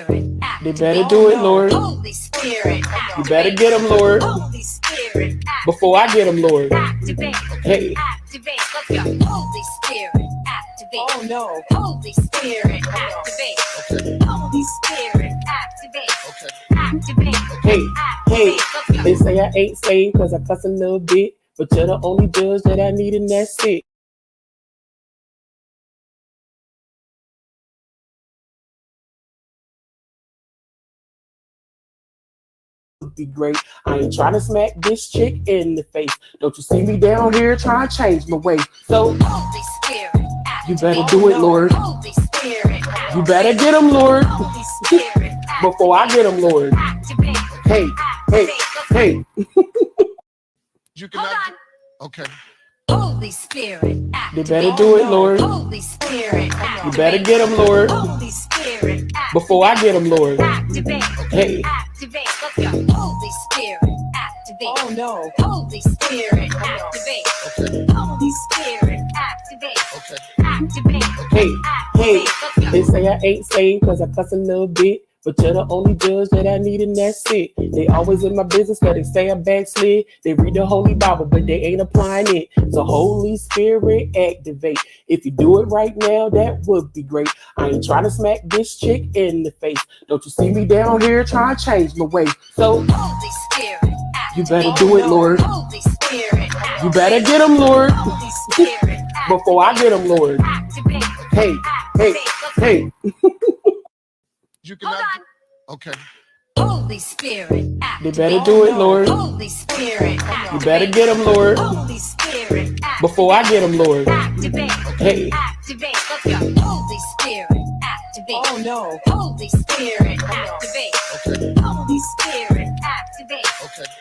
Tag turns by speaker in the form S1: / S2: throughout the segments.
S1: Spirit,
S2: They better do it, Lord.
S1: Holy Spirit,
S2: You better get them, Lord.
S1: Holy Spirit,
S2: Before I get them, Lord.
S1: activate.
S2: Hey.
S1: Activate. Let's go. Holy Spirit, activate.
S3: Oh no.
S1: Holy Spirit, activate. Holy Spirit, activate. Activate.
S2: Hey, hey,
S1: Let's go.
S2: they say I ain't saved cause I cuss a little bit, but you're the only judge that I need and that's it. Would be great. I ain't trying to smack this chick in the face. Don't you see me down here trying to change my way? So
S1: Holy Spirit,
S2: you better do it, Lord.
S1: Holy Spirit,
S2: You better get them, Lord.
S1: Holy Spirit,
S2: Before I get them, Lord.
S1: activate.
S2: Hey, hey, hey.
S4: You cannot.
S1: Hold on.
S4: Okay.
S1: Holy Spirit,
S2: They
S1: activate.
S2: better do it, Lord.
S1: Holy Spirit,
S2: You better get them, Lord.
S1: Holy Spirit,
S2: Before I get them, Lord.
S1: activate.
S2: Hey.
S1: Activate. Let's go. Holy Spirit, activate.
S3: Oh no.
S1: Holy Spirit, activate. Holy Spirit, activate. Activate.
S2: Hey, hey,
S1: Let's go.
S2: they say I ain't saved cause I cuss a little bit, but you're the only judge that I need and that's it. They always in my business cause they say I backslid. They read the Holy Bible but they ain't applying it. So Holy Spirit, activate. If you do it right now, that would be great. I ain't trying to smack this chick in the face. Don't you see me down here trying to change my way? So
S1: Holy Spirit,
S2: you better do it, Lord.
S1: Holy Spirit,
S2: You better get them, Lord.
S1: Holy Spirit,
S2: Before I get them, Lord.
S1: activate.
S2: Hey, hey, hey.
S4: You
S1: Hold
S4: cannot.
S1: on.
S4: Okay.
S1: Holy Spirit,
S2: They
S1: activate.
S2: better do it, Lord.
S1: Holy Spirit,
S2: You better get them, Lord.
S1: Holy Spirit,
S2: Before I get them, Lord.
S1: activate.
S2: Hey.
S1: Activate. Let's go. Holy Spirit, activate.
S3: Oh no.
S1: Holy Spirit, activate. Holy Spirit, activate.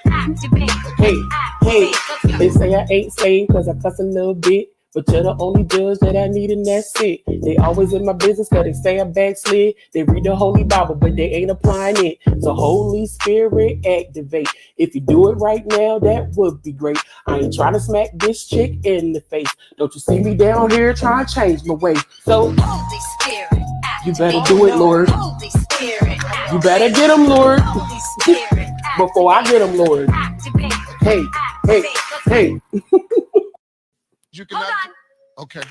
S1: Activate.
S2: Hey, hey,
S1: Let's go.
S2: they say I ain't saved cause I cuss a little bit, but you're the only judge that I need and that's it. They always in my business cause they say I backslid. They read the Holy Bible but they ain't applying it. So Holy Spirit, activate. If you do it right now, that would be great. I ain't trying to smack this chick in the face. Don't you see me down here trying to change my way? So
S1: Holy Spirit,
S2: you better do it, Lord.
S1: Holy Spirit,
S2: You better get them, Lord.
S1: Holy Spirit,
S2: Before I get them, Lord.
S1: activate.
S2: Hey, hey, hey.
S4: You
S1: Hold
S4: cannot.
S1: on.
S4: Okay.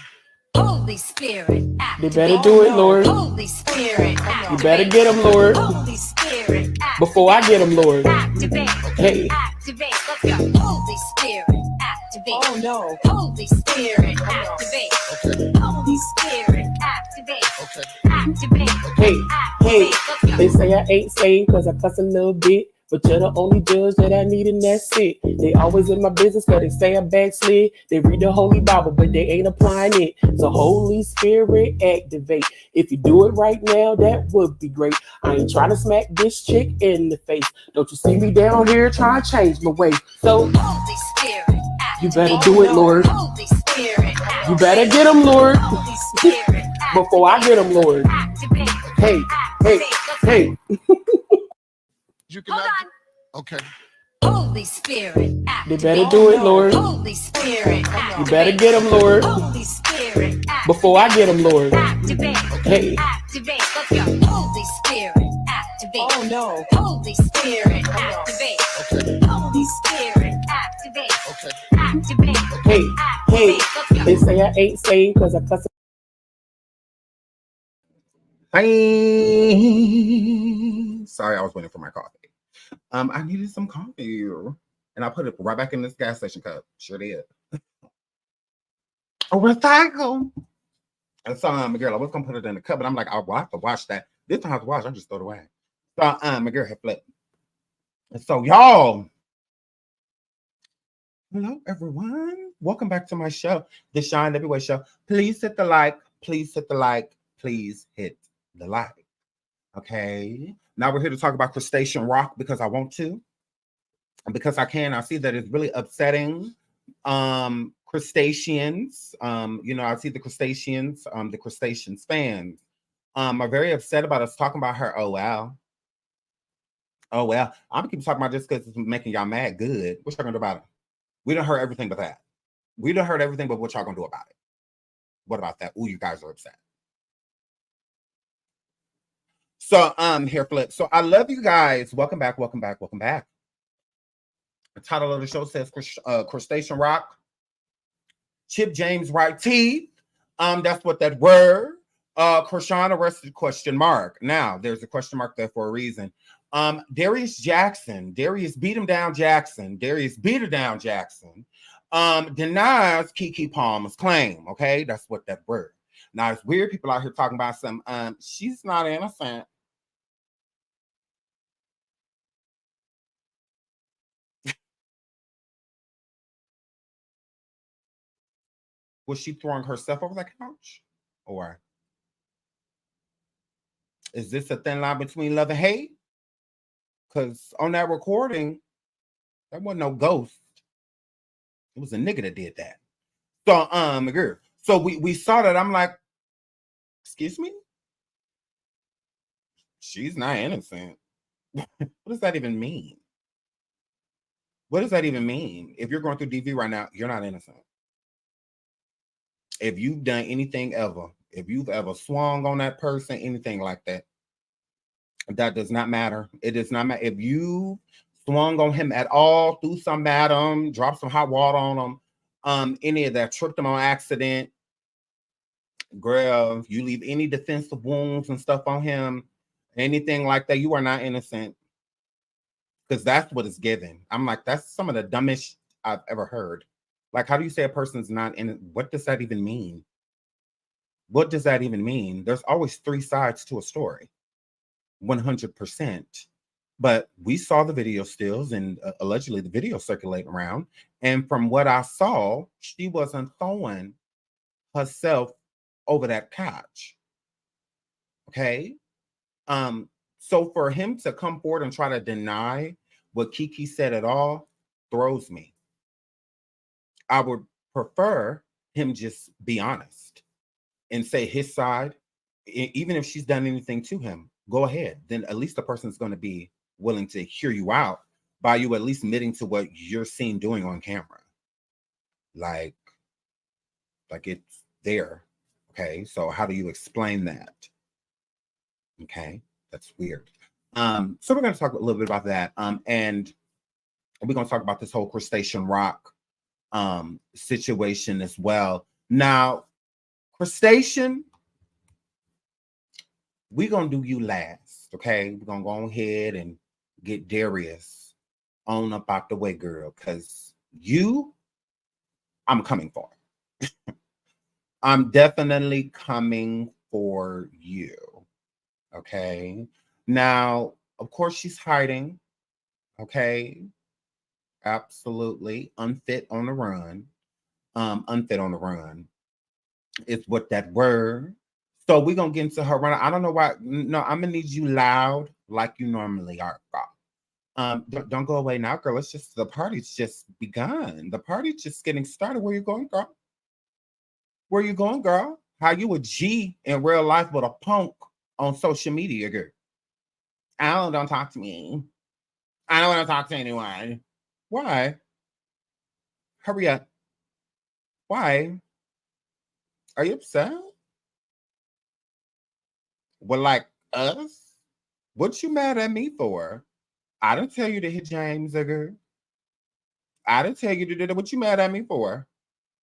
S1: Holy Spirit,
S2: They
S1: activate.
S2: better do it, Lord.
S1: Holy Spirit,
S2: You better get them, Lord.
S1: Holy Spirit,
S2: Before I get them, Lord.
S1: activate.
S2: Hey.
S1: Activate. Let's go. Holy Spirit, activate.
S3: Oh no.
S1: Holy Spirit, activate. Holy Spirit, activate. Activate.
S2: Hey, hey,
S1: Let's go.
S2: they say I ain't saved cause I cuss a little bit, but you're the only judge that I need and that's it. They always in my business cause they say I backslid. They read the Holy Bible but they ain't applying it. So Holy Spirit, activate. If you do it right now, that would be great. I ain't trying to smack this chick in the face. Don't you see me down here trying to change my way? So
S1: Holy Spirit,
S2: you better do it, Lord.
S1: Holy Spirit,
S2: You better get them, Lord.
S1: Holy Spirit,
S2: Before I get them, Lord.
S1: activate.
S2: Hey, hey, hey.
S4: You
S1: Hold
S4: cannot.
S1: on.
S4: Okay.
S1: Holy Spirit,
S2: They
S1: activate.
S2: better do it, Lord.
S1: Holy Spirit,
S2: You better get them, Lord.
S1: Holy Spirit,
S2: Before I get them, Lord.
S1: activate.
S2: Hey.
S1: Activate. Let's go. Holy Spirit, activate.
S3: Oh no.
S1: Holy Spirit, activate. Holy Spirit, activate. Activate.
S2: Hey, hey,
S1: Let's go.
S2: they say I ain't saved cause I cuss.
S5: Sorry, I was waiting for my coffee. I needed some coffee, and I put it right back in this gas station cup. Sure did. A recycle. And so, my girl, I was gonna put it in the cup, but I'm like, I'll have to wash that. This time I have to wash. I just throw it away. So, my girl had flipped. And so, y'all. Hello, everyone. Welcome back to my show, The Shine Everywhere Show. Please hit the like. Please hit the like. Please hit the like. Okay. Now we're here to talk about Chrisean Rock because I want to. And because I can. I see that it's really upsetting crustaceans. I see the crustaceans fans are very upset about us talking about her. Oh, wow. I'm going to keep talking about this because it's making y'all mad. Good. What y'all going to do about it? We done heard everything but that. We done heard everything but what y'all going to do about it. What about that? Ooh, you guys are upset. So here, Flip. So I love you guys. Welcome back. Welcome back. Welcome back. The title of the show says Chrisean Rock. Chip James Wright teeth. That's what that word. Chrisean arrested ? Now there's a question mark there for a reason. Darius beat him down Jackson. Darius beat her down Jackson. Denies Keke Palmer's claim. Okay, that's what that word. Now it's weird. People out here talking about some. She's not innocent. Was she throwing herself over the couch? Or is this a thin line between love and hate? Because on that recording, there wasn't no ghost. It was a nigga that did that. So, girl. So we saw that. I'm like, excuse me? She's not innocent. What does that even mean? What does that even mean? If you're going through DV right now, you're not innocent. If you've done anything ever, if you've ever swung on that person, anything like that, that does not matter. It does not matter. If you swung on him at all, threw something at him, dropped some hot water on him, any of that, tripped him on accident, girl, you leave any defensive wounds and stuff on him, anything like that, you are not innocent. Because that's what it's given. I'm like, that's some of the dumbest I've ever heard. Like, how do you say a person's not in it? What does that even mean? What does that even mean? There's always three sides to a story. 100%. But we saw the video stills and allegedly the video circulating around. And from what I saw, she wasn't throwing herself over that couch. Okay. So for him to come forward and try to deny what Keke said at all throws me. I would prefer him just be honest and say his side, even if she's done anything to him, go ahead. Then at least the person's going to be willing to hear you out by you at least admitting to what you're seen doing on camera. Like it's there. Okay. So how do you explain that? Okay. That's weird. So we're going to talk a little bit about that. And we're going to talk about this whole Chrisean Rock situation as well. Now, Chrisean, we're going to do you last, okay? We're going to go ahead and get Darius on up out the way, girl, because you, I'm coming for. I'm definitely coming for you, okay? Now, of course, she's hiding, okay? Absolutely. Unfit on the run. Unfit on the run. It's what that word. So we're going to get into her run. I don't know why. No, I'm going to need you loud like you normally are, girl. Don't go away now, girl. It's just the party's just begun. The party's just getting started. Where you going, girl? Where you going, girl? How you a G in real life but a punk on social media, girl? Don't talk to me. I don't want to talk to anyone. Why? Hurry up. Why? Are you upset? Well, like us? What you mad at me for? I didn't tell you to hit James, girl. I didn't tell you to do that. What you mad at me for?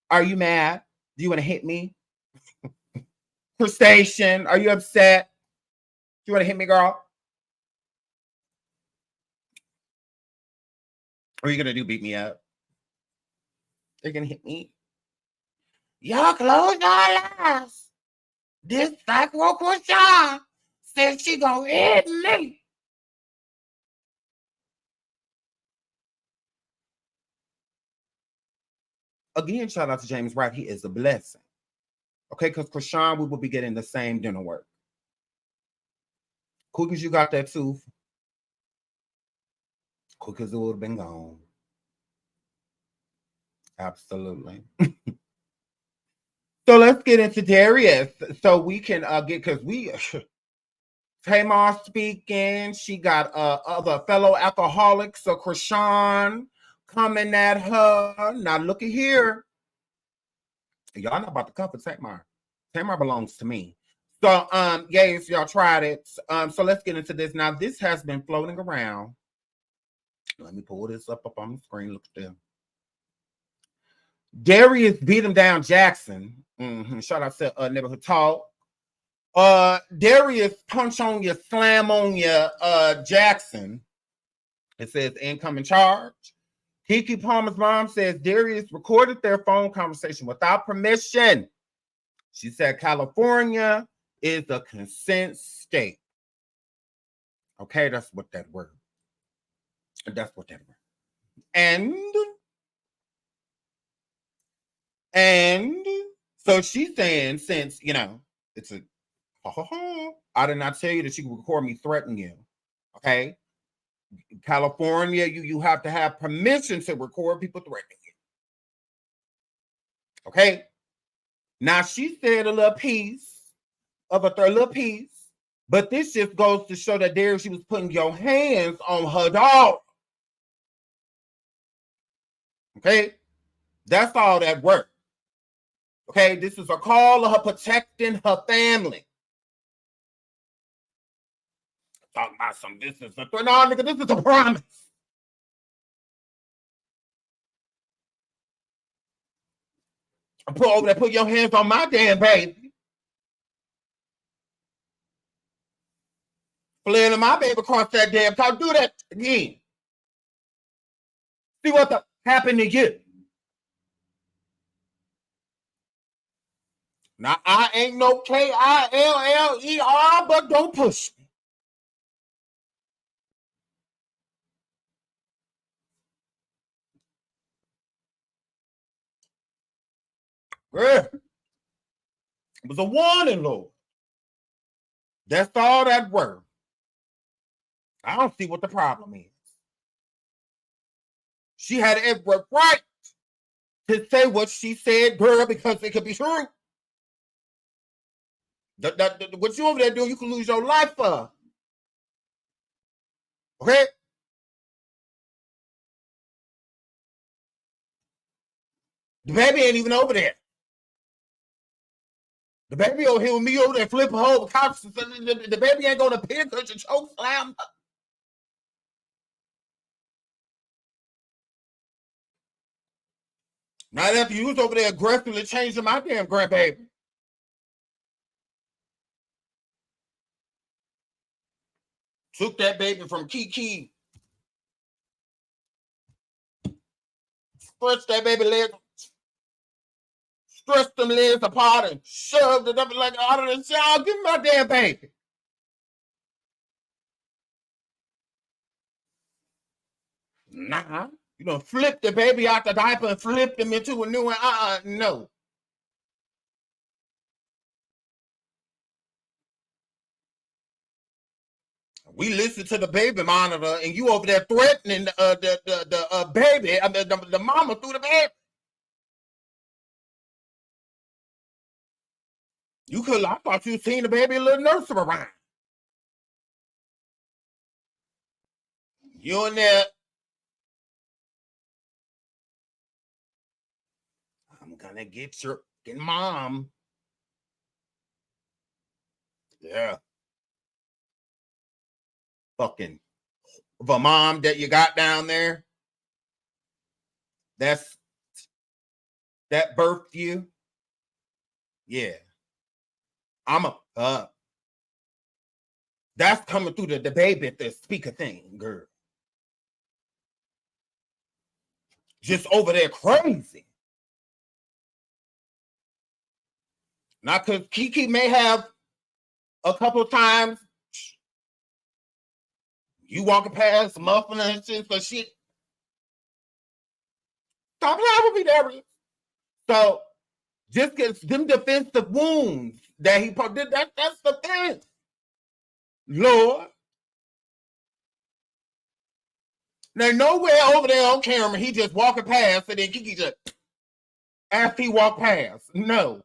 S5: Are you mad? Do you want to hit me? Chrisean, are you upset? Do you want to hit me, girl? Are you going to beat me up? They're going to hit me? Y'all close your eyes. This psycho Chrisean says she going to hit me. Again, shout out to James Wright. He is a blessing. Okay, because Chrisean, we will be getting the same dinner work. Quick as you got that tooth, quick as it would have been gone. Absolutely. So let's get into Darius. So we can get, because we, Tamar speaking, she got other fellow alcoholics, so Chrisean coming at her. Now look at here. Y'all not about to cover Tamar. Tamar belongs to me. So, yes, y'all tried it. So let's get into this. Now, this has been floating around. Let me pull this up on the screen. Look at them. Darius beat him down, Jackson. Shout out to Neighborhood Talk. Darius punch on you, slam on you, Jackson. It says incoming charge. Keke Palmer's mom says Darius recorded their phone conversation without permission. She said California is a consent state. Okay, that's what that word. That's what that word. And so she's saying, since it's a I did not tell you that she could record me threatening you. Okay. California, you have to have permission to record people threatening you. Okay. Now she said a little piece, but this just goes to show that there she was putting your hands on her dog. Okay. That's all that worked. Okay. This is a call of her protecting her family. Talking about some this is a threat. No, nigga, this is a promise. I put over there, put your hands on my damn baby. Flailing my baby across that damn car. Do that again. See what the happened to you. Now, I ain't no K-I-L-L-E-R, but don't push me. Girl, it was a warning, Lord. That's all that word. I don't see what the problem is. She had every right to say what she said, girl, because it could be true. What you over there doing, you can lose your life for. Okay? The baby ain't even over there. The baby over here with me over there flipping over couch. The baby ain't going to pick her to choke slam. Not after you was over there aggressively changing my damn grandbaby. Took that baby from Keke. Stretched that baby leg. Stretched them legs apart and shoved it up like out of the shower. Give me my damn baby. Nah. You done flipped the baby out the diaper and flipped him into a new one. No. We listen to the baby monitor, and you over there threatening the baby, the mama through the baby. You could. I thought you seen the baby a little nursery rhyme. You in there? I'm gonna get your mom. Yeah. Fucking the mom that you got down there. That birthed you. Yeah. That's coming through the baby at the speaker thing, girl. Just over there crazy. Not because Keke may have a couple of times you walking past muffin and shit for shit. Stop playing with me, Darius. So just get them defensive wounds that he put. That's the thing. Lord. Now, nowhere over there on camera, he just walking past and then Keke just, after he walked past. No.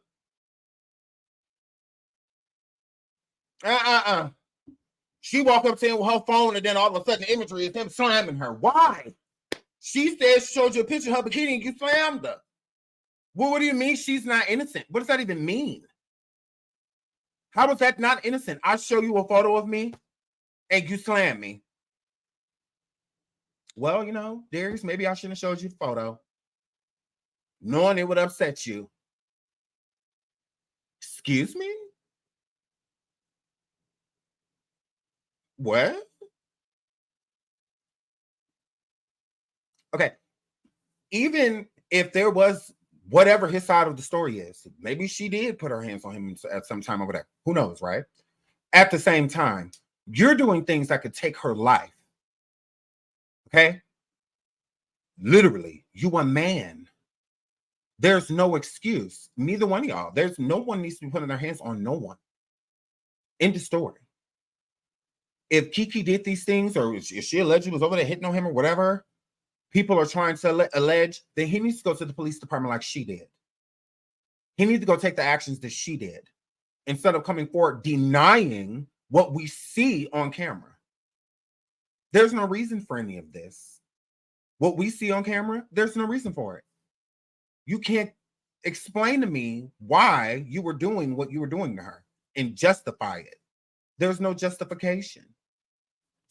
S5: She walked up to him with her phone and then all of a sudden the imagery is him slamming her. Why? She said she showed you a picture of her bikini and you slammed her. Well, what do you mean she's not innocent? What does that even mean? How is that not innocent? I show you a photo of me and you slam me. Well, you know, Darius, maybe I shouldn't have showed you the photo, knowing it would upset you. Excuse me? What? Okay. Even if there was whatever his side of the story is, maybe she did put her hands on him at some time over there. Who knows, right? At the same time, you're doing things that could take her life. Okay? Literally, you a man. There's no excuse. Neither one of y'all. There's no one needs to be putting their hands on no one. End of story. If Keke did these things, or if she allegedly was over there hitting on him or whatever, people are trying to allege, then he needs to go to the police department like she did. He needs to go take the actions that she did instead of coming forward denying what we see on camera. There's no reason for any of this. What we see on camera, there's no reason for it. You can't explain to me why you were doing what you were doing to her and justify it. There's no justification.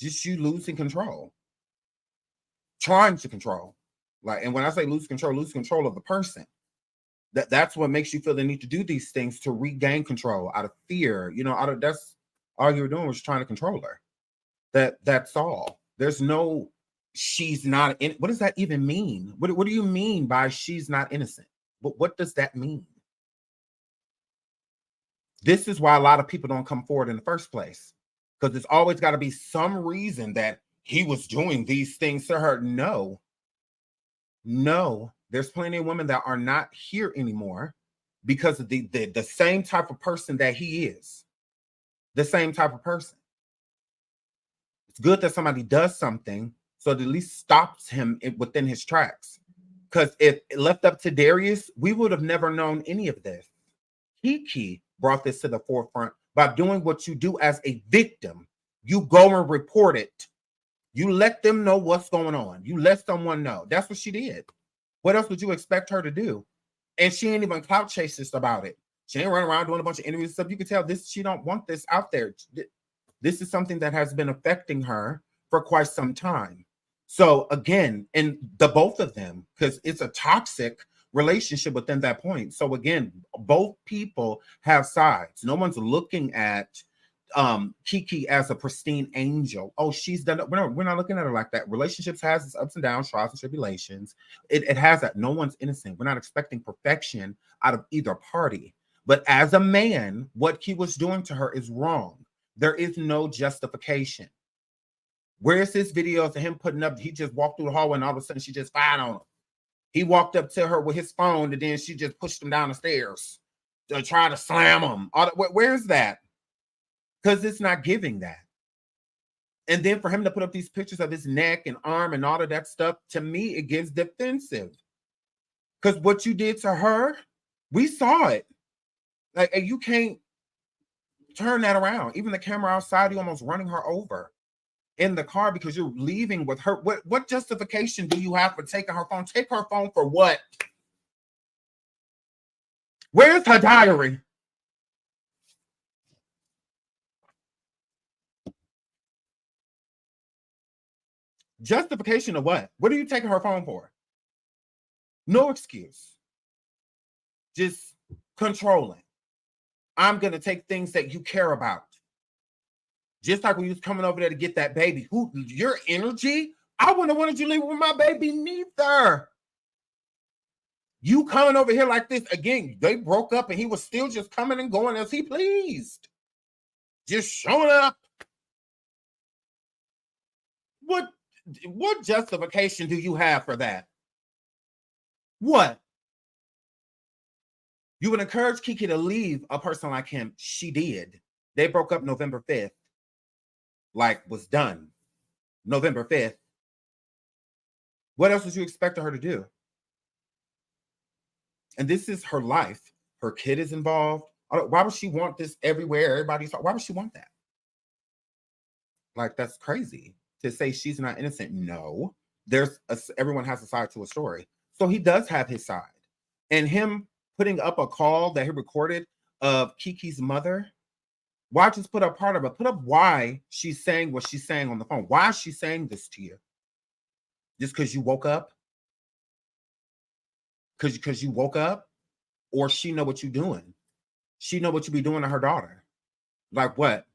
S5: Just you losing control. Trying to control. And when I say lose control of the person. That's what makes you feel the need to do these things, to regain control out of fear. You know, that's all you were doing was trying to control her. That's all. There's no she's not in. What does that even mean? What do you mean by she's not innocent? What does that mean? This is why a lot of people don't come forward in the first place, because there's always got to be some reason that he was doing these things to her. No, there's plenty of women that are not here anymore because of the same type of person that he is. The same type of person. It's good that somebody does something so it at least stops him within his tracks. Because if it left up to Darius, we would have never known any of this. Keke brought this to the forefront by doing what you do as a victim. You go and report it. You let them know what's going on. You let someone know. That's what she did. What else would you expect her to do? And she ain't even clout chasers about it. She ain't running around doing a bunch of interviews and stuff. You can tell she don't want this out there. This is something that has been affecting her for quite some time. So again, and the both of them, because it's a toxic relationship within that point. So again, both people have sides. No one's looking at Keke as a pristine angel. Oh, she's done it. We're not looking at her like that. Relationships has its ups and downs, trials and tribulations. It has that. No one's innocent. We're not expecting perfection out of either party. But as a man, what he was doing to her is wrong. There is no justification. Where's this video of him putting up? He just walked through the hallway and all of a sudden she just fired on him. He walked up to her with his phone and then she just pushed him down the stairs to try to slam him. Where's that? Because it's not giving that. And then for him to put up these pictures of his neck and arm and all of that stuff, to me, it gives defensive. Because what you did to her, we saw it. Like, you can't turn that around. Even the camera outside, you almost running her over in the car because you're leaving with her. What justification do you have for taking her phone? Take her phone for what? Where's her diary? Justification of what? What are you taking her phone for? No excuse. Just controlling. I'm going to take things that you care about. Just like when you was coming over there to get that baby. Your energy? I wouldn't have wanted you to leave with my baby neither. You coming over here like this. Again, they broke up and he was still just coming and going as he pleased. Just showing up. What justification do you have for that? What? You would encourage Keke to leave a person like him. She did. They broke up November 5th. Was done. November 5th. What else would you expect her to do? And this is her life. Her kid is involved. Why would she want this everywhere? Everybody's. Why would she want that? That's crazy to say she's not innocent. No, everyone has a side to a story. So he does have his side. And him putting up a call that he recorded of Keke's mother, Why just put up part of it? Put up why she's saying what she's saying on the phone. Why is she saying this to you? Just because you woke up? Because you woke up? Or she know what you're doing? She know what you be doing to her daughter. Like what?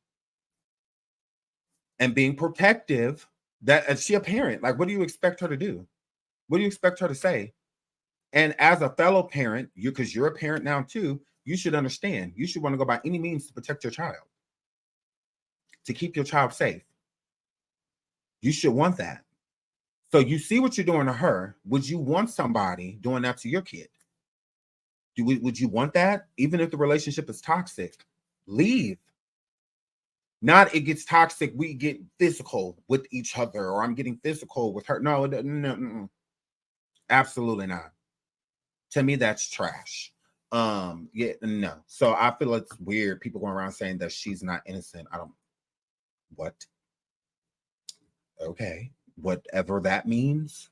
S5: And being protective. That is she a parent? Like, what do you expect her to do? What do you expect her to say? And as a fellow parent, because you're a parent now too, you should understand. You should want to go by any means to protect your child, to keep your child safe. You should want that. So you see what you're doing to her. Would you want somebody doing that to your kid? Would you want that? Even if the relationship is toxic, leave. Not it gets toxic, we get physical with each other, or I'm getting physical with her. No, absolutely not. To me, that's trash. Yeah, no. So I feel it's weird. People going around saying that she's not innocent. What? Okay. Whatever that means.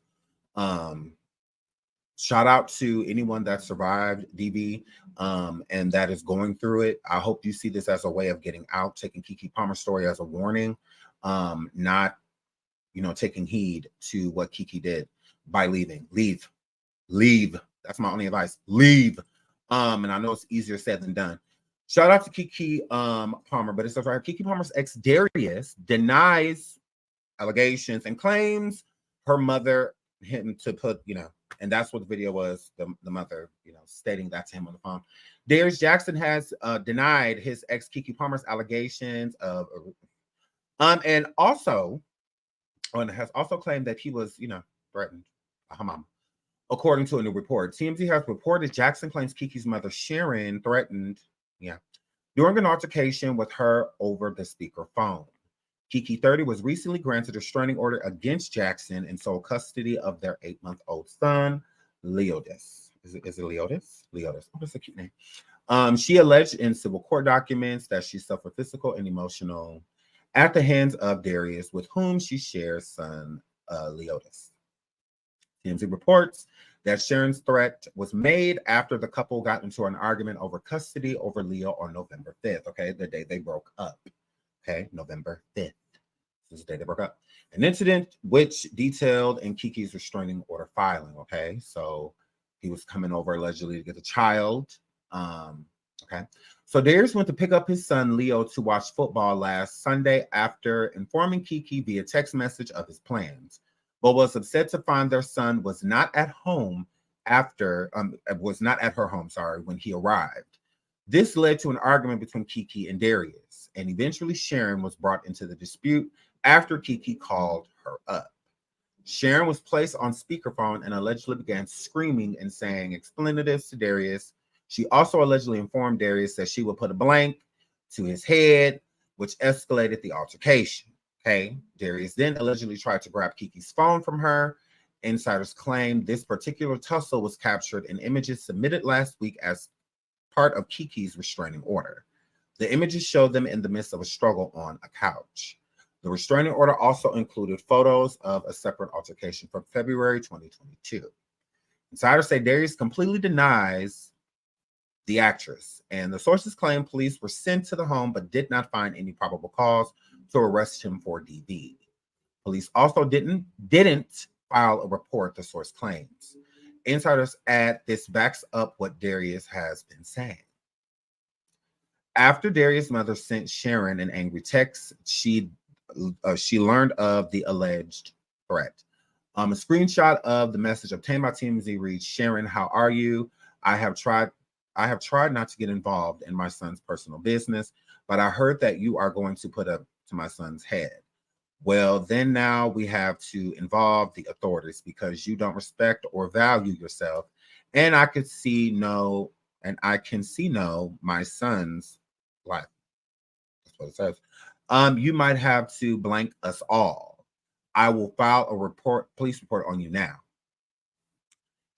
S5: Shout out to anyone that survived DV and that is going through it. I hope you see this as a way of getting out, taking Keke Palmer's story as a warning, not, taking heed to what Keke did by leaving. Leave. That's my only advice. Leave. And I know it's easier said than done. Shout out to Keke Palmer, but it says right, Keke Palmer's ex Darius denies allegations and claims her mother him to put, and that's what the video was, the mother, stating that to him on the phone. Darius Jackson has denied his ex Keke Palmer's allegations of, and also, and has also claimed that he was, threatened by her mom. According to a new report, TMZ has reported Jackson claims Keke's mother Sharon threatened, during an altercation with her over the speaker phone. Keke 30 was recently granted a restraining order against Jackson and sole custody of their 8-month-old son, Leodis. Is it Leodis? Leodis. Oh, that's a cute name. She alleged in civil court documents that she suffered physical and emotional at the hands of Darius, with whom she shares son, Leodis. TMZ reports that Sharon's threat was made after the couple got into an argument over custody over Leo on November 5th, okay, the day they broke up. Okay, November 5th. This is the day they broke up. An incident which detailed in Keke's restraining order filing. Okay, so he was coming over allegedly to get a child. Okay, so Darius went to pick up his son Leo to watch football last Sunday after informing Keke via text message of his plans, but was upset to find their son was not at home was not at her home, when he arrived. This led to an argument between Keke and Darius, and eventually Sharon was brought into the dispute after Keke called her up. Sharon was placed on speakerphone and allegedly began screaming and saying expletives to Darius. She also allegedly informed Darius that she would put a blank to his head, which escalated the altercation. Okay, Darius then allegedly tried to grab Keke's phone from her. Insiders claim this particular tussle was captured in images submitted last week as part of Keke's restraining order. The images show them in the midst of a struggle on a couch. The restraining order also included photos of a separate altercation from February 2022. Insiders say Darius completely denies the actress, and the sources claim police were sent to the home but did not find any probable cause to arrest him for DV. Police also didn't file a report, the source claims. Insiders add this backs up what Darius has been saying. After Darius' mother sent Sharon an angry text, she learned of the alleged threat. A screenshot of the message obtained by TMZ reads, "Sharon, how are you? I have tried not to get involved in my son's personal business, but I heard that you are going to put up to my son's head. Well, then now we have to involve the authorities because you don't respect or value yourself. And I can see no my son's life." That's what it says. "You might have to blank us all. I will file a police report on you now."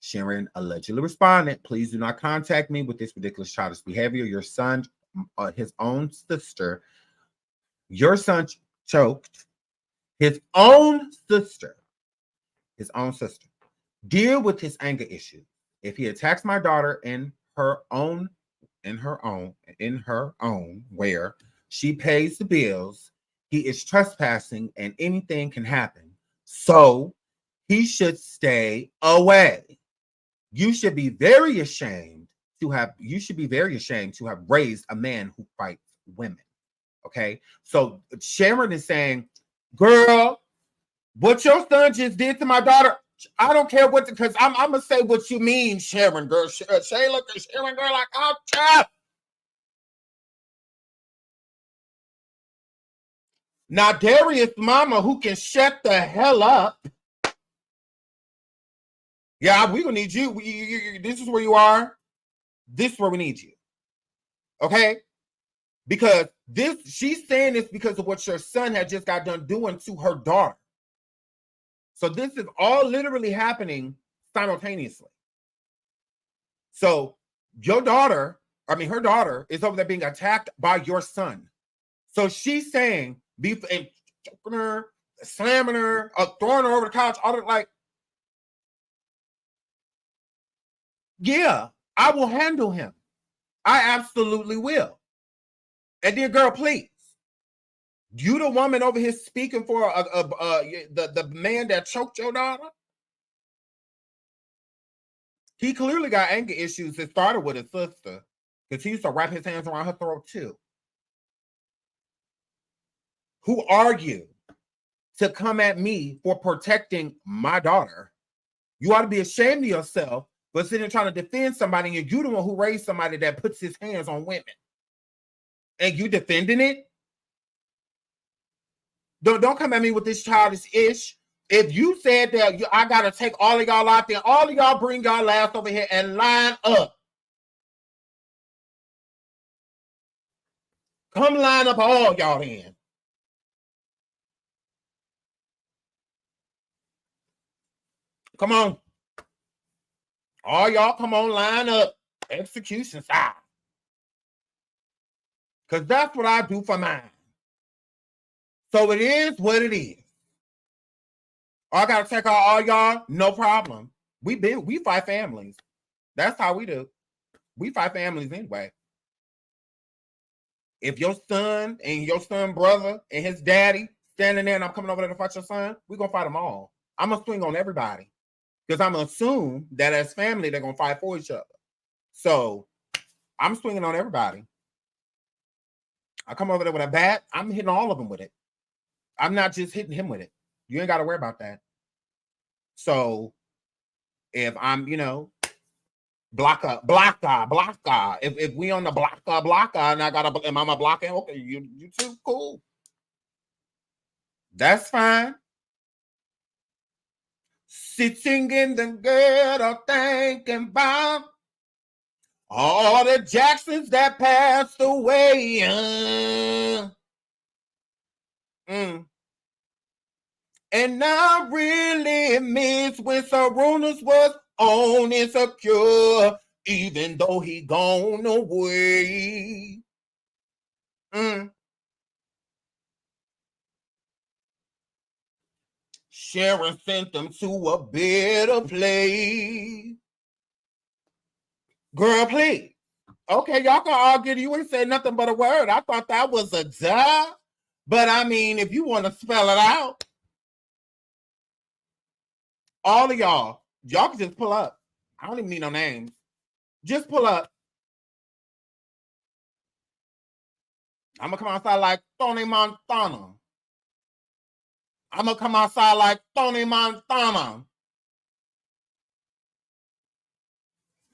S5: Sharon allegedly responded, "Please do not contact me with this ridiculous childish behavior. Your son, his own sister choked his own sister. Deal with his anger issue. If he attacks my daughter in her own, where She pays the bills. He is trespassing and anything can happen. So he should stay away. You should be very ashamed to have raised a man who fights women. Okay. So Sharon is saying, girl, what your son just did to my daughter, I don't care what, because I'm gonna say what you mean, Sharon, girl. Sharon, girl, like, oh, chap. Now, Darius' mama, who can shut the hell up. Yeah, we gonna need you. This is where you are. This is where we need you. Okay? Because she's saying this because of what your son had just got done doing to her daughter. So this is all literally happening simultaneously. So her daughter is over there being attacked by your son. So she's saying, choking her, slamming her, throwing her over the couch, all that, like, yeah, I will handle him. I absolutely will. And then, girl, please, you the woman over here speaking for the man that choked your daughter? He clearly got anger issues that started with his sister, because he used to wrap his hands around her throat too. Who are you to come at me for protecting my daughter? You ought to be ashamed of yourself for sitting there trying to defend somebody, and you're the one who raised somebody that puts his hands on women. And you defending it? Don't come at me with this childish ish. If you said that I gotta take all of y'all out there, all of y'all bring y'all ass over here and line up. Come line up all y'all in. Come on. All y'all come on, line up. Execution side. Because that's what I do for mine. So it is what it is. I gotta take out all y'all, no problem. We fight families. That's how we do. We fight families anyway. If your son and your son brother and his daddy standing there and I'm coming over there to fight your son, we're gonna fight them all. I'm gonna swing on everybody. Because I'm gonna assume that as family, they're gonna fight for each other. So I'm swinging on everybody. I come over there with a bat, I'm hitting all of them with it. I'm not just hitting him with it. You ain't got to worry about that. So if I'm, blocker. If we on the blocker, and I gotta, am I blocking? Okay, you too, cool. That's fine. Sitting in the ghetto thinking about all the Jacksons that passed away. And I really miss when Sarunas was on Insecure, even though he gone away. Sharon sent them to a better place. Girl, please. Okay, y'all can argue. You ain't said nothing but a word. I thought that was a duh. But I mean, if you want to spell it out, all of y'all can just pull up. I don't even need no names. Just pull up. I'm going to come outside like Tony Montana. I'm going to come outside like Tony Montana.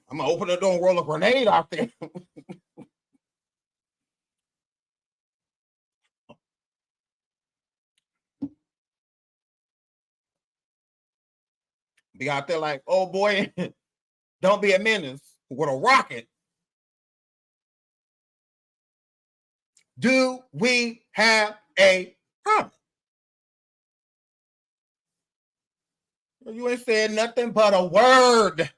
S5: I'm going to open the door and roll a grenade out there. Be out there like, oh boy, don't be a menace with a rocket. Do we have a problem? You ain't said nothing but a word.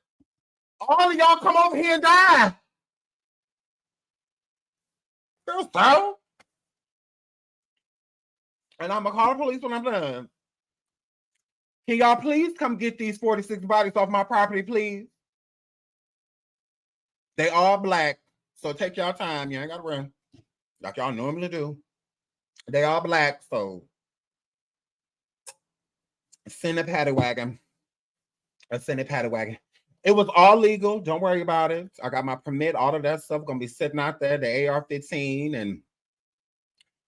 S5: All of y'all come over here and die. So, and I'm going to call the police when I'm done. Can y'all please come get these 46 bodies off my property, please? They all black, so take y'all time. You ain't got to run. like y'all normally do. They all black, so send a paddy wagon. A send a paddy wagon. It was all legal. Don't worry about it. I got my permit. All of that stuff gonna be sitting out there. The AR-15 and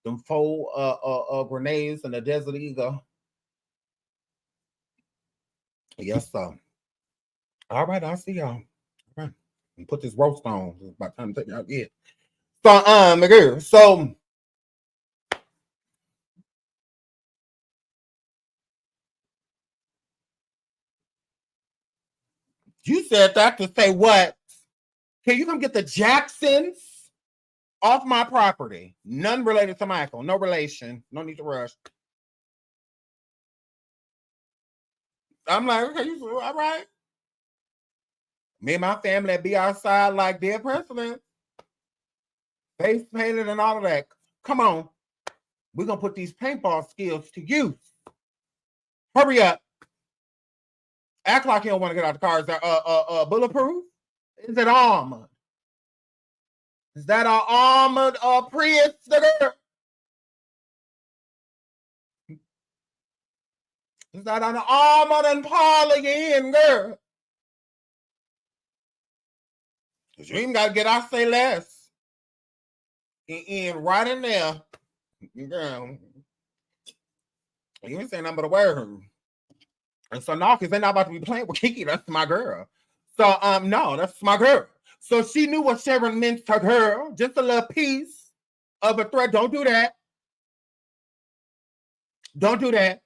S5: them 4 grenades and the Desert Eagle. Yes, sir. All right, I'll see y'all. All right. And put this roast on. It's about time to take y'all in. So, girl, so you said that to say what? Can you come get the Jacksons off my property? None related to Michael. No relation. No need to rush. I'm like, okay, you all right? Me and my family be outside like dead presidents. Face painted and all of that. Come on. We're going to put these paintball skills to use. Hurry up. Act like you don't want to get out the car. Is that bulletproof? Is it armored? Is that an armored Prius? Is that an armored and Pauline, girl? Because you even got to get out, say less. In right in there. Girl. You ain't saying nothing but a word. And so no, because they're not about to be playing with Keke. That's my girl. So no, that's my girl. So she knew what Sharon meant to her. Just a little piece of a thread. Don't do that. Don't do that.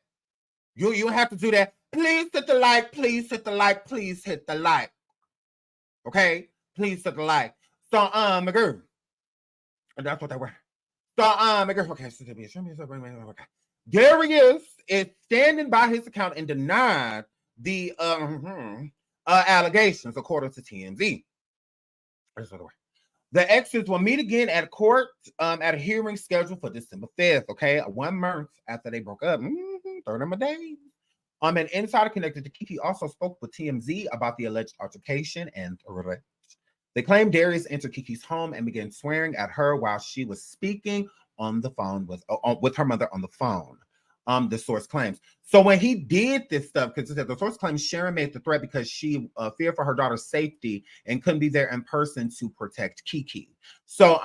S5: You have to do that. Please hit the like. Please hit the like. Please hit the like. Okay? Please hit the like. So my girl. And that's what they were. So my girl. Okay. Okay. Darius is standing by his account and denied the allegations, according to TMZ. The exes will meet again at court at a hearing scheduled for December 5th, okay? 1 month after they broke up. Third of my days. An insider connected to Keke also spoke with TMZ about the alleged altercation and threat. They claimed Darius entered Keke's home and began swearing at her while she was speaking on the phone with her mother on the phone. The source claims. So when he did this stuff, because the source claims Sharon made the threat because she feared for her daughter's safety and couldn't be there in person to protect Keke. So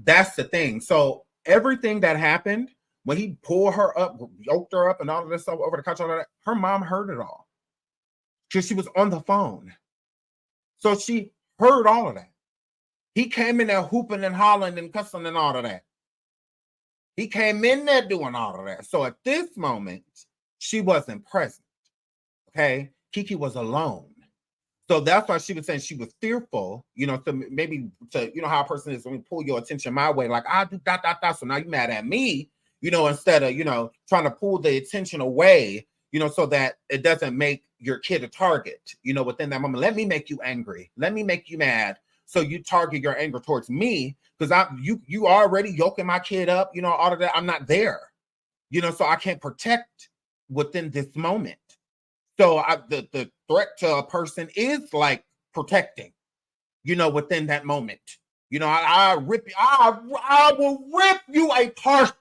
S5: that's the thing. So everything that happened when he pulled her up, yoked her up, and all of this stuff over the couch, all of that, her mom heard it all because she was on the phone. So she heard all of that. He came in there hooping and hollering and cussing and all of that. He came in there doing all of that. So at this moment, she wasn't present. Okay? Keke was alone. So that's why she was saying she was fearful, to maybe to, how a person is when you pull your attention my way, like, I do that. So now you're mad at me, instead of, trying to pull the attention away, so that it doesn't make your kid a target, within that moment. Let me make you angry. Let me make you mad. So you target your anger towards me because you already yoking my kid up, all of that. I'm not there, so I can't protect within this moment. So the threat to a person is like protecting, within that moment. I will rip you apart.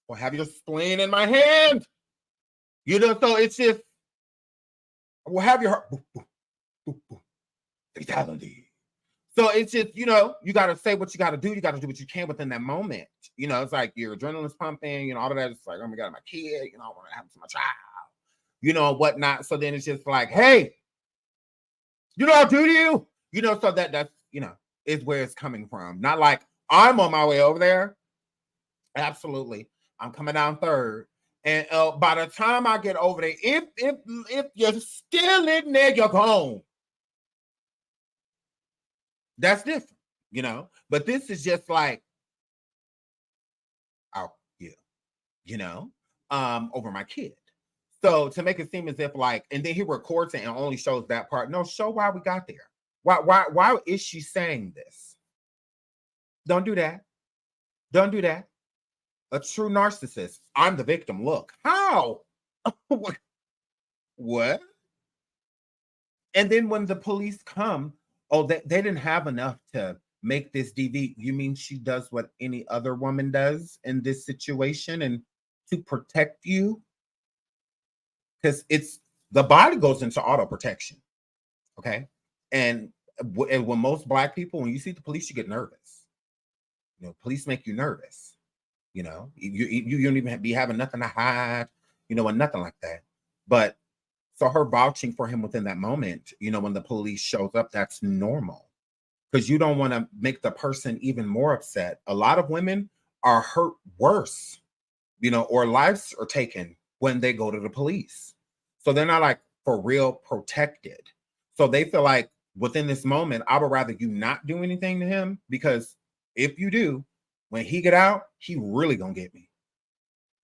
S5: Or have your spleen in my hand. So it's just, we'll have your fatality. So it's just, you got to say what you got to do. You got to do what you can within that moment. It's like your adrenaline's pumping, all of that. It's like, oh my God, my kid, I want to happen to my child, whatnot. So then it's just like, hey, I'll do to you, so that's, is where it's coming from. Not like I'm on my way over there. Absolutely. I'm coming down third. And by the time I get over there, if you're still in there, you're gone. That's different, But this is just like, oh, yeah, over my kid. So to make it seem as if like, and then he records it and only shows that part. No, show why we got there. Why is she saying this? Don't do that. Don't do that. A true narcissist. I'm the victim. Look, how? What? And then when the police come, Oh, they didn't have enough to make this DV. You mean she does what any other woman does in this situation and to protect you? Because it's the body goes into auto protection. Okay. And, and when most Black people, when you see the police, you get nervous. You know, police make you nervous. You know, you don't even be having nothing to hide, you know, and nothing like that. But so her vouching for him within that moment, you know, when the police shows up, that's normal because you don't want to make the person even more upset. A lot of women are hurt worse, you know, or lives are taken when they go to the police. So they're not like for real protected. So they feel like within this moment, I would rather you not do anything to him because if you do, when he get out, he really gonna get me.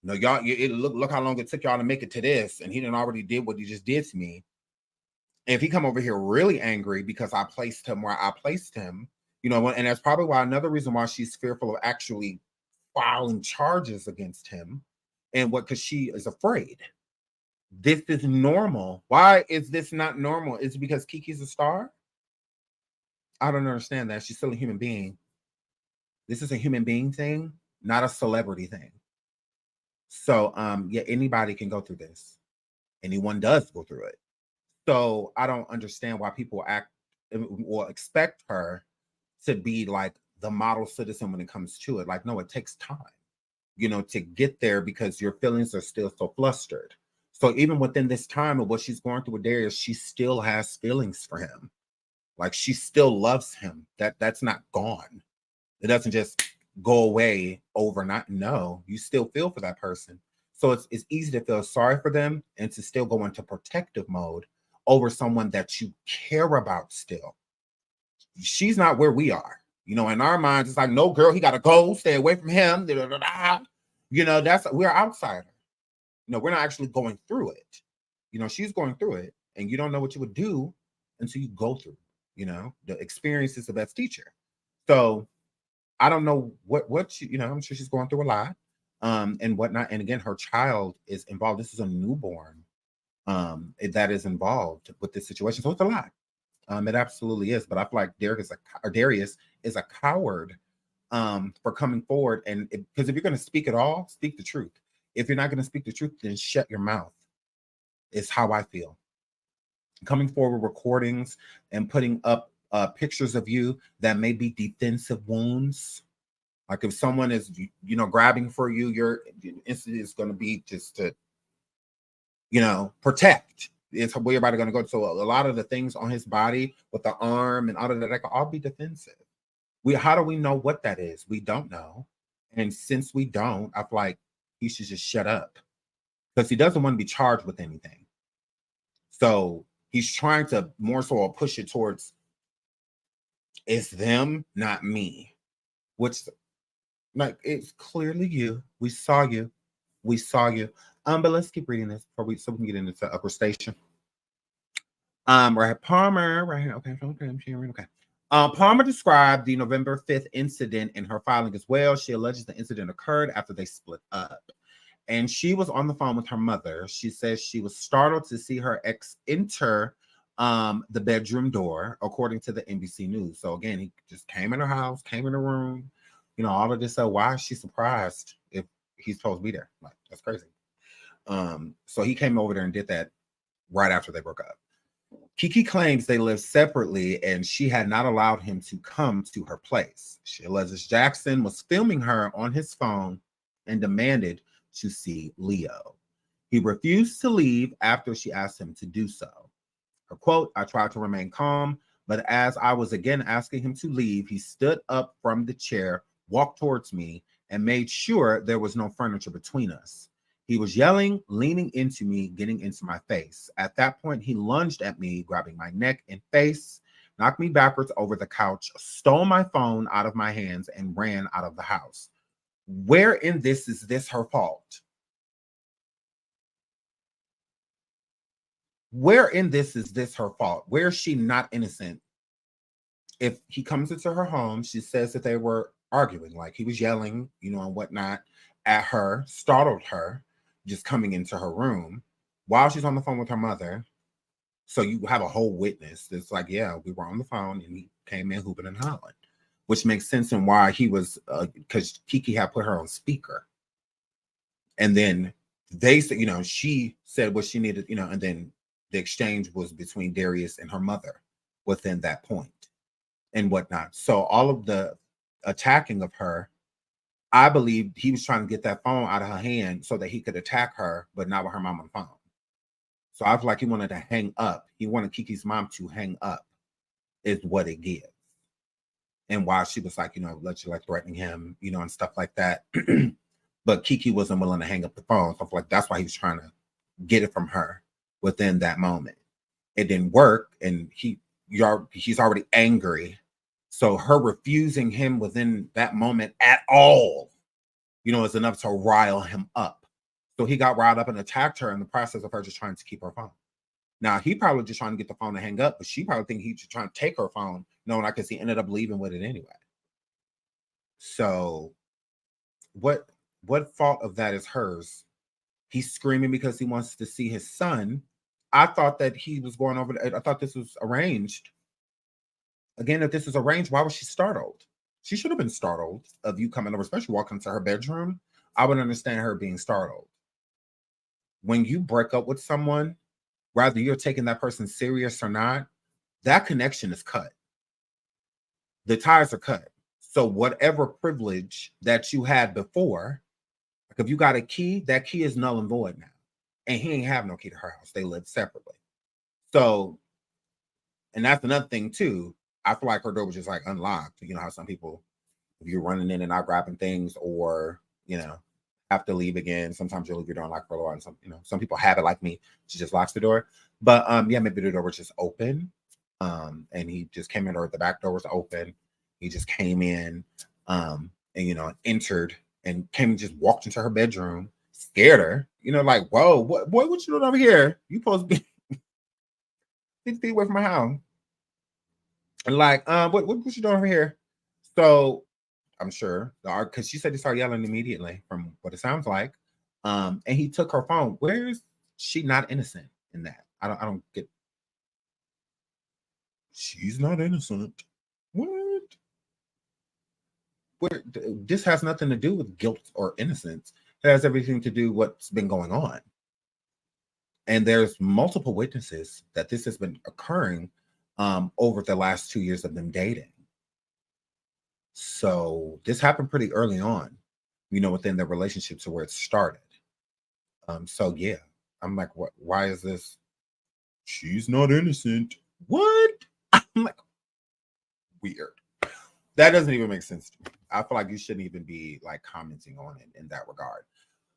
S5: No, y'all, look how long it took y'all to make it to this, and he didn't already did what he just did to me. If he come over here really angry because I placed him where I placed him, you know, and that's probably why another reason why she's fearful of actually filing charges against him, and what because she is afraid. This is normal. Why is this not normal? Is it because Keke's a star? I don't understand that. She's still a human being. This is a human being thing, not a celebrity thing. So, yeah, anybody can go through this. Anyone does go through it. So I don't understand why people act or expect her to be like the model citizen when it comes to it. Like, no, it takes time, you know, to get there because your feelings are still so flustered. So even within this time of what she's going through with Darius, she still has feelings for him. Like she still loves him. That's not gone. It doesn't just go away overnight. No, you still feel for that person. So it's easy to feel sorry for them and to still go into protective mode over someone that you care about still. She's not where we are. You know, in our minds, it's like, no, girl, he got to go, stay away from him. You know, we're outsider. You know, we're not actually going through it. You know, she's going through it, and you don't know what you would do until you go through. You know, the experience is the best teacher. So I don't know what she, you know, I'm sure she's going through a lot, and whatnot. And again, her child is involved. This is a newborn, that is involved with this situation. So it's a lot. It absolutely is. But I feel like Darius is a coward, for coming forward. And because if you're going to speak at all, speak the truth. If you're not going to speak the truth, then shut your mouth. Is how I feel. Coming forward, recordings and putting up pictures of you that may be defensive wounds. Like if someone is, you know, grabbing for you, your instinct is going to be just to, you know, protect. It's where you're about to going to go. So a lot of the things on his body with the arm and all of that, that can all be defensive. How do we know what that is? We don't know. And since we don't, I feel like he should just shut up because he doesn't want to be charged with anything. So he's trying to more so push it towards it's them, not me, which like it's clearly you. We saw you. We saw you. But let's keep reading this so we can get into the upper station. Right, Palmer, right here. Okay, okay. Palmer described the November 5th incident in her filing as well. She alleges the incident occurred after they split up. And she was on the phone with her mother. She says she was startled to see her ex enter the bedroom door, according to the NBC News. So again, he just came in her house, came in the room, you know, all of this. So why is she surprised if he's supposed to be there? Like, that's crazy. So he came over there and did that right after they broke up. Keke claims they lived separately and she had not allowed him to come to her place. She alleges Jackson was filming her on his phone and demanded to see Leo. He refused to leave after she asked him to do so. Her quote, I tried to remain calm, but as I was again asking him to leave, he stood up from the chair, walked towards me, and made sure there was no furniture between us. He was yelling, leaning into me, getting into my face. At that point, he lunged at me, grabbing my neck and face, knocked me backwards over the couch, stole my phone out of my hands, and ran out of the house. Where in this is this her fault? Where in this is this her fault? Where is she not innocent? If he comes into her home, she says that they were arguing, like he was yelling, you know, and whatnot at her, startled her, just coming into her room while she's on the phone with her mother. So you have a whole witness that's like, yeah, we were on the phone and he came in hooping and hollering, which makes sense in why he was, because Keke had put her on speaker. And then they said, she said what she needed, and then the exchange was between Darius and her mother within that point and whatnot. So all of the attacking of her, I believe he was trying to get that phone out of her hand so that he could attack her, but not with her mom on the phone. So I feel like he wanted to hang up. He wanted Keke's mom to hang up, is what it gives. And while she was like, like threatening him, and stuff like that. But Keke wasn't willing to hang up the phone. So I feel like that's why he was trying to get it from her within that moment. It didn't work, and he's already angry. So her refusing him within that moment at all, is enough to rile him up. So he got riled up and attacked her in the process of her just trying to keep her phone. Now, he probably just trying to get the phone to hang up, but she probably think he's just trying to take her phone, knowing because he ended up leaving with it anyway. So what fault of that is hers? He's screaming because he wants to see his son. I thought that he was going over. I thought this was arranged. Again, if this was arranged, why was she startled? She should have been startled of you coming over, especially walking into her bedroom. I would understand her being startled. When you break up with someone, whether you're taking that person serious or not, that connection is cut. The ties are cut. So whatever privilege that you had before, like if you got a key, that key is null and void now. And he ain't have no key to her house. They live separately. So, and that's another thing too. I feel like her door was just like unlocked. You know how some people, if you're running in and out grabbing things, or have to leave again. Sometimes you'll leave your door unlocked for a while. And some people have it like me. She just locks the door. But maybe the door was just open. And he just came in, or the back door was open. He just came in, and entered and came and just walked into her bedroom, scared her. Like, whoa, what you doing over here? You supposed to be 6 feet away from my house. And like, what you doing over here? So I'm sure because she said he started yelling immediately from what it sounds like. And he took her phone. Where is she not innocent in that? I don't get. She's not innocent. What? This has nothing to do with guilt or innocence. It has everything to do with what's been going on. And there's multiple witnesses that this has been occurring over the last 2 years of them dating. So this happened pretty early on, within the relationship to where it started. So yeah, I'm like, what? Why is this? She's not innocent. What? I'm like, weird. That doesn't even make sense to me. I feel like you shouldn't even be like commenting on it in that regard.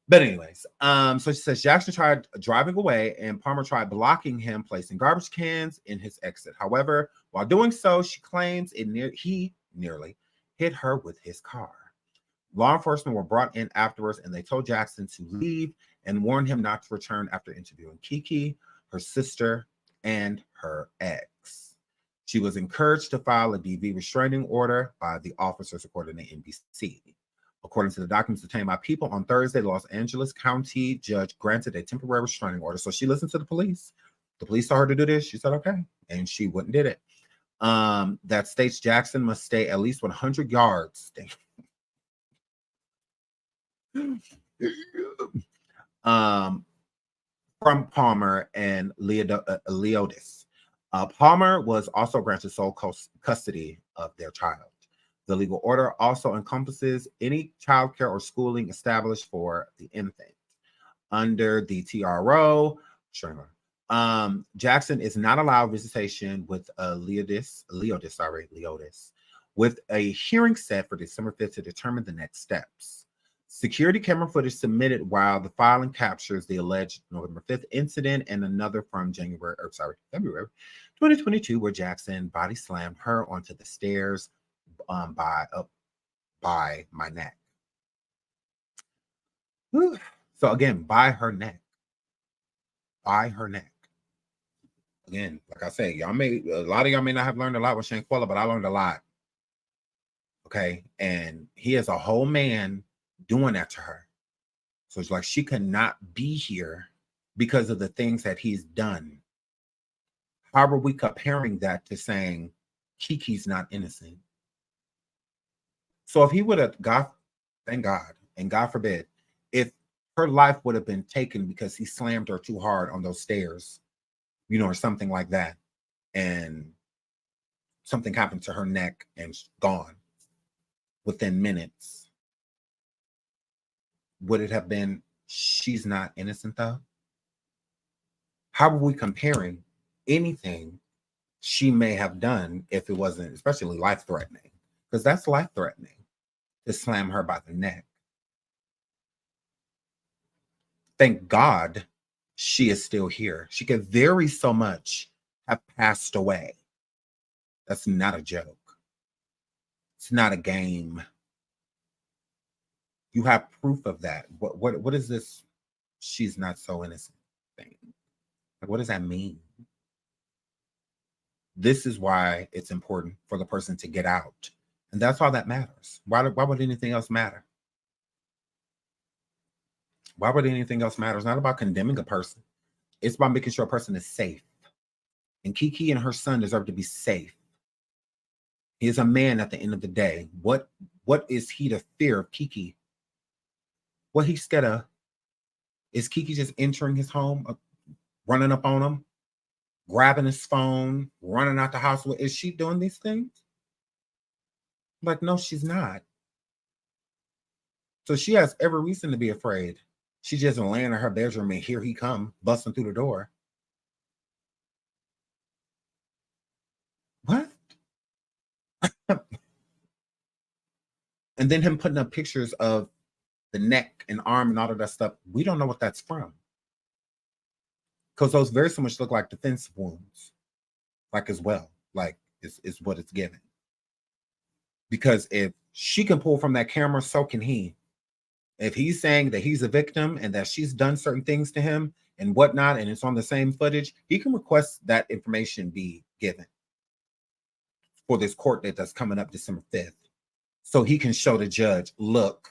S5: But anyways, so she says Jackson tried driving away and Palmer tried blocking him, placing garbage cans in his exit. However, while doing so, she claims he nearly hit her with his car. Law enforcement were brought in afterwards and they told Jackson to leave and warned him not to return after interviewing Keke, her sister, and her ex. She was encouraged to file a DV restraining order by the officers, according to NBC. According to the documents obtained by People on Thursday, the Los Angeles County judge granted a temporary restraining order. So she listened to the police. The police told her to do this. She said, okay. And she went and did it. That states Jackson must stay at least 100 yards from Palmer and Leodis. Palmer was also granted sole custody of their child. The legal order also encompasses any childcare or schooling established for the infant. Under the TRO, Jackson is not allowed visitation with Leodis, with a hearing set for December 5th to determine the next steps. Security camera footage submitted while the filing captures the alleged November 5th incident and another from February 2022, where Jackson body slammed her onto the stairs by my neck. Whew. So again, by her neck. Again, like I say, a lot of y'all may not have learned a lot with Shanquella, but I learned a lot. Okay, and he is a whole man doing that to her. So it's like she cannot be here because of the things that he's done. How are we comparing that to saying Keke's not innocent? So if he would have thank God, and God forbid, if her life would have been taken because he slammed her too hard on those stairs, or something like that, and something happened to her neck and gone within minutes, would it have been she's not innocent though? How are we comparing anything she may have done if it wasn't, especially life-threatening? Because that's life-threatening to slam her by the neck. Thank God she is still here. She could very so much have passed away. That's not a joke. It's not a game. You have proof of that. What is this? She's not so innocent thing. Like, what does that mean? This is why it's important for the person to get out. And that's all that matters. Why would anything else matter? Why would anything else matter? It's not about condemning a person. It's about making sure a person is safe. And Keke and her son deserve to be safe. He is a man at the end of the day. What is he to fear of Keke? What he's scared of? Is Keke just entering his home, running up on him, grabbing his phone, running out the house? Is she doing these things? Like, no, she's not. So she has every reason to be afraid. She just laying in her bedroom and here he come, busting through the door. What? And then him putting up pictures of the neck and arm and all of that stuff. We don't know what that's from. Because those very so much look like defensive wounds. Like as well. Like is what it's given. Because if she can pull from that camera, so can he. If he's saying that he's a victim and that she's done certain things to him and whatnot, and it's on the same footage, he can request that information be given for this court date that's coming up December 5th. So he can show the judge, look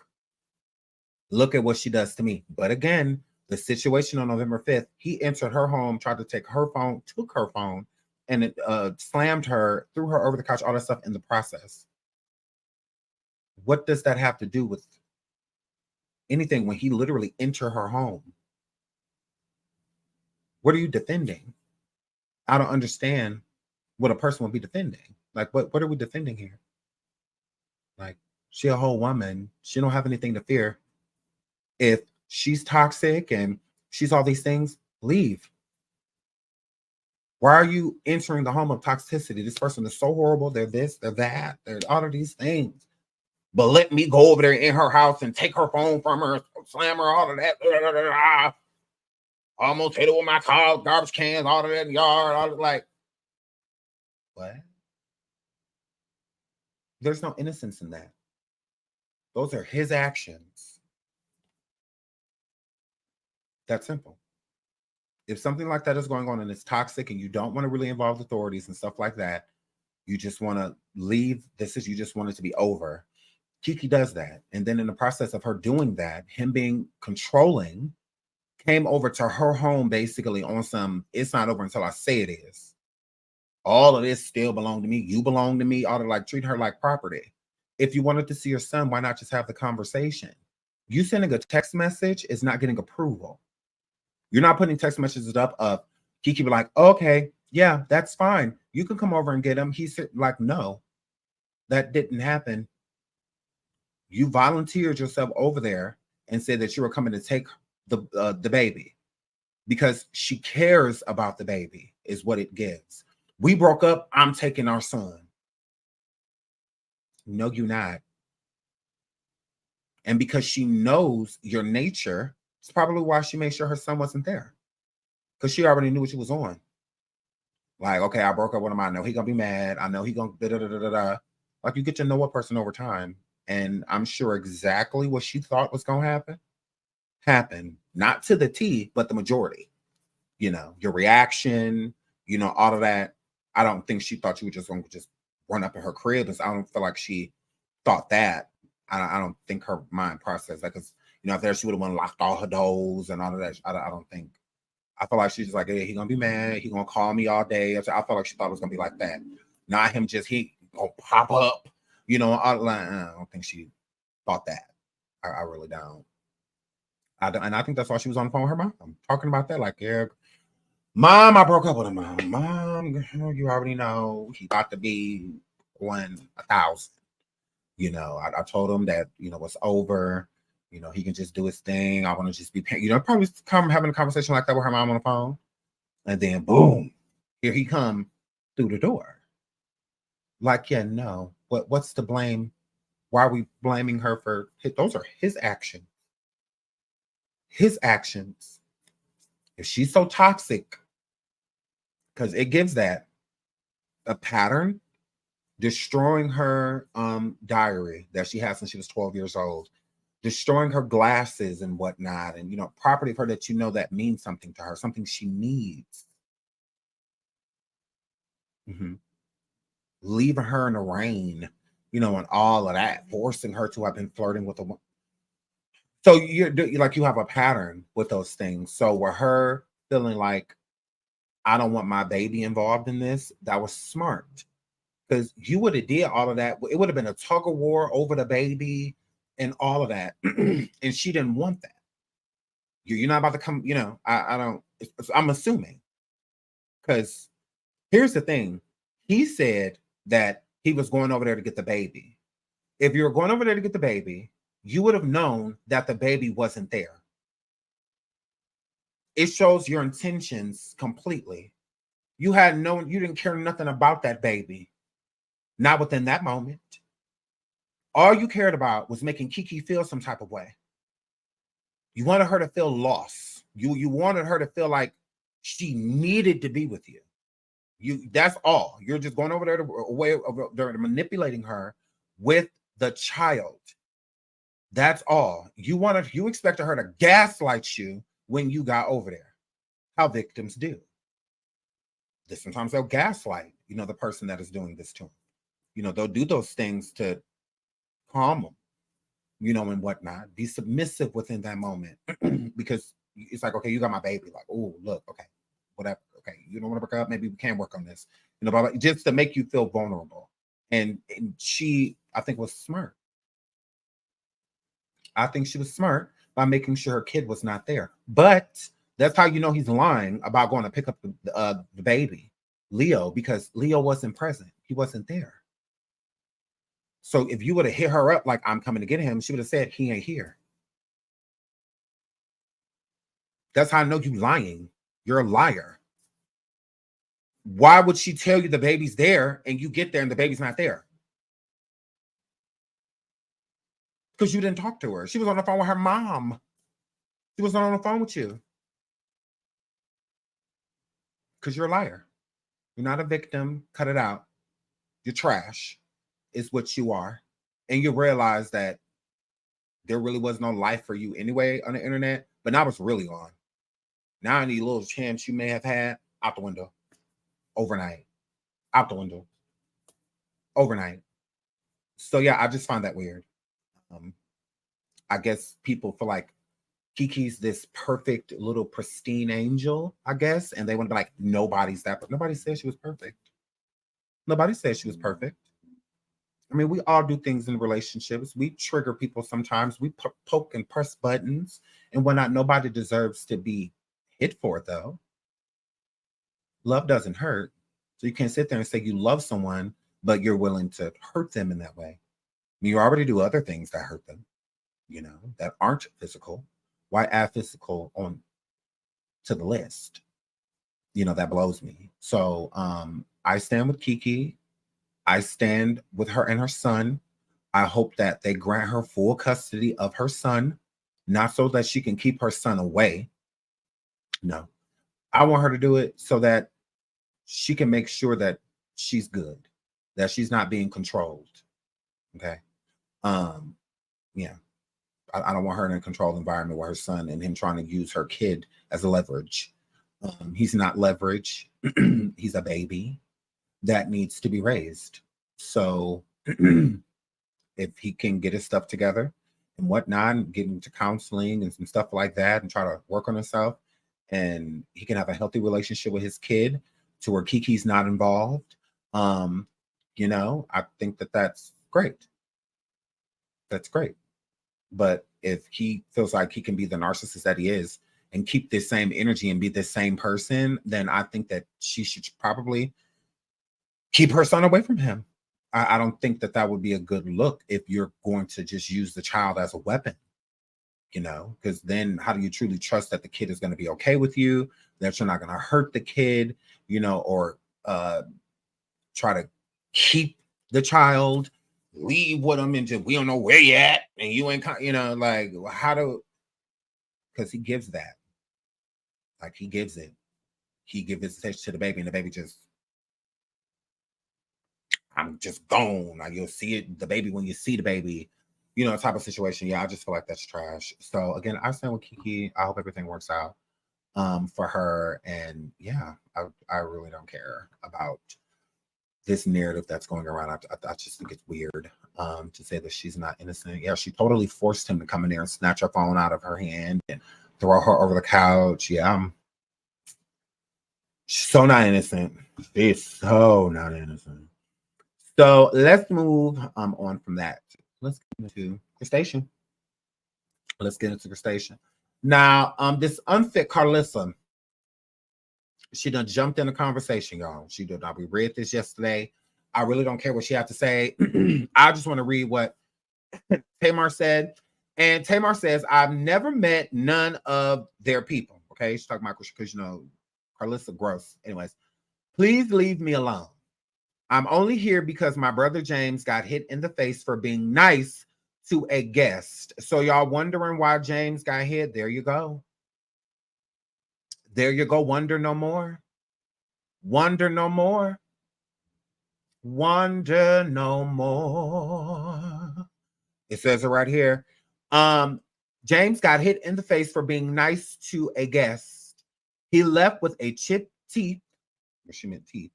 S5: at what she does to me. But again, the situation on November 5th, he entered her home, tried to take her phone, took her phone, and it slammed her, threw her over the couch, all that stuff in the process. What does that have to do with anything when he literally entered her home? What are you defending? I don't understand what a person would be defending. Like, what are we defending here? Like, she a whole woman. She don't have anything to fear. If she's toxic and she's all these things, leave. Why are you entering the home of toxicity? This person is so horrible. They're this, they're that, they're all of these things. But let me go over there in her house and take her phone from her, slam her, all of that. Almost hit her with my car, garbage cans, all of that in the yard, all of like, what? There's no innocence in that. Those are his actions. That's simple. If something like that is going on and it's toxic and you don't want to really involve authorities and stuff like that, you just want to leave. You just want it to be over. Keke does that. And then in the process of her doing that, him being controlling, came over to her home basically on some, it's not over until I say it is. All of this still belong to me. You belong to me. Ought to like treat her like property. If you wanted to see your son, why not just have the conversation? You sending a text message is not getting approval. You're not putting text messages up of Keke be like, okay, yeah, that's fine. You can come over and get him. He said like, no, that didn't happen. You volunteered yourself over there and said that you were coming to take the baby because she cares about the baby is what it gives. We broke up. I'm taking our son. No, you're not. And because she knows your nature, it's probably why she made sure her son wasn't there. Because she already knew what she was on. Like, okay, I broke up with him. I know he's going to be mad. I know he's going to da-da-da-da-da. Like, you get to know a person over time. And I'm sure exactly what she thought was going to happen. Not to the T, but the majority. Your reaction, all of that. I don't think she thought you were just going to just run up in her crib. I don't feel like she thought that. I don't think her mind processed that because, if there she would have locked all her doors and all of that. I don't think I feel like she's just like, hey, he gonna be mad. He gonna call me all day. I felt like she thought it was gonna be like that. Not him just he gonna pop up. I don't think she thought that. I really don't. And I think that's why she was on the phone with her mom. I'm talking about that. Like, yeah, Mom, I broke up with him. Mom, you already know he about to be 1,000. I told him that, it's over. He can just do his thing. I want to just be, probably come having a conversation like that with her mom on the phone. And then boom, here he come through the door. Like, yeah, no. What's the blame? Why are we blaming her for those are his actions? His actions. If she's so toxic, because it gives that a pattern, destroying her diary that she had since she was 12 years old, destroying her glasses and whatnot, and property of her that that means something to her, something she needs. Leaving her in the rain, and all of that, forcing her to have been flirting with a woman. So you have a pattern with those things. So with her feeling like, I don't want my baby involved in this, that was smart. Because you would have did all of that. It would have been a tug of war over the baby and all of that. And she didn't want that. You're not about to come, I don't, I'm assuming. Because here's the thing. He said that he was going over there to get the baby. If you were going over there to get the baby, you would have known that the baby wasn't there. It shows your intentions completely. You didn't care nothing about that baby. Not within that moment. All you cared about was making Keke feel some type of way. You wanted her to feel lost. You wanted her to feel like she needed to be with you. That's all. You're just going over there to manipulating her with the child. That's all. You expected her to gaslight you when you got over there. How victims do. Sometimes they'll gaslight, the person that is doing this to them. They'll do those things to calm them, and whatnot. Be submissive within that moment because it's like, okay, you got my baby. Like, oh, look, okay, whatever. Okay, you don't want to break up. Maybe we can work on this. Blah, blah, just to make you feel vulnerable. And she, I think, was smart. I think she was smart by making sure her kid was not there. But that's how he's lying about going to pick up the baby, Leo, because Leo wasn't present. He wasn't there. So if you would have hit her up like, I'm coming to get him, she would have said, he ain't here. That's how I know you lying. You're a liar. Why would she tell you the baby's there and you get there and the baby's not there? Because you didn't talk to her. She was on the phone with her mom. She was not on the phone with you. Because you're a liar. You're not a victim. Cut it out. You're trash. Is what you are. And you realize that there really was no life for you anyway on the internet. But now it's really on. Now any little chance you may have had, out the window. Overnight. Out the window. Overnight. So yeah, I just find that weird. I guess people feel like Keke's this perfect little pristine angel, I guess, and they want to be like, nobody's that, but nobody said she was perfect. Nobody said she was perfect. I mean, we all do things in relationships. We trigger people sometimes. We poke and press buttons and whatnot. Nobody deserves to be hit for it, though. Love doesn't hurt. So you can't sit there and say you love someone, but you're willing to hurt them in that way. I mean, you already do other things that hurt them, that aren't physical. Why add physical on to the list? That blows me. So I stand with Keke. I stand with her and her son. I hope that they grant her full custody of her son, not so that she can keep her son away. No, I want her to do it so that she can make sure that she's good, that she's not being controlled. Okay. Yeah. I don't want her in a controlled environment with her son and him trying to use her kid as a leverage. He's not leverage. He's a baby that needs to be raised. So if he can get his stuff together and whatnot, and get into counseling and some stuff like that and try to work on himself and he can have a healthy relationship with his kid to where Keke's not involved. You know, I think that that's great. That's great. But if he feels like he can be the narcissist that he is and keep this same energy and be the same person, then I think that she should probably keep her son away from him. I don't think that that would be a good look if you're going to just use the child as a weapon, you know, because then how do you truly trust that the kid is going to be okay with you, that you're not going to hurt the kid, you know, or try to keep the child, leave with him, and just we don't know where you at, and you ain't, you know, like how to, because he gives that, like he gives it, he gives his attention to the baby, and the baby just, I'm just gone. Like you'll see it, the baby when you see the baby, you know, type of situation. Yeah, I just feel like that's trash. So again, I stand with Keke. I hope everything works out for her, and yeah, I really don't care about this narrative that's going around. I just think it's weird to say that she's not innocent. Yeah, she totally forced him to come in there and snatch her phone out of her hand and throw her over the couch. Yeah, she's so not innocent. She's so not innocent. So let's move on from that. Let's get into Chrisean. Let's get into Chrisean. Now, this unfit Carlissa, she done jumped in the conversation, y'all. She did not. We read this yesterday. I really don't care what she had to say. I just want to read what Tamar said. And Tamar says, I've never met none of their people. Okay, she's talking about because, you know, Carlissa gross. Anyways, please leave me alone. I'm only here because my brother James got hit in the face for being nice to a guest. So y'all wondering why James got hit? There you go. There you go. Wonder no more. Wonder no more. Wonder no more. It says it right here. James got hit in the face for being nice to a guest. He left with a chipped teeth. She meant teeth.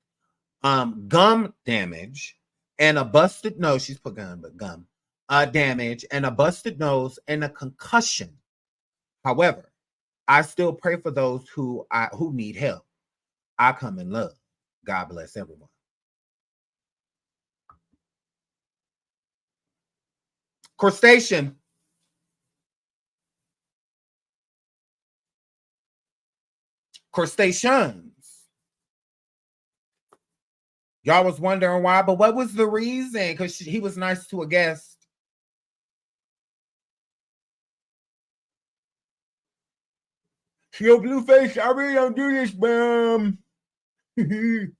S5: Gum damage and a busted nose. She's put gun, but gum damage and a busted nose and a concussion. However, I still pray for those who need help. I come in love. God bless everyone. Chrisean. Crustaceans. Y'all was wondering why, but what was the reason? Because he was nice to a guest. Yo, Blueface, I really don't do this, bum. Look,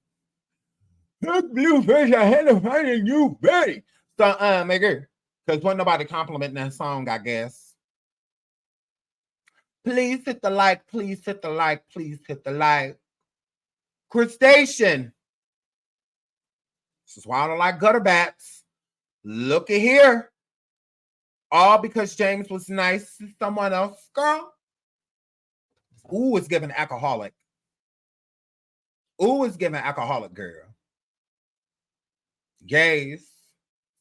S5: Blueface, I had to find a new buddy. So, Maker, because wasn't nobody complimenting that song, I guess. Please hit the like, please hit the like, please hit the like. Chrisean. This is why I don't like gutter bats. Look at here. All because James was nice to someone else, girl. Ooh, it's giving alcoholic. Ooh, it's giving alcoholic, girl. Gays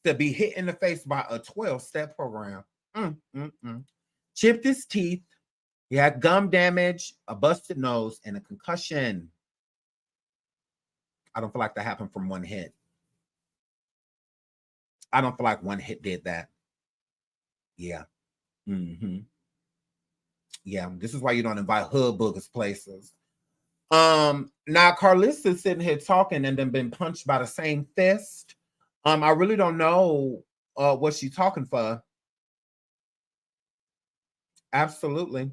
S5: to be hit in the face by a 12-step program. Chipped his teeth. He had gum damage, a busted nose, and a concussion. I don't feel like that happened from one hit. I don't feel like one hit did that. Yeah. Yeah, this is why you don't invite hood boogers places. Now Carlissa's sitting here talking and then been punched by the same fist. I really don't know what she's talking for. Absolutely.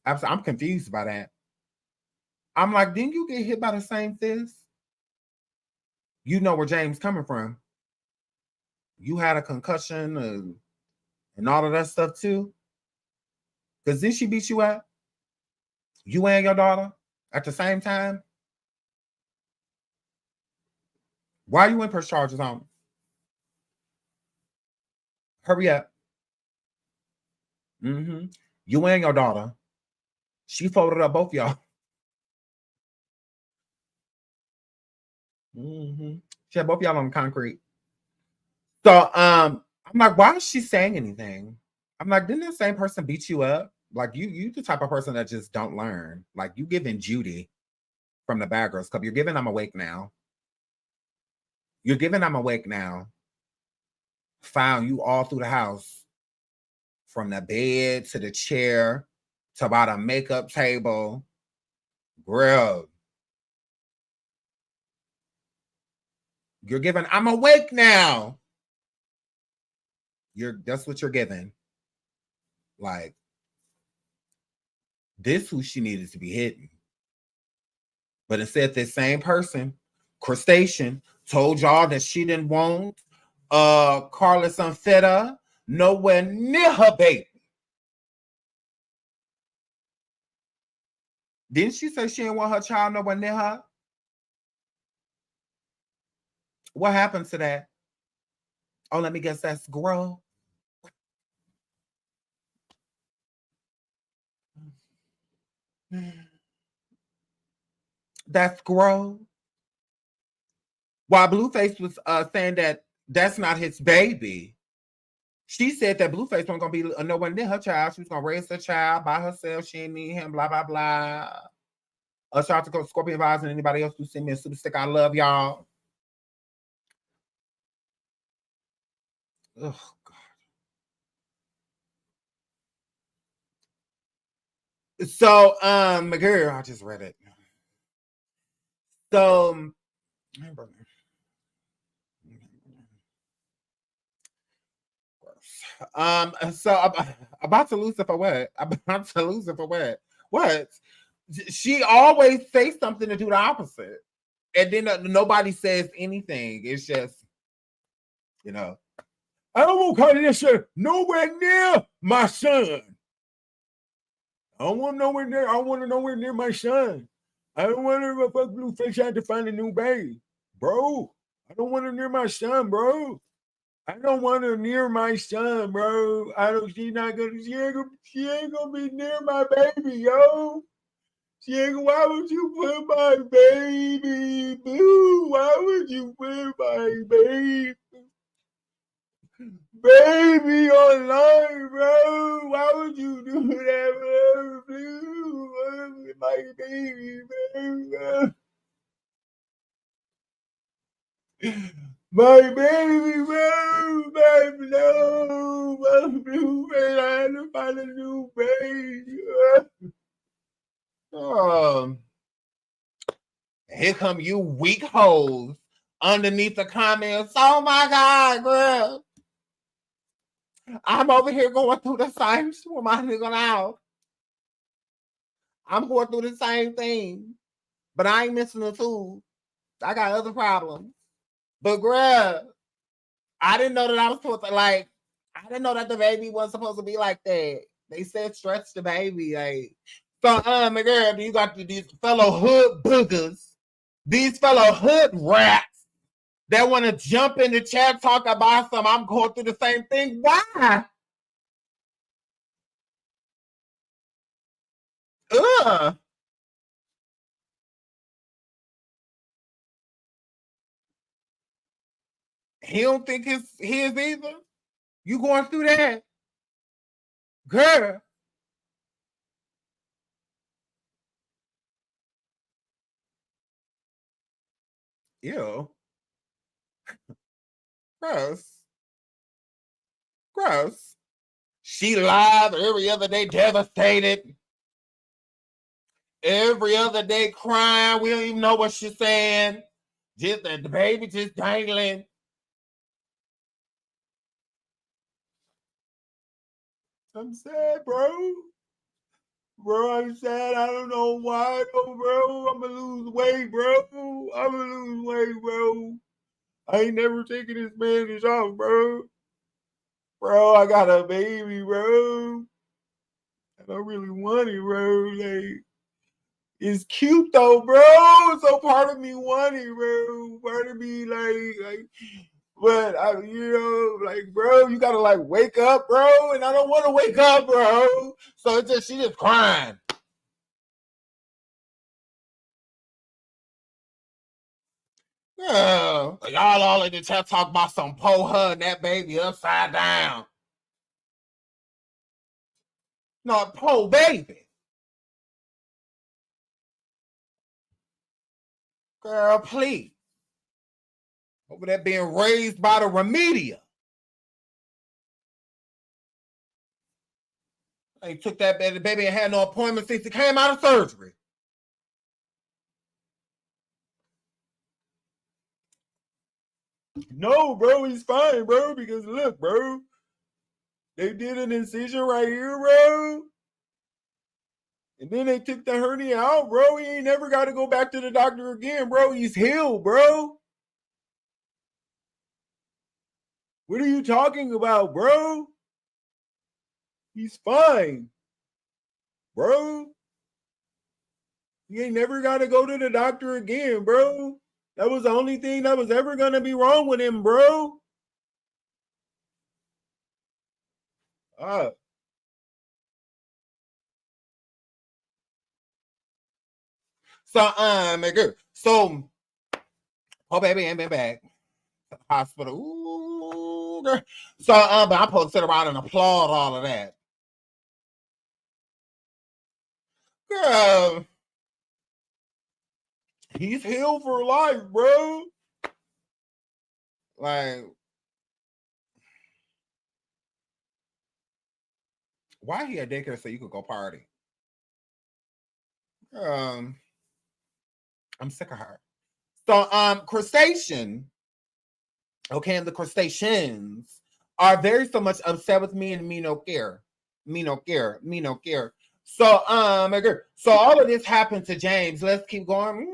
S5: I'm confused by that. I'm like, didn't you get hit by the same fist? You know where James coming from. You had a concussion and all of that stuff too. Because didn't she beat you up? You and your daughter at the same time? Why you in press charges on? Hurry up. You and your daughter. She folded up both y'all. She had both y'all on concrete. So I'm like, why is she saying anything? I'm like, didn't the same person beat you up? Like you the type of person that just don't learn. Like you giving Judy from the Bad Girls Club. You're giving I'm awake now. You're giving I'm awake now. Found you all through the house. From the bed to the chair to about a makeup table. Girl. You're giving I'm awake now. That's what you're giving. Like, this who she needed to be hitting. But instead, this same person, Crustacean, told y'all that she didn't want Carlos Unfetta nowhere near her baby. Didn't she say she didn't want her child nowhere near her? What happened to that? Oh, let me guess, that's grow. That's grow. While Blueface was saying that that's not his baby, she said that Blueface wasn't going to be nowhere near her child. She was going to raise her child by herself. She didn't need him, blah, blah, blah. A shout out to Scorpion Vibes and anybody else who sent me a super stick. I love y'all. Oh, God. So, girl, I just read it. So, so about to lose it for what? About to lose it for what? What? She always says something to do the opposite, and then nobody says anything. It's just, you know, I don't want Carlisha nowhere near my son. I don't want nowhere near. I want to nowhere near my son. I don't want to fuck Blueface trying to find a new baby, bro. I don't want her near my son, bro. I don't want her near my son, bro. I don't. She ain't gonna be near my baby, yo. She ain't. Why would you put my baby, boo? Why would you put my baby online, bro? Why would you do that, bro? My baby, bro. My baby, bro, baby, no, my new baby, I had to find a new baby. Here come you weak hoes underneath the comments. Oh my God, girl. I'm over here going through the same shit with my nigga now. I'm going through the same thing, but I ain't missing the tools. I got other problems. But girl, I didn't know that I was supposed to I didn't know that the baby was supposed to be like that. They said stretch the baby. Like, so my girl, you got these fellow hood boogers, these fellow hood rats that want to jump in the chat talk about some I'm going through the same thing. Why? Ugh. He don't think his either. You going through that? Girl. Ew. Gross. Gross. She live every other day, devastated. Every other day crying. We don't even know what she's saying. Just the baby just dangling. I'm sad, bro. Bro, I'm sad. I don't know why, though, bro. I'm gonna lose weight, bro. I'm gonna lose weight, bro. I ain't never taking this bandage off, bro. Bro, I got a baby, bro. I don't really want it, bro. Like, it's cute though, bro. So part of me want it, bro. Part of me like, but I, like, bro, you gotta like wake up, bro. And I don't want to wake up, bro. So it's just she just crying. Yeah, y'all all in the chat talk about some pull her and that baby upside down. Not poor baby. Girl, please. Over there being raised by the Remedia. They took that baby. The baby ain't had no appointment since he came out of surgery. No, bro, he's fine, bro, because look, bro, they did an incision right here, bro. And then they took the hernia out, bro. He ain't never got to go back to the doctor again, bro. He's healed, bro. What are you talking about, bro? He's fine, bro. He ain't never got to go to the doctor again, bro. That was the only thing that was ever going to be wrong with him, bro. So, oh, baby ain't been back. Hospital. Ooh, girl. So, but I'm supposed to sit around and applaud all of that. Girl, he's healed for life, bro. Like, why he at daycare so you could go party? I'm sick of her. So, crustacean, okay, and the crustaceans are very so much upset with me and me no care. So, so all of this happened to James. Let's keep going.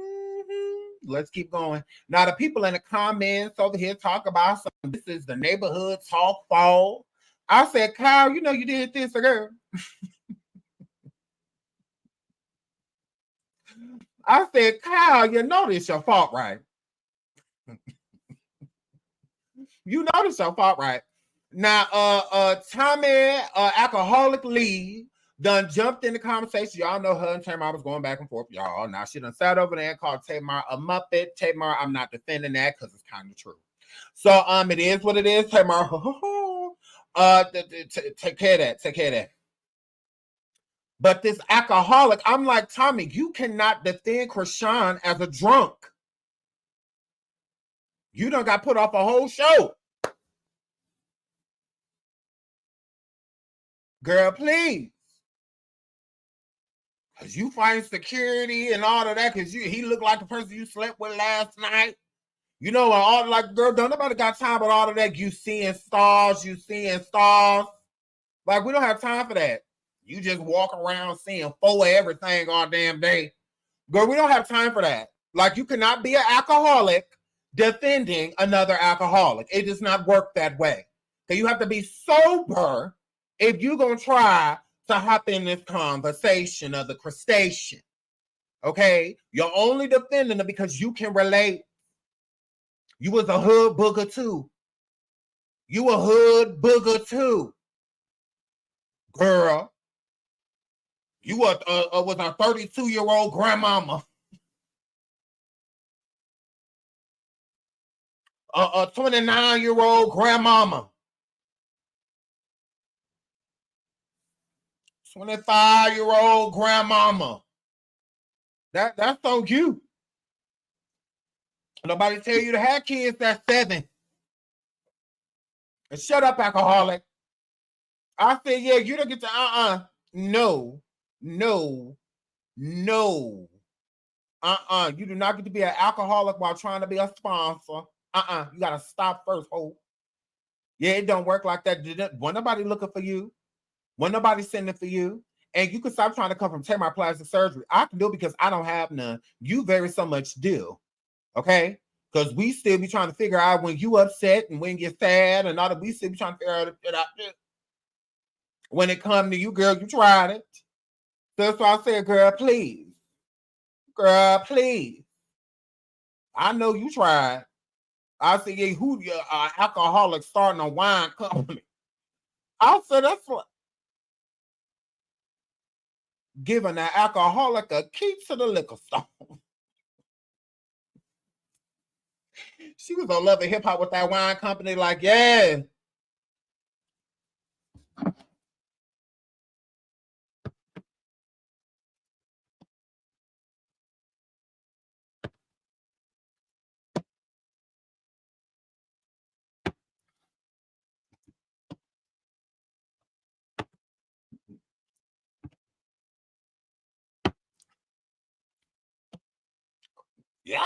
S5: Let's keep going. Now, the people in the comments over here talk about something. This is the neighborhood talk fall. I said, Kyle, you know you did this, girl. I said, Kyle, you know this your fault, right? You know this your fault, right? Now, Tamar, alcoholic Lee, done jumped in the conversation. Y'all know her and Tamar was going back and forth, y'all. Now she done sat over there and called Tamar a muppet. Tamar, I'm not defending that because it's kind of true. So it is what it is. Tamar, take care of that. Take care of that. But this alcoholic, I'm like, Tommy, you cannot defend Chrisean as a drunk. You done got put off a whole show. Girl, please. Because you find security and all of that because he looked like the person you slept with last night. You know, all like, girl, don't nobody got time with all of that. You seeing stars. Like, we don't have time for that. You just walk around seeing four of everything all damn day. Girl, we don't have time for that. Like, you cannot be an alcoholic defending another alcoholic. It does not work that way. So you have to be sober if you're going to try to hop in this conversation of the crustacean. Okay? You're only defending it because you can relate. You was a hood booger too. You a hood booger too. Girl. You was a 32-year-old grandmama. A 29-year-old grandmama. 25-year-old grandmama. That's on you. Nobody tell you to have kids that's 7. And shut up, alcoholic. I said, yeah, you don't get to No. You do not get to be an alcoholic while trying to be a sponsor. You gotta stop first, ho. Yeah, it don't work like that. Wasn't nobody looking for you. Wasn't nobody sending for you. And you can stop trying to come from Tamar plastic surgery. I can do it because I don't have none. You very so much do. Okay? Because we still be trying to figure out when you upset and when you're sad and all that. We still be trying to figure out when it comes to you, girl, you tried it. That's why I said, girl, please. Girl, please. I know you tried. I said, yeah, who alcoholic starting a wine company? I said, that's what. Giving an alcoholic a key to the liquor store. She was on Love and Hip Hop with that wine company, like, yeah. Yeah.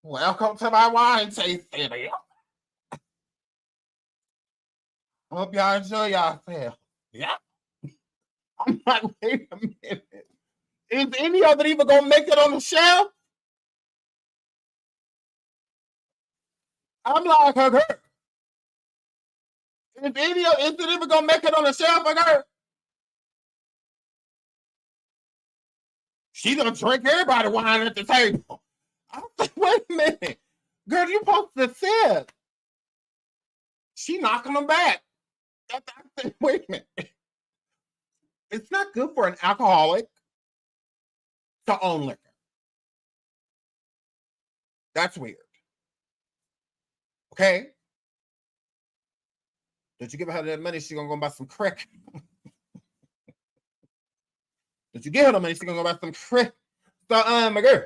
S5: Welcome to my wine tasting. Hope y'all enjoy yourself. Yeah. I'm like, wait a minute. Is any of it even gonna make it on the shelf? I'm like, her. Is it even gonna make it on the shelf, her? She gonna drink everybody wine at the table. I was like, wait a minute. Girl, you supposed to sip. She knocking them back. Wait a minute. It's not good for an alcoholic to own liquor. That's weird. Okay? Did you give her that money? She's gonna go buy some crack. Did you give her the money? She's gonna go buy some crack. So, my girl,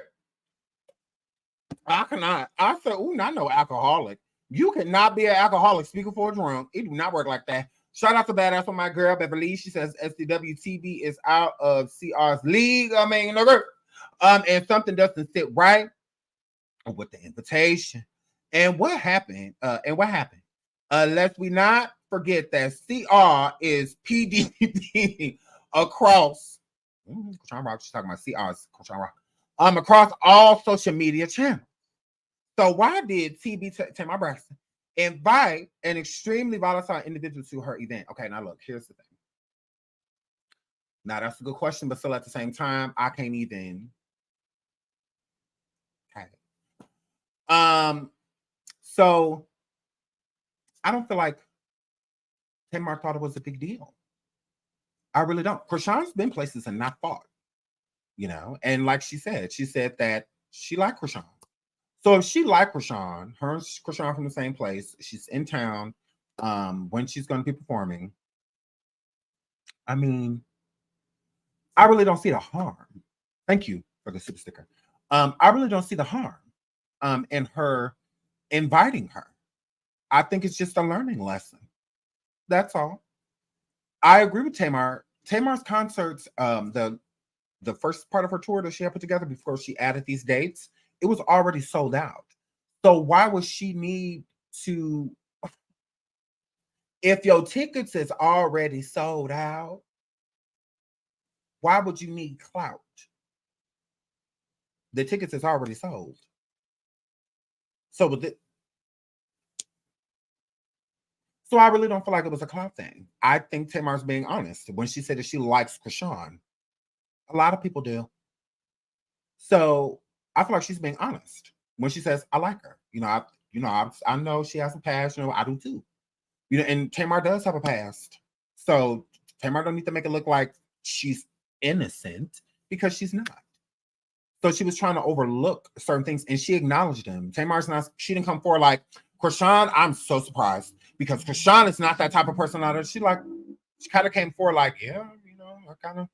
S5: I cannot. I said, ooh, not no alcoholic. You cannot be an alcoholic speaking for a drunk. It do not work like that. Shout out to Badass for my girl, Beverly. She says SDWTV is out of CR's league. I mean, and something doesn't sit right with the invitation. And what happened? Let's we not forget that CR is PDD across. Chrisean Rock, she's talking about CR's Chrisean Rock. Across all social media channels. So why did Tamar Braxton invite an extremely volatile individual to her event? Okay, now look, here's the thing. Now that's a good question, but still at the same time, I can't even. Okay. So I don't feel like Tamar thought it was a big deal. I really don't. Chrisean's been places and not fought, you know. And like she said that she liked Chrisean. So if she liked Chrisean, her and Chrisean from the same place, she's in town when she's going to be performing. I mean, I really don't see the harm. Thank you for the super sticker. I really don't see the harm in her inviting her. I think it's just a learning lesson. That's all. I agree with Tamar. Tamar's concerts, the first part of her tour that she had put together before she added these dates, it was already sold out. So why would she need to? If your tickets is already sold out, why would you need clout? The tickets is already sold. So with it, so I really don't feel like it was a clout thing. I think Tamar's being honest when she said that she likes Chrisean. A lot of people do. So I feel like she's being honest when she says, "I like her." I know she has a past. I do too. And Tamar does have a past. So Tamar don't need to make it look like she's innocent because she's not. So she was trying to overlook certain things, and she acknowledged them. Tamar's not. She didn't come forward like Chrisean. I'm so surprised because Chrisean is not that type of personality. She kind of came forward like, yeah, I kind of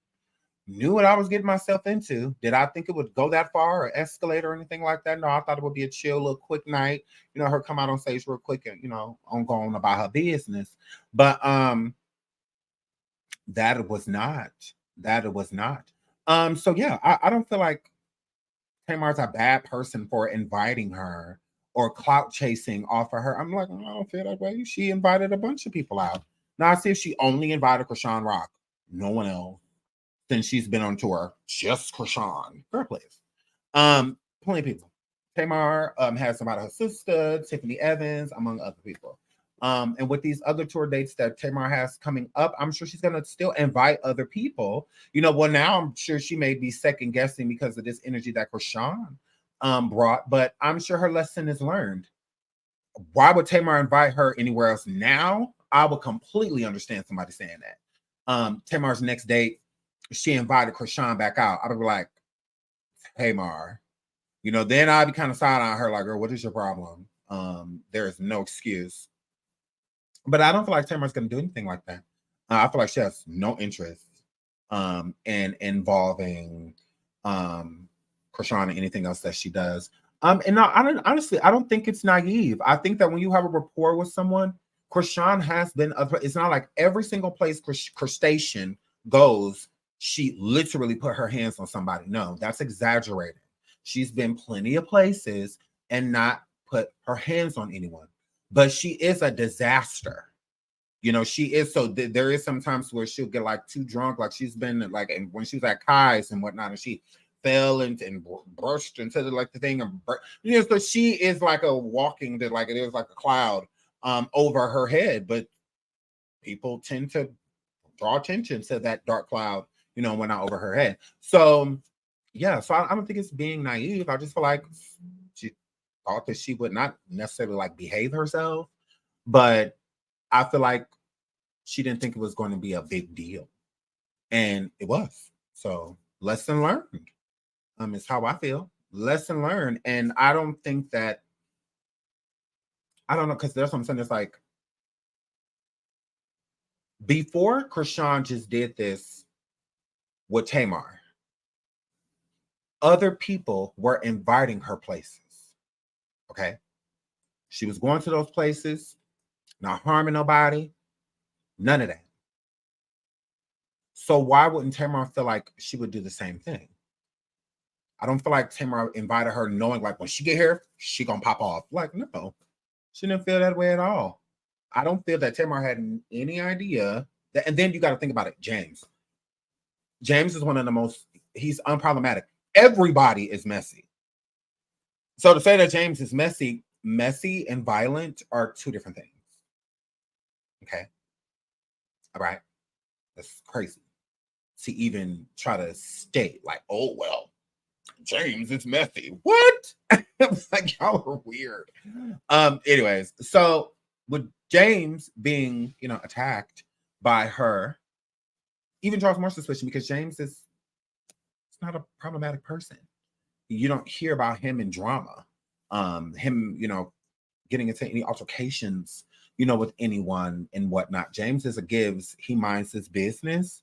S5: knew what I was getting myself into. Did I think it would go that far or escalate or anything like that? No, I thought it would be a chill, little quick night. Her come out on stage real quick and, on going about her business. But that it was not. So yeah, I don't feel like Tamar's a bad person for inviting her or clout chasing off of her. I'm like, I don't feel that way. She invited a bunch of people out. Now I see if she only invited Chrisean Rock, no one else. Since she's been on tour, just Chrisean. Girl, please. Plenty of people. Tamar has some out of her sister, Tiffany Evans, among other people. And with these other tour dates that Tamar has coming up, I'm sure she's gonna still invite other people. Well, now I'm sure she may be second guessing because of this energy that Chrisean brought, but I'm sure her lesson is learned. Why would Tamar invite her anywhere else now? I would completely understand somebody saying that. Tamar's next date, she invited Chrisean back out. I would be like, Tamar, then I'd be kind of side on her, like, girl, what is your problem? There is no excuse. But I don't feel like Tamar's going to do anything like that. I feel like she has no interest in involving Chrisean in anything else that she does. And no, I don't honestly, I don't think it's naive. I think that when you have a rapport with someone, Chrisean has been. It's not like every single place Crustacean goes, she literally put her hands on somebody. No, that's exaggerated. She's been plenty of places and not put her hands on anyone. But she is a disaster. You know, she is. So there is sometimes where she'll get like too drunk, like she's been like, and when she was at Kai's and whatnot, and she fell and burst into like the thing, and you know, so she is like a walking, that like it is like a cloud over her head. But people tend to draw attention to that dark cloud, you know, when not over her head. So yeah, so I don't think it's being naive. I just feel like she thought that she would not necessarily like behave herself, but I feel like she didn't think it was going to be a big deal, and it was. So lesson learned. Is how I feel. Lesson learned, and I don't think that. I don't know, because there's what I'm saying. It's like before Chrisean just did this with Tamar, other people were inviting her places. Okay, she was going to those places, not harming nobody, none of that. So why wouldn't Tamar feel like she would do the same thing? I don't feel like Tamar invited her knowing like when she get here, she gonna pop off. Like, no, she didn't feel that way at all. I don't feel that Tamar had any idea that, and then you got to think about it, James. James is one of the most, he's unproblematic. Everybody is messy. So to say that James is messy and violent are two different things. Okay. All right. That's crazy. To even try to state like, oh, well, James is messy. What? Like, y'all are weird. Anyways, so with James being, you know, attacked by her, even draws more suspicion because James is not a problematic person. You don't hear about him in drama. Him, you know, getting into any altercations, you know, with anyone and whatnot. James is a gives, he minds his business,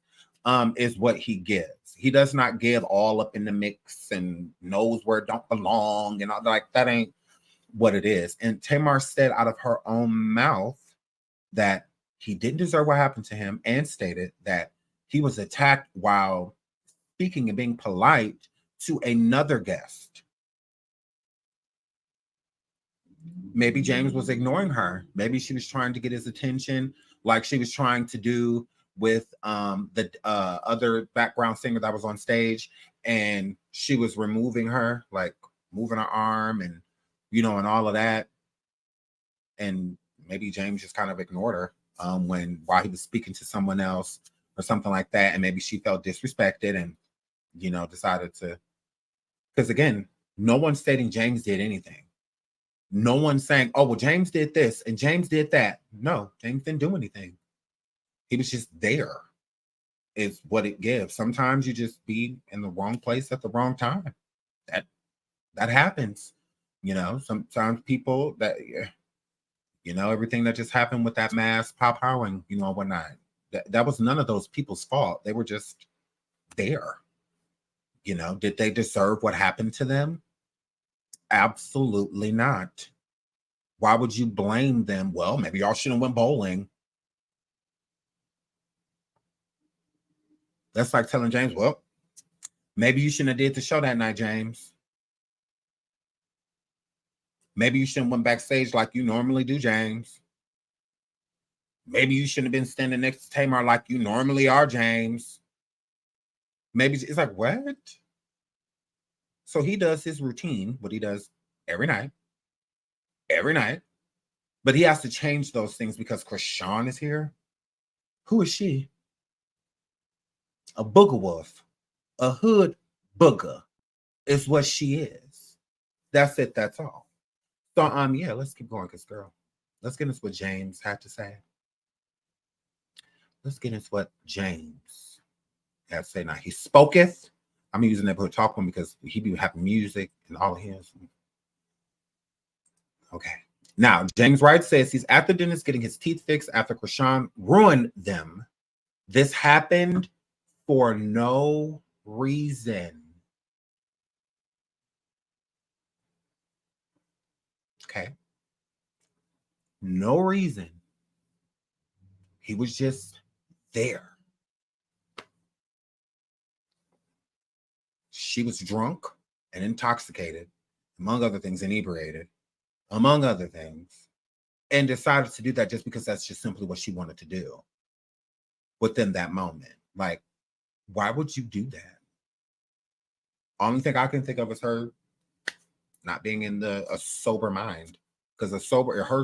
S5: is what he gives. He does not give all up in the mix and knows where it don't belong and all like that ain't what it is. And Tamar said out of her own mouth that he didn't deserve what happened to him and stated that he was attacked while speaking and being polite to another guest. Maybe James was ignoring her. Maybe she was trying to get his attention like she was trying to do with the other background singer that was on stage, and she was removing her, like moving her arm and, you know, and all of that. And maybe James just kind of ignored her while he was speaking to someone else or something like that. And maybe she felt disrespected and, you know, decided to, because again, no one's stating James did anything. No one's saying, oh, well, James did this and James did that. No, James didn't do anything. He was just there, is what it gives. Sometimes you just be in the wrong place at the wrong time. That happens. You know, sometimes people that, you know, everything that just happened with that mass pop howling, you know, whatnot. That was none of those people's fault. They were just there. You know, did they deserve what happened to them? Absolutely not. Why would you blame them? Well, maybe y'all shouldn't have went bowling. That's like telling James, well, maybe you shouldn't have did the show that night, James. Maybe you shouldn't have went backstage like you normally do, James. Maybe you shouldn't have been standing next to Tamar like you normally are, James. Maybe it's like, what? So he does his routine, what he does every night, but he has to change those things because Chrisean is here. Who is she? A booger wolf, a hood booger is what she is. That's it. That's all. So, yeah, let's keep going, because girl, let's get into what James had to say. Let's get into what James had to say. Now, he spoketh. I'm using that for talk one because he be having music and all of his. Okay. Now, James Wright says he's at the dentist getting his teeth fixed after Chrisean ruined them. This happened for no reason. Okay. No reason. He was just there. She was drunk and intoxicated, among other things, inebriated, among other things, and decided to do that just because that's just simply what she wanted to do within that moment. Like, why would you do that? Only thing I can think of is her not being in a sober mind. Because her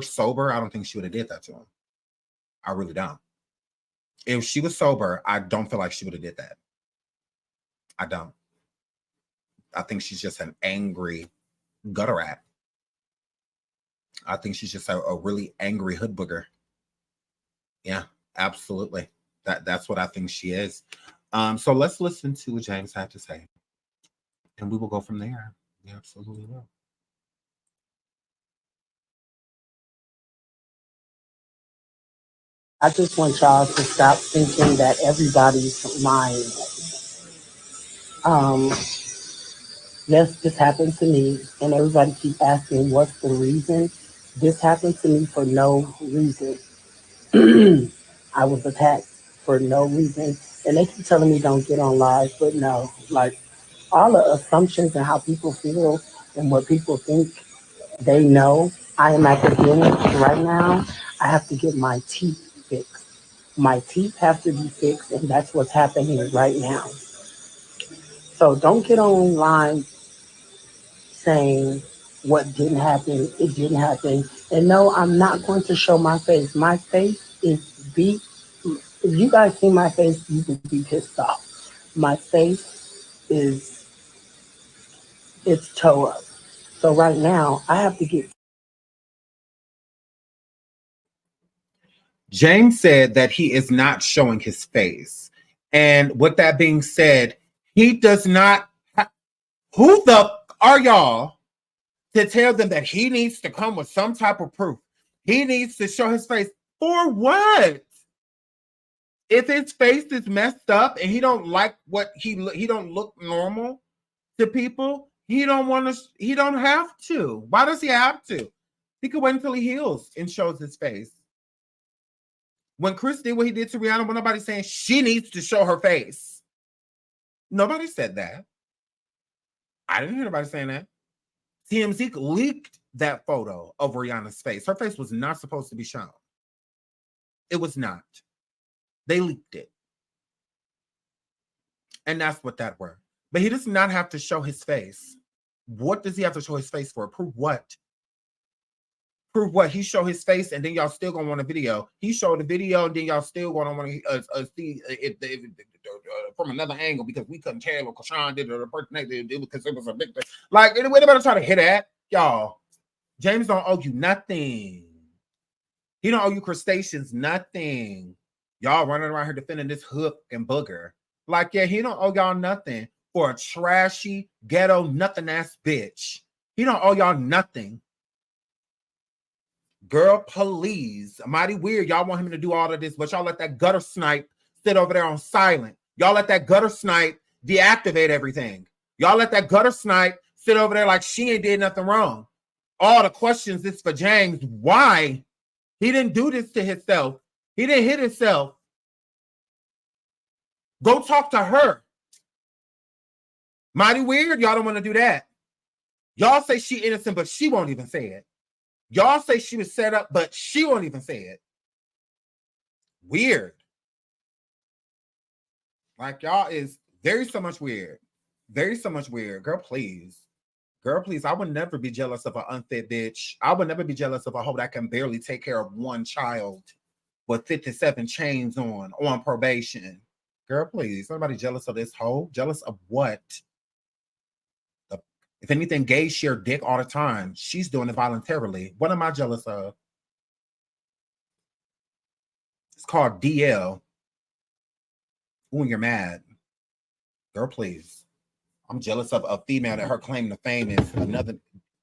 S5: sober, I don't think she would have did that to him. I really don't. If she was sober, I don't feel like she would have did that. I don't. I think she's just an angry gutter rat. I think she's just a really angry hood booger. Yeah, absolutely. That's what I think she is. So let's listen to what James had to say. And we will go from there. We absolutely will.
S2: I just want y'all to stop thinking that everybody's lying. Um, yes, this happened to me, and everybody keep asking what's the reason. This happened to me for no reason. I was attacked for no reason, and they keep telling me don't get on live, but no, like all the assumptions and how people feel and what people think they know. I am at the beginning right now. I have to get my teeth fixed. My teeth have to be fixed, and that's what's happening right now. So don't get online saying what didn't happen, it didn't happen. And no, I'm not going to show my face. My face is beat. If you guys see my face, you would be pissed off. My face is, it's toe up. So right now, I have to get.
S5: James said that he is not showing his face. And with that being said, he does not. Who the are y'all to tell them that he needs to come with some type of proof? He needs to show his face for what? If his face is messed up and he don't like what he don't look normal to people, he don't want to. He don't have to. Why does he have to? He could wait until he heals and shows his face. When Chris did what he did to Rihanna, when nobody's saying she needs to show her face. Nobody said that. I didn't hear nobody saying that. TMZ leaked that photo of Rihanna's face. Her face was not supposed to be shown. It was not. They leaked it. And that's what that were. But he does not have to show his face. What does he have to show his face for? Prove what? Prove what? He showed his face, and then y'all still gonna want a video. He showed the video, and then y'all still gonna want to see it from another angle because we couldn't tell what Chrisean did or the person they did because it was a big thing. Like, anybody better try to hit at y'all. James don't owe you nothing. He don't owe you crustaceans nothing. Y'all running around here defending this hook and booger. Like, yeah, he don't owe y'all nothing for a trashy, ghetto, nothing ass bitch. He don't owe y'all nothing. Girl, please. Mighty weird. Y'all want him to do all of this, but y'all let that gutter snipe sit over there on silent. Y'all let that gutter snipe deactivate everything. Y'all let that gutter snipe sit over there like she ain't did nothing wrong. All the questions is for James. Why? He didn't do this to himself. He didn't hit himself. Go talk to her. Mighty weird. Y'all don't want to do that. Y'all say she innocent, but she won't even say it. Y'all say she was set up, but she won't even say it. Weird. Like, y'all is very so much weird. Very so much weird. Girl, please. Girl, please. I would never be jealous of an unfit bitch. I would never be jealous of a hoe that can barely take care of one child with 57 chains on probation. Girl, please. Somebody jealous of this hoe? Jealous of what? If anything, gays share dick all the time. She's doing it voluntarily. What am I jealous of? It's called DL. Ooh, you're mad. Girl, please. I'm jealous of a female that her claim to fame is another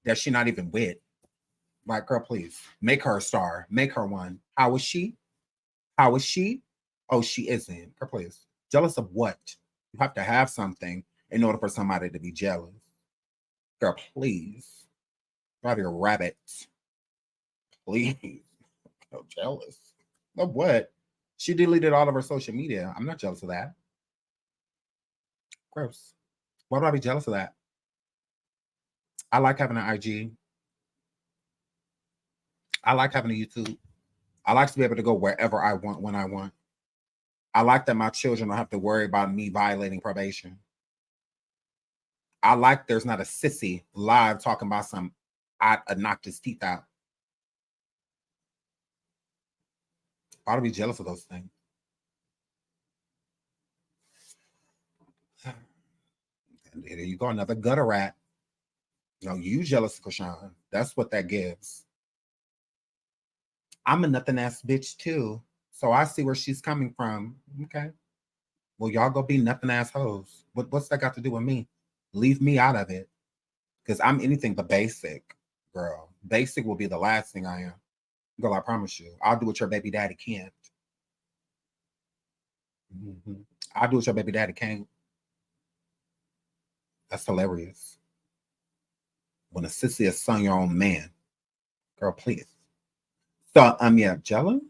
S5: that she not even with. Like, girl, please. Make her a star. Make her one. How is she? How is she? Oh, she isn't. Girl, please. Jealous of what? You have to have something in order for somebody to be jealous. Girl, please. Out here, rabbits. Please. So jealous. Of what? She deleted all of her social media. I'm not jealous of that. Gross. Why would I be jealous of that? I like having an IG. I like having a YouTube. I like to be able to go wherever I want when I want. I like that my children don't have to worry about me violating probation. I like there's not a sissy live talking about some I knocked his teeth out. I ought to be jealous of those things. And there you go, another gutter rat. No, you jealous of Chrisean. That's what that gives. I'm a nothing ass bitch too. So I see where she's coming from. Okay. Well, y'all go be nothing ass hoes. What's that got to do with me? Leave me out of it. Because I'm anything but basic, girl. Basic will be the last thing I am. Girl, I promise you. I'll do what your baby daddy can't. I'll do what your baby daddy can't. That's hilarious. When a sissy is son your own man. Girl, please. So, yeah, Jello.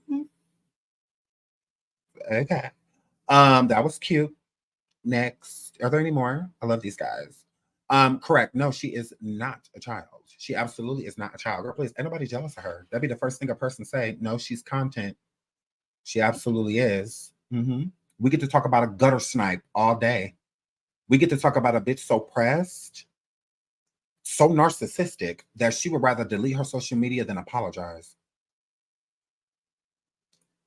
S5: Okay. That was cute. Next. Are there any more? I love these guys. Correct. No, she is not a child. She absolutely is not a child. Girl, please, ain't nobody jealous of her. That'd be the first thing a person say. No, she's content. She absolutely is. We get to talk about a gutter snipe all day. We get to talk about a bitch so pressed, so narcissistic that she would rather delete her social media than apologize.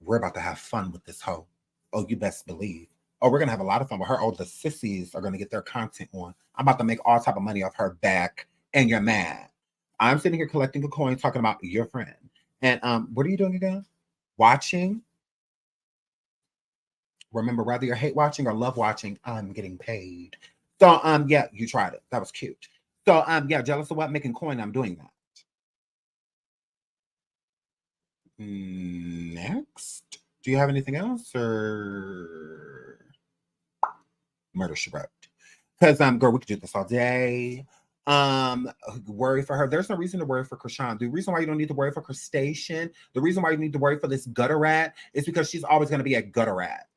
S5: We're about to have fun with this hoe. Oh, you best believe. Oh, we're gonna have a lot of fun with her. Oh, the sissies are gonna get their content on. I'm about to make all type of money off her back, and you're mad. I'm sitting here collecting a coin, talking about your friend. And what are you doing again? Watching. Remember, whether you're hate watching or love watching, I'm getting paid. So yeah, you tried it. That was cute. So yeah, jealous of what? Making coin. I'm doing that. Next. Do you have anything else or murder she wrote? Because girl, we could do this all day. Worry for her. There's no reason to worry for Chrisean. The reason why you don't need to worry for Christation, the reason why you need to worry for this gutter rat is because she's always going to be a gutter rat.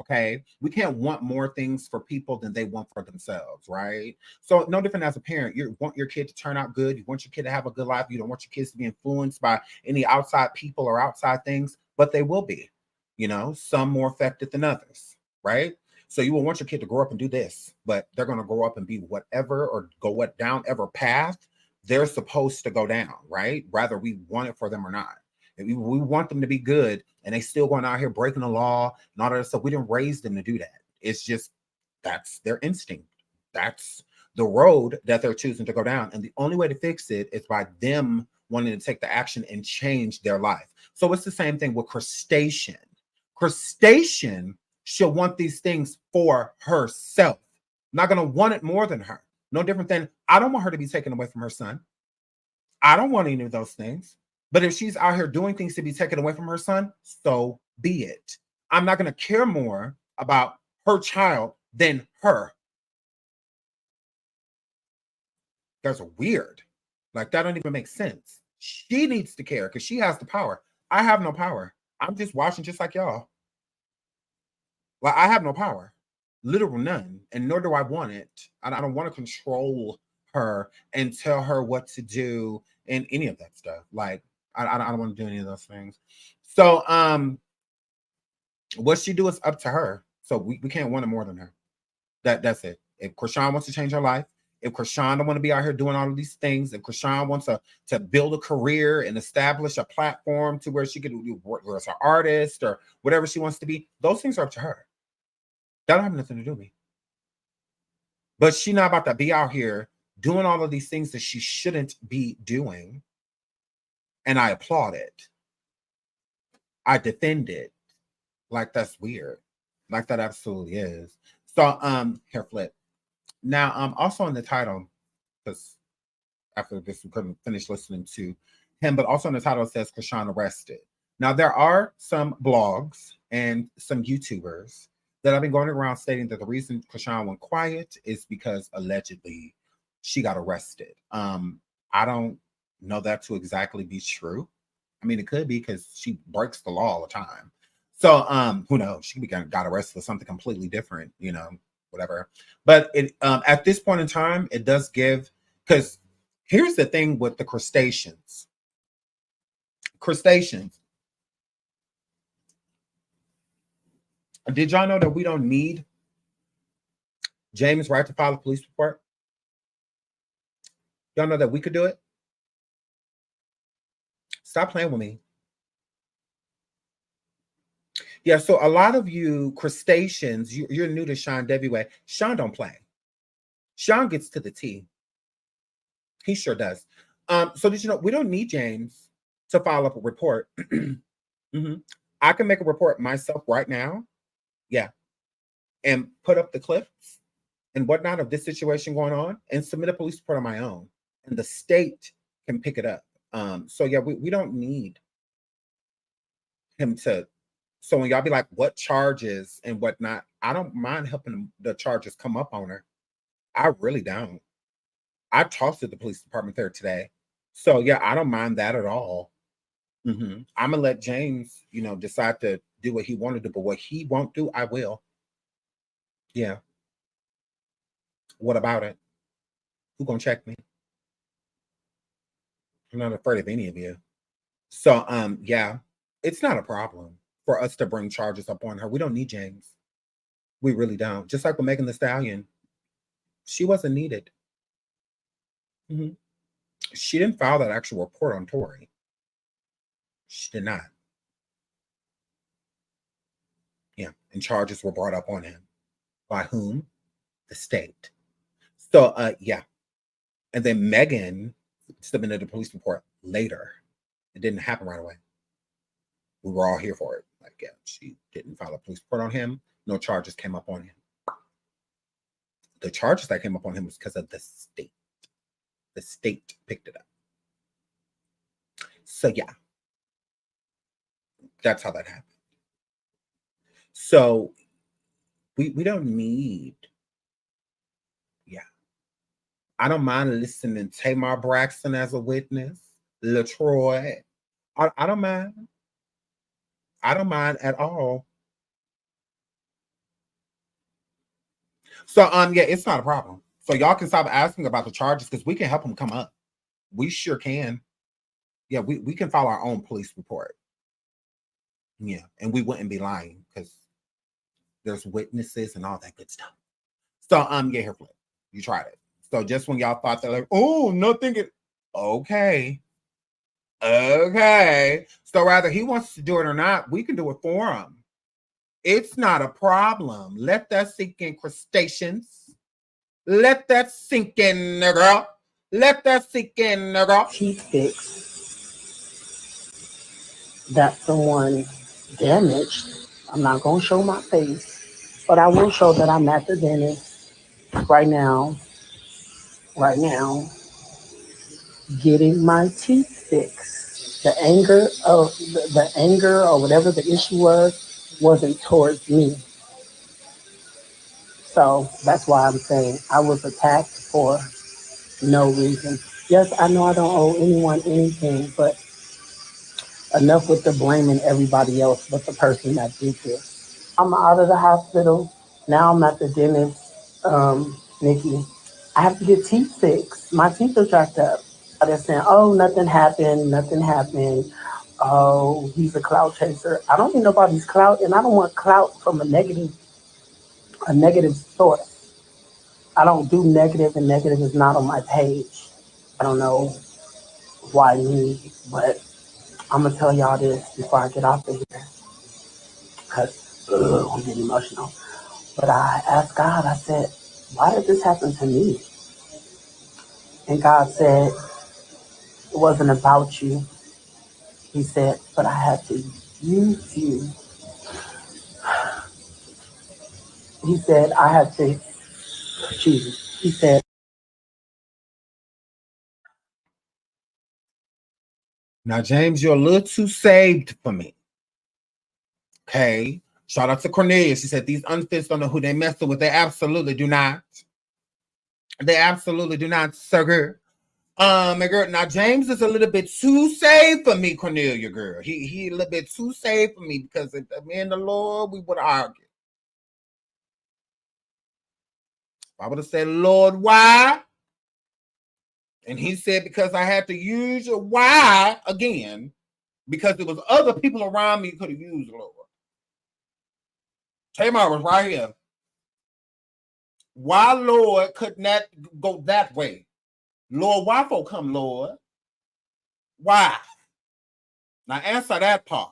S5: Okay, we can't want more things for people than they want for themselves, right? So no different as a parent. You want your kid to turn out good. You want your kid to have a good life. You don't want your kids to be influenced by any outside people or outside things, but they will be, some more affected than others, right? So you will want your kid to grow up and do this, but they're going to grow up and be whatever or go down ever path they're supposed to go down, right? Whether we want it for them or not. If we want them to be good and they still going out here breaking the law and all that stuff. We didn't raise them to do that. It's just, that's their instinct. That's the road that they're choosing to go down. And the only way to fix it is by them wanting to take the action and change their life. So it's the same thing with Christation. Christation should want these things for herself. Not going to want it more than her. No different than, I don't want her to be taken away from her son. I don't want any of those things. But if she's out here doing things to be taken away from her son, so be it. I'm not going to care more about her child than her. That's weird. Like, that don't even make sense. She needs to care because she has the power. I have no power. I'm just watching just like y'all. Like, I have no power. Literal none. And nor do I want it. I don't want to control her and tell her what to do and any of that stuff. Like, I don't want to do any of those things. So what she do is up to her. So we can't want it more than her. That's it. If Chrisean wants to change her life, if Chrisean don't want to be out here doing all of these things, if Chrisean wants to build a career and establish a platform to where she can work as an artist or whatever she wants to be, those things are up to her. That don't have nothing to do with me. But she's not about to be out here doing all of these things that she shouldn't be doing. And I applaud it. I defend it. Like, that's weird. Like, that absolutely is. So, here, flip. Now, also in the title, because after this, we couldn't finish listening to him, but also in the title, it says Chrisean arrested. Now, there are some blogs and some YouTubers that have been going around stating that the reason Chrisean went quiet is because allegedly she got arrested. I don't know that to exactly be true. I mean, it could be because she breaks the law all the time. So, who knows? She got arrested for something completely different, whatever. But it at this point in time, it does give, because here's the thing with the crustaceans. Crustaceans. Did y'all know that we don't need James Wright to file a police report? Y'all know that we could do it? Stop playing with me. Yeah, so a lot of you crustaceans, you're new to Sean Deviway. Sean don't play. Sean gets to the T. He sure does. So did you know we don't need James to file up a report? Mm-hmm. I can make a report myself right now. Yeah. And put up the clips and whatnot of this situation going on and submit a police report on my own. And the state can pick it up. So yeah, we don't need him to. So when y'all be like, what charges and whatnot, I don't mind helping the charges come up on her. I really don't. I talked to the police department there today. So yeah, I don't mind that at all. Mm-hmm. I'm gonna let James, decide to do what he wanted to do, but what he won't do, I will. Yeah. What about it? Who gonna check me? I'm not afraid of any of you. So yeah, it's not a problem for us to bring charges up on her. We don't need James. We really don't. Just like with Megan Thee Stallion, she wasn't needed. Mm-hmm. She didn't file that actual report on Tory. She did not. Yeah, and charges were brought up on him. By whom? The state. So, yeah. And then Megan submitted a police report later. It didn't happen right away. We were all here for it. Like, yeah, she didn't file a police report on him. No charges came up on him. The charges that came up on him was because of the state. The state picked it up. So, yeah. That's how that happened. So, we don't need, yeah. I don't mind listening to Tamar Braxton as a witness. LaTroy. I don't mind. I don't mind at all. So, yeah, it's not a problem. So y'all can stop asking about the charges because we can help them come up. We sure can. Yeah, we can file our own police report. Yeah, and we wouldn't be lying because there's witnesses and all that good stuff. So, yeah, here, Flip. You tried it. So just when y'all thought they're like, oh, nothing. Okay. Okay. So whether he wants to do it or not, we can do it for him. It's not a problem. Let that sink in, crustaceans. Let that sink in, nigga. Let that sink in, nigga.
S2: Teeth fix that someone damaged. I'm not going to show my face, but I will show that I'm at the dentist right now, getting my teeth fixed. The anger or whatever the issue was wasn't towards me. So that's why I'm saying I was attacked for no reason. Yes, I know I don't owe anyone anything, but enough with the blaming everybody else but the person that did this. I'm out of the hospital. Now I'm at the dentist, Nikki. I have to get teeth fixed. My teeth are jacked up. They're saying, oh, nothing happened, nothing happened. Oh, he's a clout chaser. I don't need nobody's clout, and I don't want clout from a negative source. I don't do negative, and negative is not on my page. I don't know why me, but I'm gonna tell y'all this before I get off of here, because I'm getting emotional. But I asked God, I said, why did this happen to me? And God said, it wasn't about you. He said, but I had to use you. He said, I had to, Jesus. He said,
S5: Now, James, you're a little too saved for me. Okay. Shout out to Cornelius. She said, these unfits don't know who they messing with. They absolutely do not. They absolutely do not, sugar. My girl. Now James is a little bit too safe for me, Cornelia girl. He a little bit too safe for me because if me and the Lord, we would argue. I would have said, Lord, why? And he said, because I had to use your why again, because there was other people around me who could have used Lord. Tamar was right here. Why, Lord, could not go that way? Lord, why folk come, Lord? Why? Now answer that part.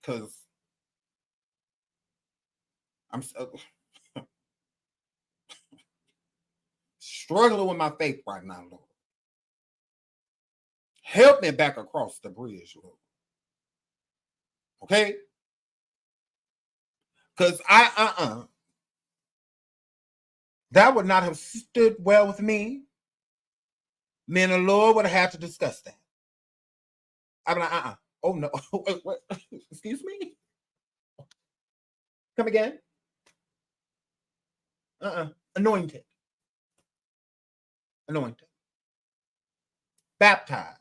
S5: Because I'm struggling with my faith right now, Lord. Help me back across the bridge, Lord. Okay? Because that would not have stood well with me. Me and the Lord would have had to discuss that. I'm like, Oh no. Wait. Excuse me? Come again? Anointed. Anointed. Baptized.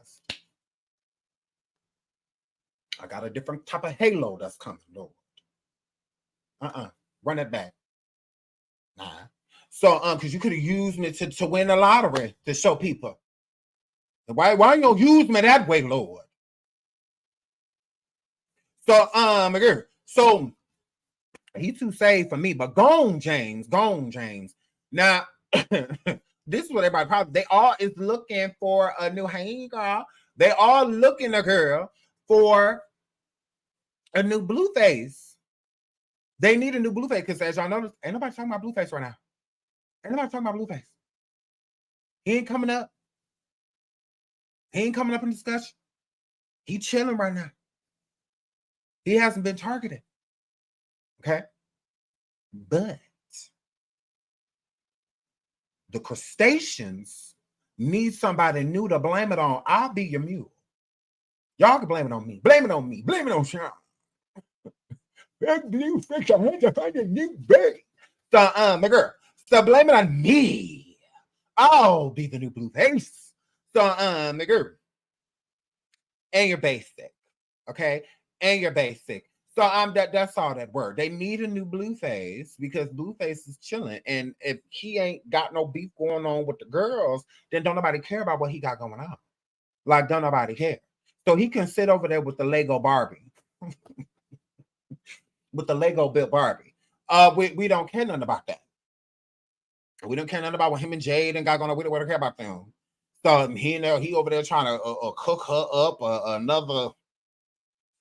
S5: I got a different type of halo that's coming, Lord. Run it back. Nah. So, because you could have used me to win the lottery to show people. Why you gonna use me that way, Lord? So, again, so he too saved for me, but gone, James. Now, this is what everybody probably they all is looking for a new girl. They all looking a girl for a new blue face. They need a new blue face because as y'all notice, ain't nobody talking about blue face right now. Ain't nobody talking about blue face. He ain't coming up. He ain't coming up in discussion. He chilling right now. He hasn't been targeted. Okay. But the crustaceans need somebody new to blame it on. I'll be your mule. Y'all can blame it on me. Blame it on me. Blame it on Sean. That blue fish, I had to find a new baby. So, my girl. So blame it on me. I'll be the new blue face. So, my girl. And you're basic. Okay? And you're basic. So that's all that word. They need a new Blueface because Blueface is chilling. And if he ain't got no beef going on with the girls, then don't nobody care about what he got going on. Like, don't nobody care. So he can sit over there with the Lego Barbie. With the Lego built Barbie. We don't care nothing about that. We don't care nothing about what him and Jade and got going on. We don't care about them. So he over there trying to cook her up another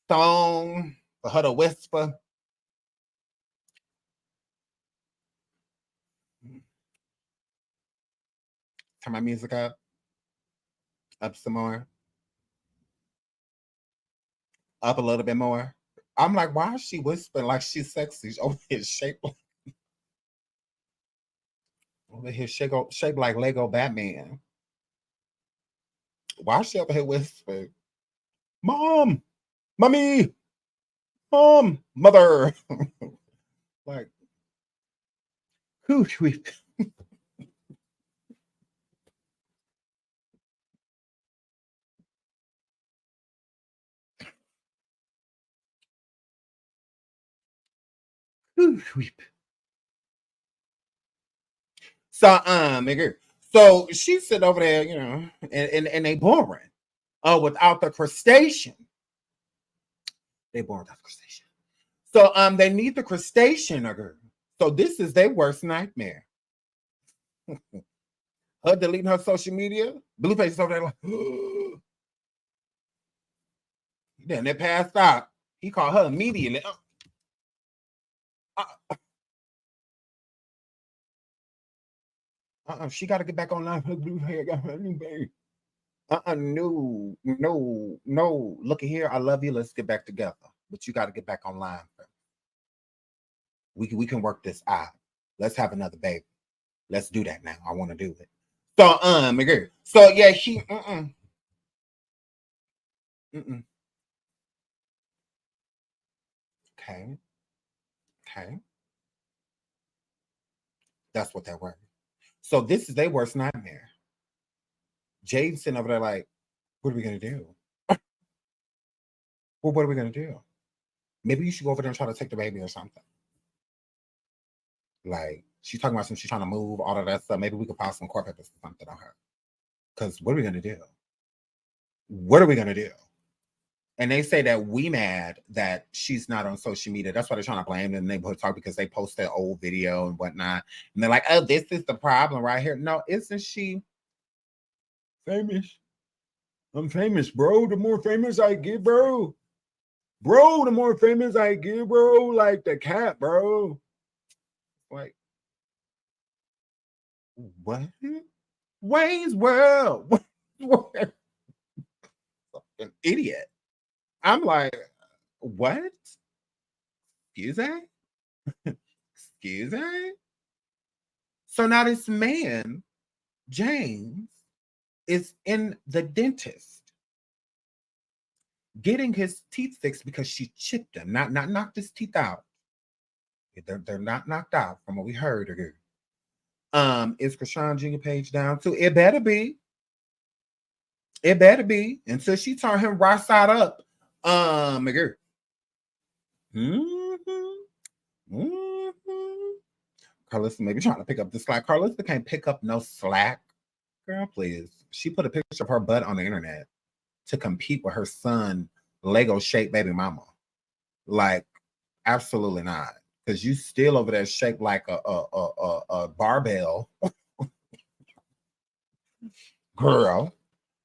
S5: song for her to whisper. Turn my music up some more, up a little bit more. I'm like, why is she whispering like she's sexy? Over here shaped like Lego Batman. Why is she over here whispering? Mom, mommy, mom, mother. Like, who sweep? So she sit over there, and they boring. Without the crustacean. They born without the crustacean. So they need the crustacean, girl. So this is their worst nightmare. Her deleting her social media. Blueface is over there like, then they passed out. He called her immediately. She got to get back online. Her blue hair got her new baby. No. Look at here. I love you. Let's get back together. But you got to get back online. We can work this out. Let's have another baby. Let's do that now. I want to do it. So, girl. So yeah, she. Okay. That's what that word. So this is their worst nightmare. Jade's sitting over there like, what are we gonna do? Well, what are we gonna do? Maybe you should go over there and try to take the baby or something. Like, she's talking about she's trying to move, all of that stuff. Maybe we could file some court papers or something on her. Because what are we gonna do? What are we gonna do? And they say that we mad that she's not on social media. That's why they're trying to blame the neighborhood talk because they post that old video and whatnot. And they're like, oh, this is the problem right here. No, isn't she famous? I'm famous, bro. The more famous I get, bro. Bro, the more famous I get, bro. Like the cat, bro. Like, what? Wayne's World. An idiot. I'm like, what? Excuse me? Excuse me? So now this man, James, is in the dentist getting his teeth fixed because she chipped them, not knocked his teeth out. They're not knocked out from what we heard. Is Chrisean Jr. page down too? It better be. It better be. Until she turned him right side up. Girl. Carlissa maybe trying to pick up the slack. Carlissa can't pick up no slack. Girl, please. She put a picture of her butt on the internet to compete with her son, Lego shaped baby mama. Like, absolutely not. Because you still over there shaped like a barbell. Girl.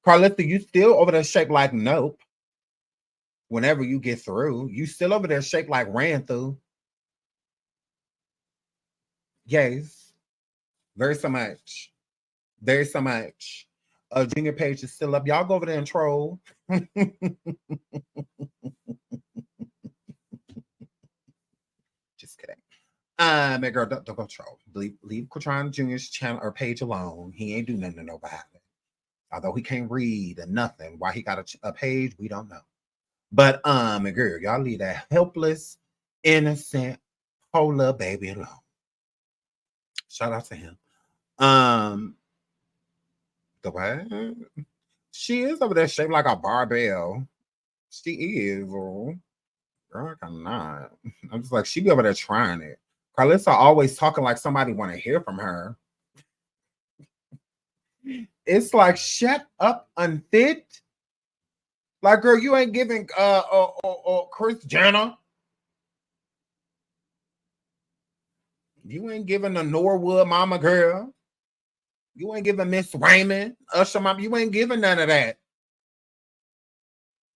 S5: Carlissa, you still over there shaped like nope. Whenever you get through, you still over there shaped like ran through. Yes. Very so much. Very so much. Junior page is still up. Y'all go over there and troll. Just kidding. My girl, don't go troll. Leave Chrisean Jr.'s channel or page alone. He ain't do nothing to nobody. Although he can't read and nothing. Why he got a page, we don't know. But my girl, y'all leave that helpless, innocent, whole little baby alone. Shout out to him. The what? She is over there shaped like a barbell. She is, girl, I cannot. I'm just like, she be over there trying it. Carlissa always talking like somebody want to hear from her. It's like, shut up, unfit. Like, girl, you ain't giving Chris Jenner. You ain't giving the Norwood mama girl. You ain't giving Miss Raymond, Usher mama. You ain't giving none of that.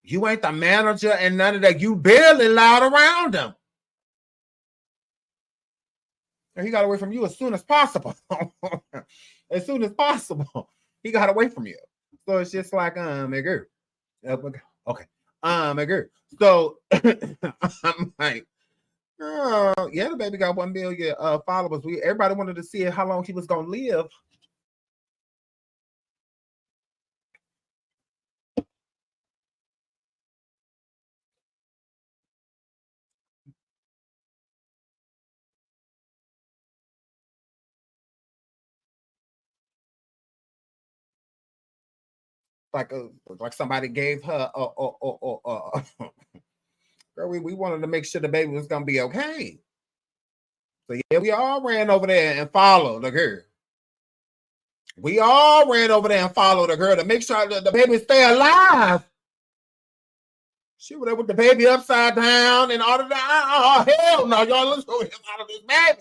S5: You ain't the manager and none of that. You barely allowed around him. And he got away from you as soon as possible. As soon as possible. He got away from you. So it's just like, my girl. Okay. My girl. So I'm like, girl, yeah, the baby got 1 million followers. Everybody wanted to see how long he was gonna live. Like somebody gave her girl, we wanted to make sure the baby was gonna be okay. So yeah, we all ran over there and followed the girl. We all ran over there and followed the girl to make sure that the baby stay alive. She was there with the baby upside down and all of that. Oh, hell no, y'all, let's go out of this baby.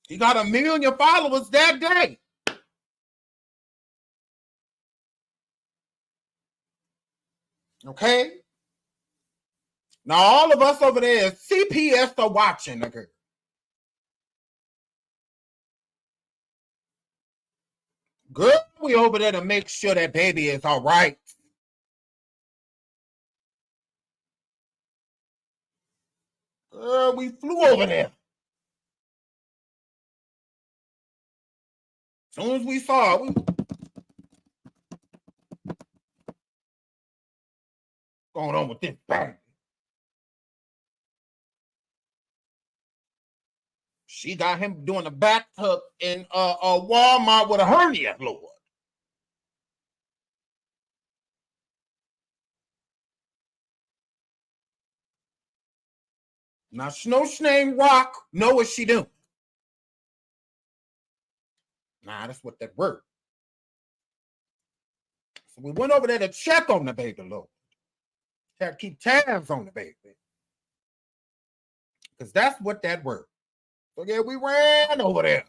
S5: He got 1 million followers that day. Okay? Now, all of us over there, CPS are watching the girl. Girl, we over there to make sure that baby is all right. Girl, we flew over there. As soon as we saw it, going on with this baby. She got him doing a back tuck in a Walmart with a hernia, Lord. Now, Chrisean Rock know what she doing. Nah, that's what that word. So we went over there to check on the baby, Lord. Had to keep tabs on the baby. Because that's what that word. So yeah, we ran over there.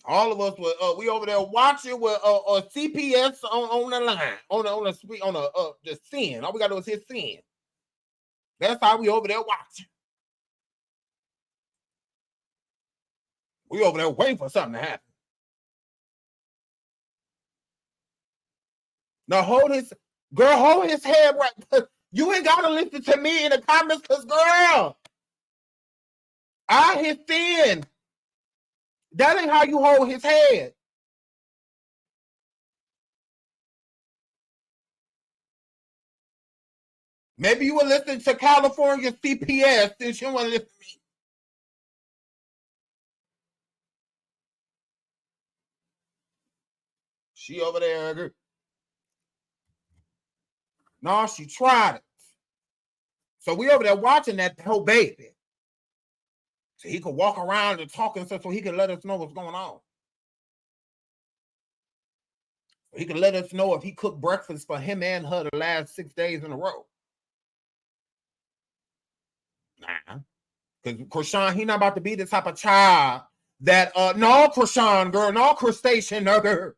S5: All of us were we over there watching with CPS on the line, on the sin. All we gotta do is hit sin. That's how we over there watching. We over there waiting for something to happen. Now hold his head right. You ain't gotta listen to me in the comments, cause girl, I hit sin. That ain't how you hold his head. Maybe you were listening to California CPS since you want to listen to me. She over there. No, she tried it. So we over there watching that whole baby. So he could walk around and talk and stuff so he could let us know what's going on. He could let us know if he cooked breakfast for him and her the last 6 days in a row. Nah. Because Chrisean, he not about to be the type of child that, no, Chrisean, girl, no, crustacean, no, girl.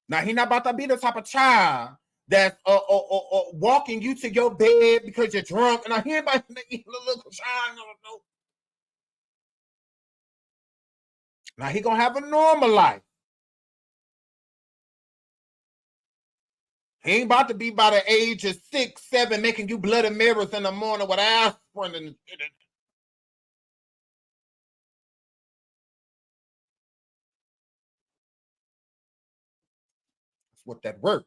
S5: Now, he not about to be the type of child that's walking you to your bed because you're drunk. And I hear about little Chrisean, no. Now, he going to have a normal life. He ain't about to be by the age of 6, 7, making you bloody mirrors in the morning with aspirin and that's what that work.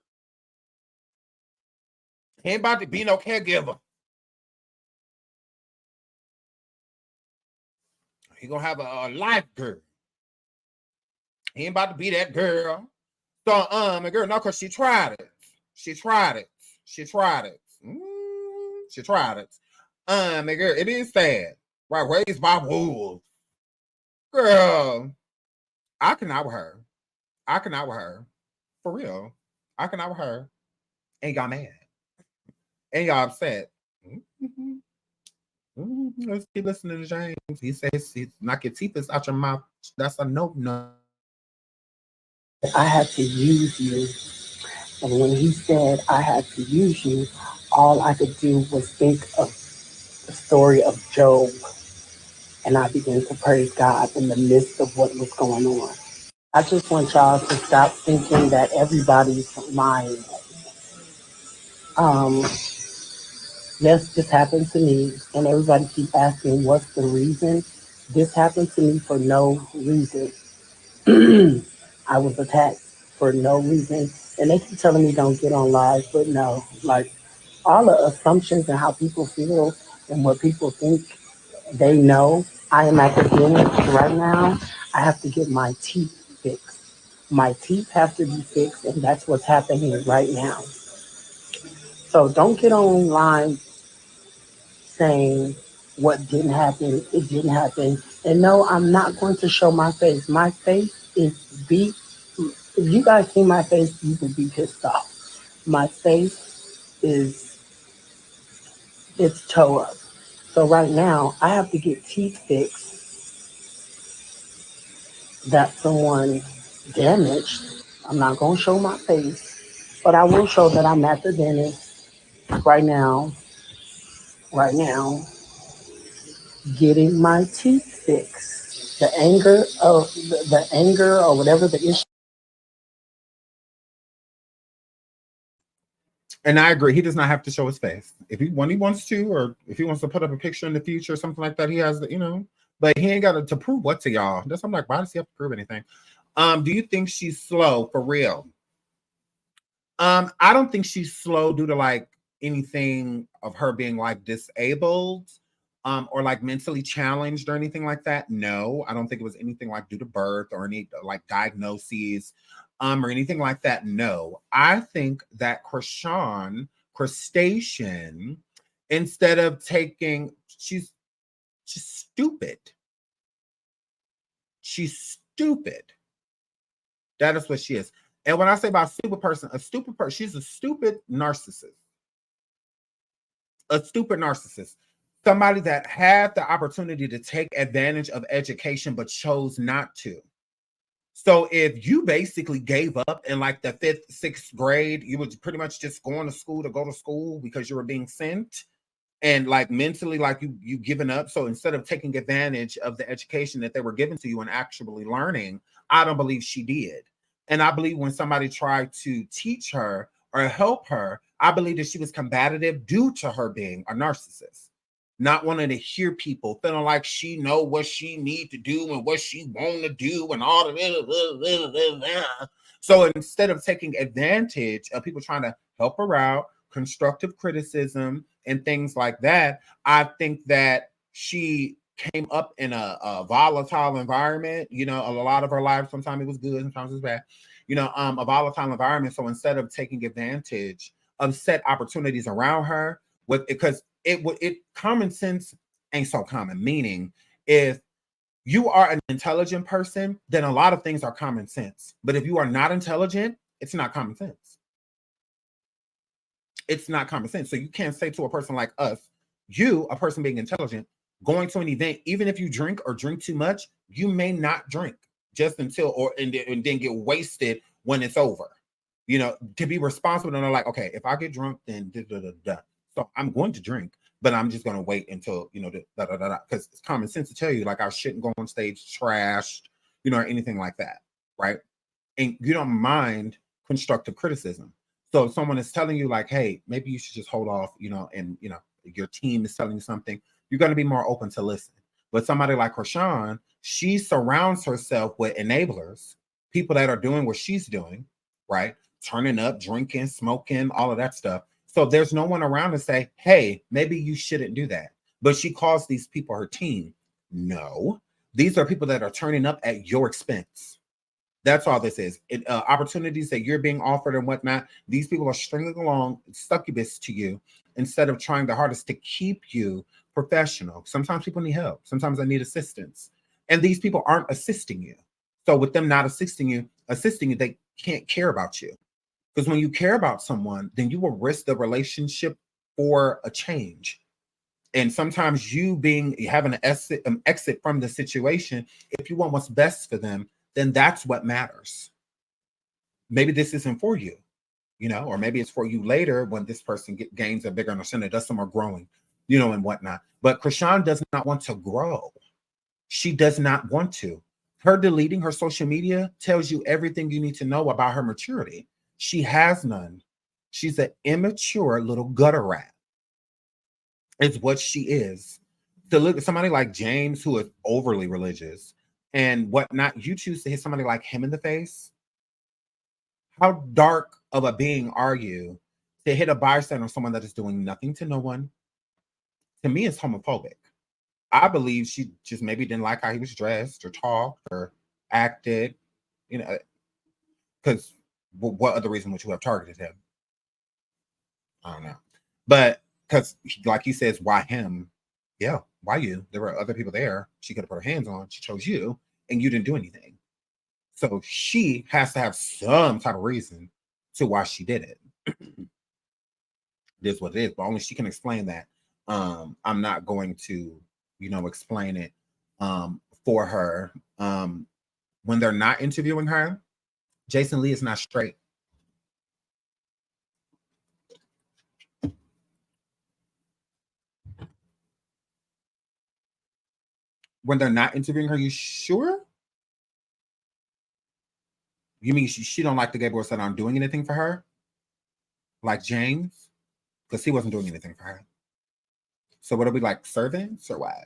S5: He ain't about to be no caregiver. He gonna have a life girl. He ain't about to be that girl. So a girl, no, because she tried it. She tried it. A girl, it is sad. Right, raised by wolves. Girl, I cannot with her. For real. I cannot with her. And y'all mad. And y'all upset. Mm-hmm. Let's keep listening to James. He says, knock your teeth out your mouth. That's a no.
S2: I had to use you. And when he said I had to use you, all I could do was think of the story of Job. And I began to praise God in the midst of what was going on. I just want y'all to stop thinking that everybody's lying. Yes, this happened to me, and everybody keep asking what's the reason. This happened to me for no reason. I was attacked for no reason, and they keep telling me don't get on live, but no, like all the assumptions and how people feel and what people think they know. I am at the dentist right now. I have to get my teeth fixed. My teeth have to be fixed, and that's what's happening right now. So don't get online saying what didn't happen, it didn't happen. And no, I'm not going to show my face. My face is beat. If you guys see my face, you would be pissed off. My face is, it's toe up. So right now, I have to get teeth fixed that someone damaged. I'm not going to show my face, but I will show that I'm at the dentist right now, right now, getting my teeth fixed. The anger or whatever the issue.
S5: And I agree. He does not have to show his face. When he wants to, or if he wants to put up a picture in the future or something like that, he has, but he ain't got to prove what to y'all. That's I'm like, why does he have to prove anything? Do you think she's slow for real? I don't think she's slow due to like anything of her being like disabled. or like mentally challenged or anything like that. No, I don't think it was anything like due to birth or any like diagnoses, or anything like that. No, I think that crustacean, instead of taking, she's stupid. She's stupid. That is what she is. And when I say about a stupid person, she's a stupid narcissist. A stupid narcissist. Somebody that had the opportunity to take advantage of education but chose not to. So if you basically gave up in like the 5th, 6th grade, you were pretty much just going to school to go to school because you were being sent, and like mentally like you given up. So instead of taking advantage of the education that they were given to you and actually learning, I don't believe she did. And I believe when somebody tried to teach her or help her, I believe that she was combative due to her being a narcissist, not wanting to hear people, feeling like she know what she need to do and what she want to do and all of it. So instead of taking advantage of people trying to help her out, constructive criticism and things like that, I think that she came up in a volatile environment. You know, a lot of her life, sometimes it was good, sometimes it was bad. You know, a volatile environment. So instead of taking advantage of set opportunities around her, because it common sense ain't so common. Meaning, if you are an intelligent person, then a lot of things are common sense. But if you are not intelligent, it's not common sense. It's not common sense. So you can't say to a person like us, you, a person being intelligent, going to an event, even if you drink or drink too much, you may not drink just until and then get wasted when it's over. You know, to be responsible and like, okay, if I get drunk, then so I'm going to drink, but I'm just going to wait until, you know, because it's common sense to tell you, like, I shouldn't go on stage trashed, you know, or anything like that, right? And you don't mind constructive criticism. So if someone is telling you, like, hey, maybe you should just hold off, you know, and, you know, your team is telling you something, you're going to be more open to listen. But somebody like Chrisean, she surrounds herself with enablers, people that are doing what she's doing, right? Turning up, drinking, smoking, all of that stuff. So there's no one around to say, hey, maybe you shouldn't do that. But she calls these people her team. No, these are people that are turning up at your expense. That's all this is. Opportunities that you're being offered and whatnot, these people are stringing along, succubus to you, instead of trying the hardest to keep you professional. Sometimes people need help. Sometimes they need assistance. And these people aren't assisting you. So with them not assisting you, they can't care about you. Because when you care about someone, then you will risk the relationship for a change. And sometimes you having an exit from the situation, if you want what's best for them, then that's what matters. Maybe this isn't for you, you know, or maybe it's for you later when this person gains a bigger understanding, does some more growing, you know, and whatnot. But Chrisean does not want to grow. She does not want to. Her deleting her social media tells you everything you need to know about her maturity. She has none. She's an immature little gutter rat. It's what she is. To look at somebody like James, who is overly religious and whatnot, you choose to hit somebody like him in the face. How dark of a being are you to hit a bystander, someone that is doing nothing to no one? To me, it's homophobic. I believe she just maybe didn't like how he was dressed or talked or acted, you know, because what other reason would you have targeted him? I don't know. But because, like he says, why him? Yeah, why you? There were other people there she could have put her hands on. She chose you, and you didn't do anything. So she has to have some type of reason to why she did it. It is what it is, but only she can explain that. I'm not going to, you know, explain it for her. When they're not interviewing her, Jason Lee is not straight. When they're not interviewing her, you sure? You mean she don't like the gay boys that aren't doing anything for her? Like James? Because he wasn't doing anything for her. So what are we, like, servants or what?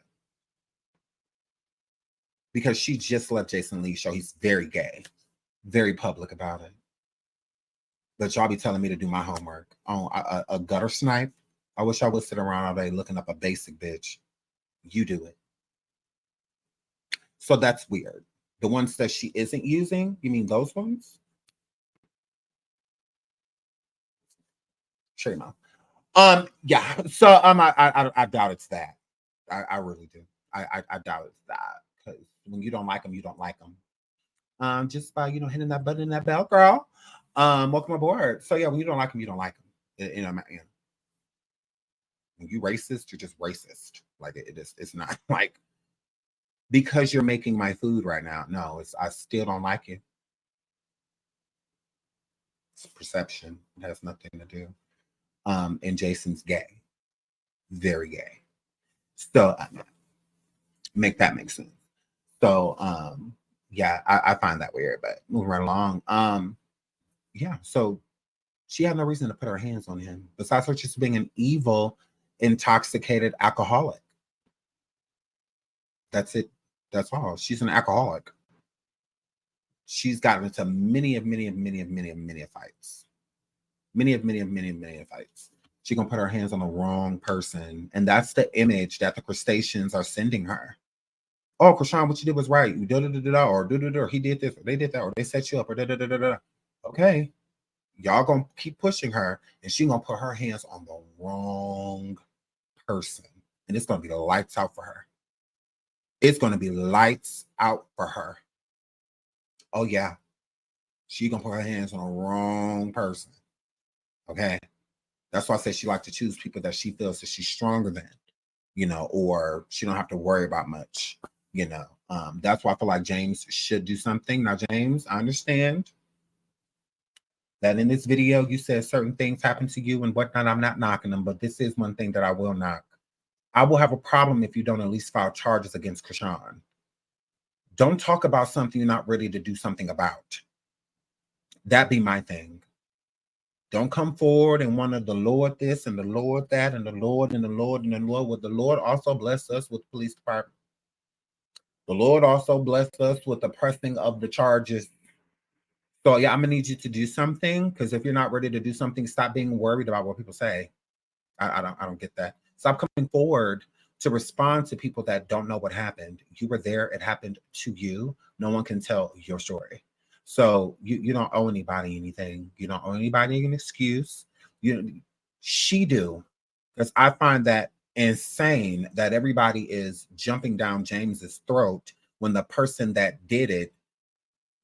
S5: Because she just left Jason Lee's show. He's very gay. Very public about it. But y'all be telling me to do my homework on a gutter snipe. I wish I would sit around all day looking up a basic bitch. you do it. So that's weird. The ones that she isn't using, you mean those ones? Sure, no. Yeah. So I doubt it's that. I really do. I doubt it's that, because when you don't like them, you don't like them. Just by hitting that button and that bell, girl. Welcome aboard. So yeah, when you don't like them, you don't like them. When you racist, you're just racist. Like it's not like because you're making my food right now. No, I still don't like it. It's perception. It has nothing to do. And Jason's gay, very gay. So make that make sense. So yeah, I find that weird, but moving right along. Yeah, so she had no reason to put her hands on him besides her just being an evil, intoxicated alcoholic. That's it. That's all. She's an alcoholic. She's gotten into many fights. Many fights. She's gonna put her hands on the wrong person. And that's the image that the crustaceans are sending her. Oh, Chrisean, what you did was right. You or he did this, or they did that, or they set you up, or Okay. Y'all gonna keep pushing her, and she's gonna put her hands on the wrong person. And it's gonna be the lights out for her. It's gonna be lights out for her. Oh yeah. She gonna put her hands on the wrong person. Okay. That's why I said she likes to choose people that she feels that she's stronger than, or she don't have to worry about much, That's why I feel like James should do something. Now, James, I understand that in this video you said certain things happen to you and whatnot. I'm not knocking them, but this is one thing that I will knock. I will have a problem if you don't at least file charges against Chrisean. Don't talk about something you're not ready to do something about. That be my thing. Don't come forward and want to the Lord this and the Lord that and the Lord and the Lord and the Lord. Would the Lord also bless us with police department? The Lord also blessed us with the pressing of the charges. So yeah, I'm gonna need you to do something, because if you're not ready to do something, stop being worried about what people say. I don't get that. Stop coming forward to respond to people that don't know what happened. You were there. It happened to you. No one can tell your story. So you don't owe anybody anything. You don't owe anybody an excuse. She do, because I find that insane that everybody is jumping down James's throat when the person that did it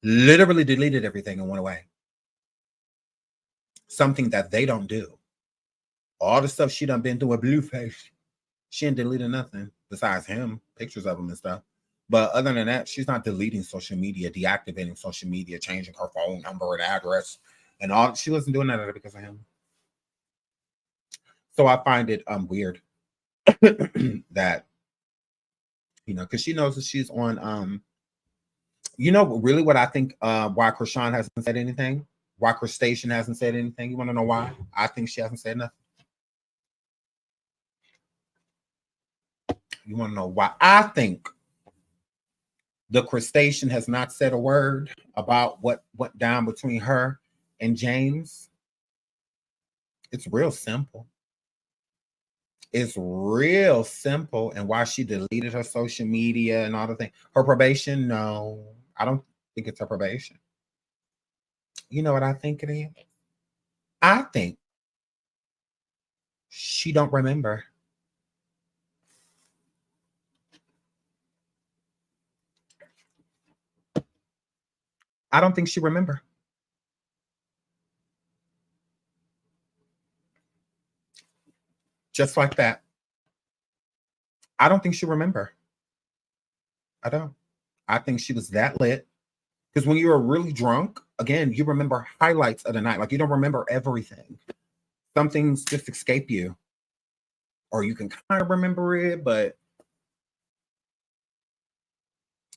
S5: literally deleted everything and went away. Something that they don't do. All the stuff she done been through with Blueface, she ain't deleted nothing besides him, pictures of him and stuff. But other than that, she's not deleting social media, deactivating social media, changing her phone number and address, and all. She wasn't doing that because of him. So I find it weird that, because she knows that she's on. Really what I think why Chrisean hasn't said anything, why Crustacean hasn't said anything. You want to know why? I think she hasn't said nothing. You want to know why I think the Crustacean has not said a word about what went down between her and James? It's real simple. It's real simple. And why she deleted her social media and all the things. Her probation? No, I don't think it's her probation. You know what I think it is? I think she don't remember. I don't think she remember. Just like that. I don't think she remember. I don't. I think she was that lit. Because when you're really drunk, again, you remember highlights of the night. Like, you don't remember everything. Some things just escape you. Or you can kind of remember it, but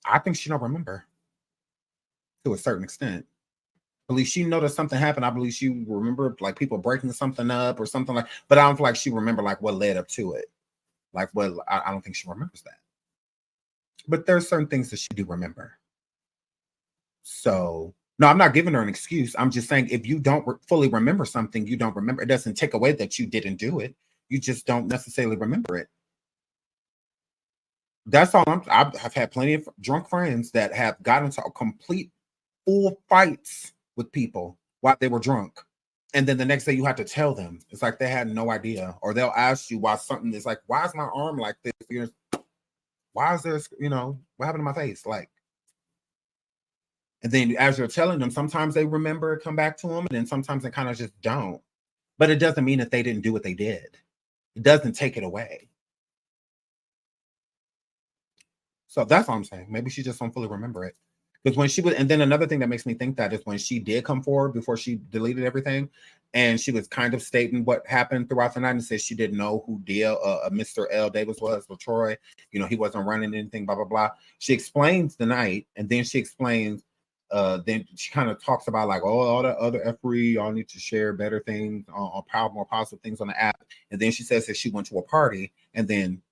S5: I think she don't remember to a certain extent. I believe she noticed something happened. I believe she remembered like people breaking something up or something like, but I don't feel like she remember like what led up to it. Like, well, I don't think she remembers that. But there's certain things that she do remember. So, no, I'm not giving her an excuse. I'm just saying if you don't fully remember something, you don't remember. It doesn't take away that you didn't do it. You just don't necessarily remember it. That's all. I've had plenty of drunk friends that have gotten into a complete full fights with people while they were drunk. And then the next day you have to tell them. It's like they had no idea. Or they'll ask you why something is like, why is my arm like this? Why is there, what happened to my face? Like, and then as you're telling them, sometimes they remember it, come back to them, and then sometimes they kind of just don't. But it doesn't mean that they didn't do what they did. It doesn't take it away. So that's all I'm saying. Maybe she just don't fully remember it. Because when she was, and then another thing that makes me think that is when she did come forward before she deleted everything, and she was kind of stating what happened throughout the night and said she didn't know who Mr. L. Davis was, or Troy. He wasn't running anything, blah, blah, blah. She explains the night, and then she explains, then she kind of talks about like, oh, all the other F3, y'all need to share better things, on more positive things on the app. And then she says that she went to a party, and then,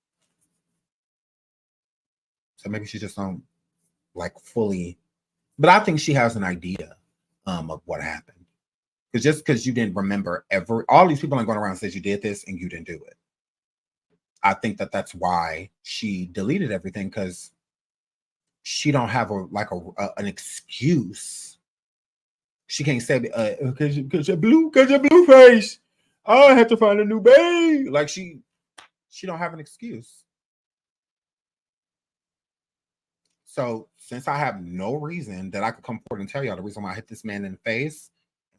S5: so maybe she just don't like fully. But I think she has an idea of what happened. Because just because you didn't remember all these people aren't going around and says you did this and you didn't do it. I think that that's why she deleted everything, because she don't have an excuse. She can't say because your blue face. Oh, I have to find a new babe. Like she don't have an excuse. So since I have no reason that I could come forward and tell y'all the reason why I hit this man in the face,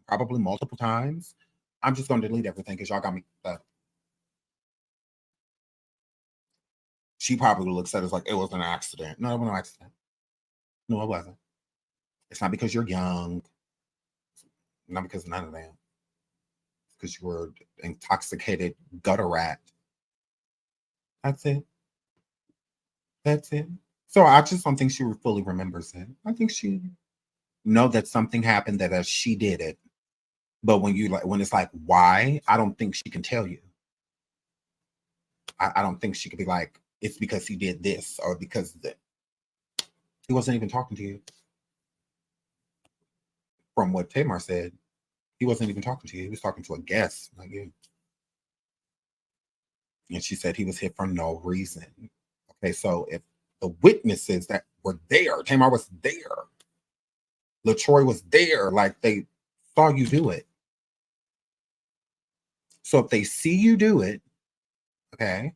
S5: probably multiple times, I'm just going to delete everything because y'all got me. She probably looks at it as like it was an accident. No, it wasn't an accident. No, it wasn't. It's not because you're young. Not because of none of that. It's because you were intoxicated gutter rat. That's it. That's it. So I just don't think she fully remembers it. I think she know that something happened, that she did it. But when it's like, why? I don't think she can tell you. I don't think she could be like, it's because he did this or because of that. He wasn't even talking to you. From what Tamar said, he wasn't even talking to you. He was talking to a guest like you. And she said he was hit for no reason. Okay, so if the witnesses that were there, Tamar was there, LaTroy was there, like they saw you do it. So if they see you do it, okay,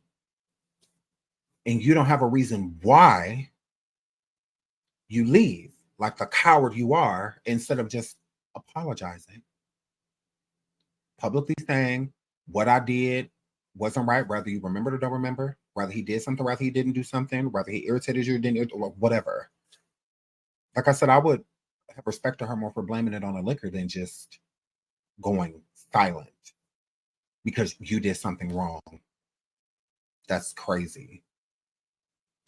S5: and you don't have a reason why, you leave like the coward you are, instead of just apologizing. Publicly saying what I did wasn't right, whether you remember or don't remember, whether he did something, whether he didn't do something, whether he irritated you or didn't, whatever. Like I said, I would have respect to her more for blaming it on the liquor than just going silent because you did something wrong. That's crazy.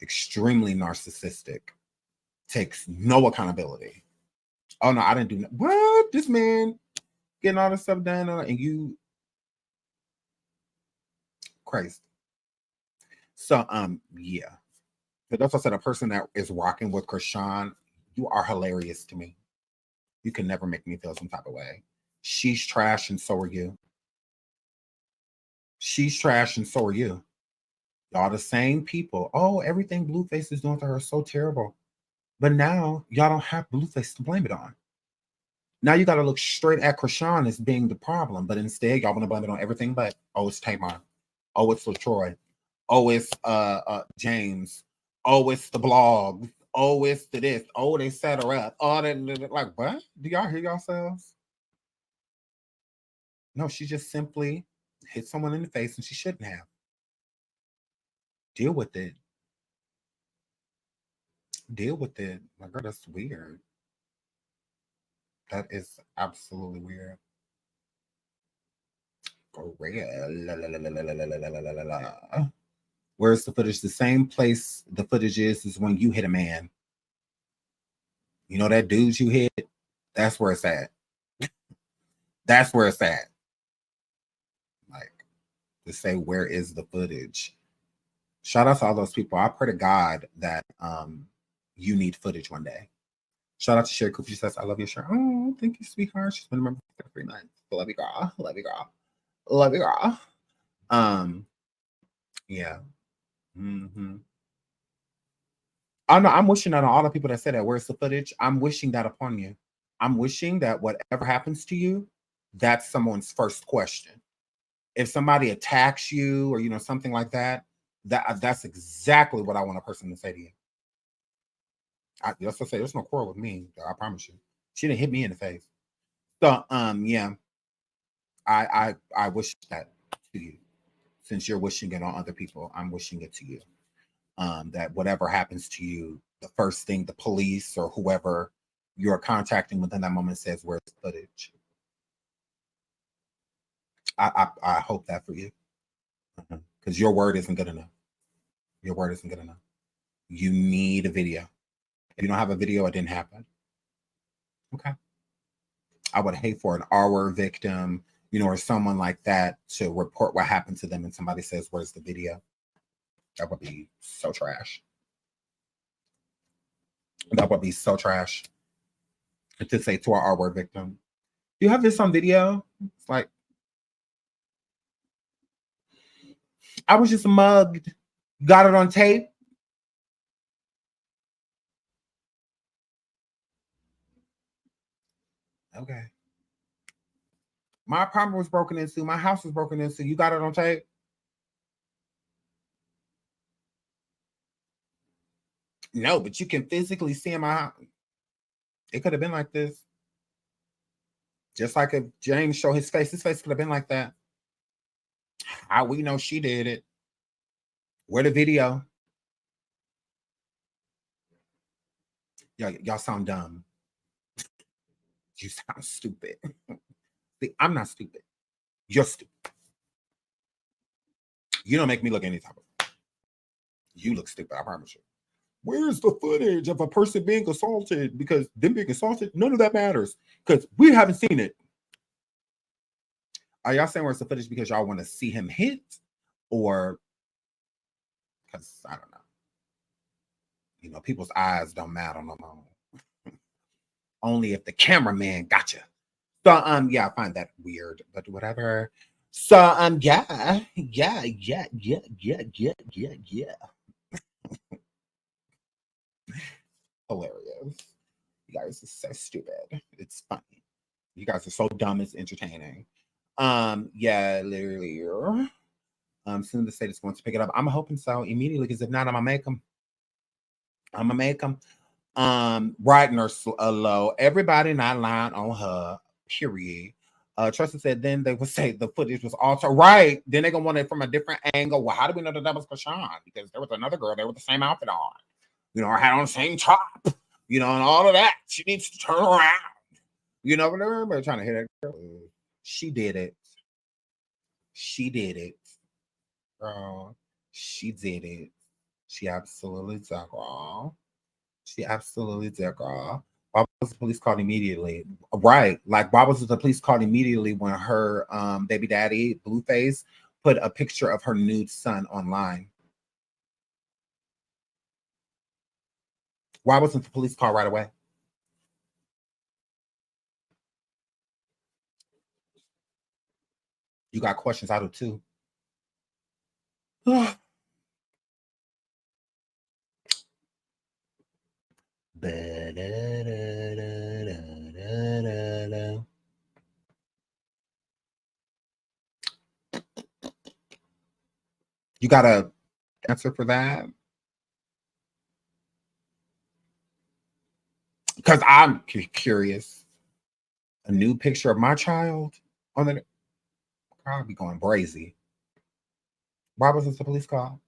S5: Extremely narcissistic. Takes no accountability. Oh no, I didn't do that. What? This man getting all this stuff done and you crazy. So yeah. But that's what I said, a person that is rocking with Chrisean, you are hilarious to me. You can never make me feel some type of way. She's trash and so are you. She's trash and so are you. Y'all the same people. Oh, everything Blueface is doing to her is so terrible. But now y'all don't have Blueface to blame it on. Now you got to look straight at Chrisean as being the problem, but instead y'all want to blame it on everything but, oh, it's Tamar. Oh, it's LaTroy. Oh, it's James. Oh, it's the blog. Oh, it's the this. Oh, they set her up. Oh, they, like, what? Do y'all hear yourselves? No, she just simply hit someone in the face and she shouldn't have. Deal with it. Deal with it. Like, girl, that's weird. That is absolutely weird. Where's the footage? The same place the footage is when you hit a man. You know that dude you hit? That's where it's at. That's where it's at. Like, to say, where is the footage? Shout out to all those people. I pray to God that you need footage one day. Shout out to Sherry Cooper. She says, I love your shirt. Oh, thank you, sweetheart. She's been a member for 3 months. Love you, girl. Love you, girl. Love you, girl. Yeah. Mm-hmm. I know I'm wishing that on all the people that said that. Where's the footage? I'm wishing that upon you. I'm wishing that whatever happens to you, that's someone's first question. If somebody attacks you or something like that, that's exactly what I want a person to say to you. That's to say, there's no quarrel with me. I promise you. She didn't hit me in the face. So yeah, I wish that to you. Since you're wishing it on other people, I'm wishing it to you. That whatever happens to you, the first thing the police or whoever you're contacting within that moment says, "Where's the footage?" I hope that for you, because your word isn't good enough. Your word isn't good enough. You need a video. If you don't have a video, it didn't happen. Okay. I would hate for an R victim, or someone like that to report what happened to them and somebody says, "Where's the video?" That would be so trash. That would be so trash. To say to our R victim, "You have this on video?" It's like, I was just mugged. Got it on tape. Okay. My apartment was broken into. My house was broken into. You got it on tape? No, but you can physically see in my house. It could have been like this. Just like if James showed his face could have been like that. How we know she did it? Where the video? Y'all sound dumb. You sound stupid. See, I'm not stupid. You're stupid. You don't make me look any type of. You look stupid, I promise you. Where's the footage of a person being assaulted? Because them being assaulted, none of that matters. Because we haven't seen it. Are y'all saying where's the footage because y'all want to see him hit? Or because I don't know. People's eyes don't matter no more. Only if the cameraman got you. So yeah, I find that weird, but whatever. So yeah. Hilarious. You guys are so stupid. It's funny. You guys are so dumb, it's entertaining. Yeah, literally. Soon the state is going to pick it up. I'm hoping so immediately, because if not, I'm gonna make them. Right, nurse low. Everybody not lying on her. Period. Tristan said then they would say the footage was altered. Right. Then they're gonna want it from a different angle. Well, how do we know that was Chrisean? Because there was another girl there with the same outfit on. Or had on the same top. And all of that. She needs to turn around. But everybody trying to hit that girl. She did it. She did it. Girl. She did it. She absolutely did, girl. She absolutely did, girl. Why was the police called immediately? Right. Like, why was the police called immediately when her baby daddy, Blueface, put a picture of her nude son online? Why wasn't the police called right away? You got questions out of too. You got a answer for that? Because I'm curious. A new picture of my child on the. I'll be going brazy. Why wasn't the police called?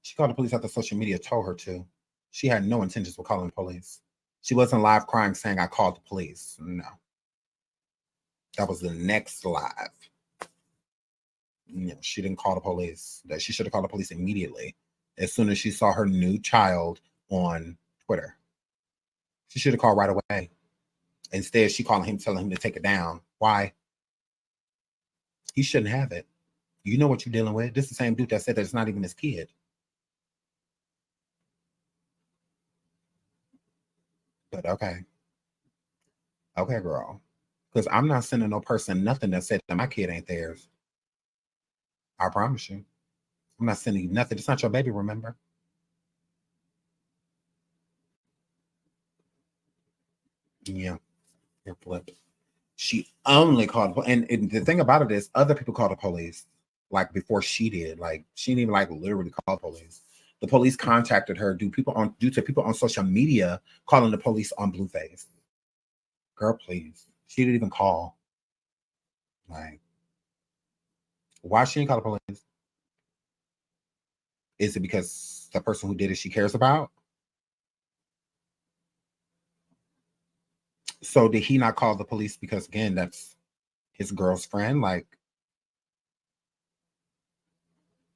S5: She called the police after social media told her to. She had no intentions of calling the police. She wasn't live crying saying, "I called the police." No. That was the next live. No, she didn't call the police. That she should have called the police immediately as soon as she saw her new child on Twitter. She should have called right away. Instead, she calling him, telling him to take it down. Why? He shouldn't have it. You know what you're dealing with. This is the same dude that said that it's not even his kid. But okay. Okay, girl. Because I'm not sending no person nothing that said that my kid ain't theirs. I promise you. I'm not sending you nothing. It's not your baby, remember? Yeah. You're flipped. She only called, and the thing about it is other people called the police, like before she did. Like she didn't even like literally call the police. The police contacted her due to people on social media calling the police on Blueface. Girl, please. She didn't even call. Like, why she didn't call the police? Is it because the person who did it she cares about? So did he not call the police because, again, that's his girl's friend? Like,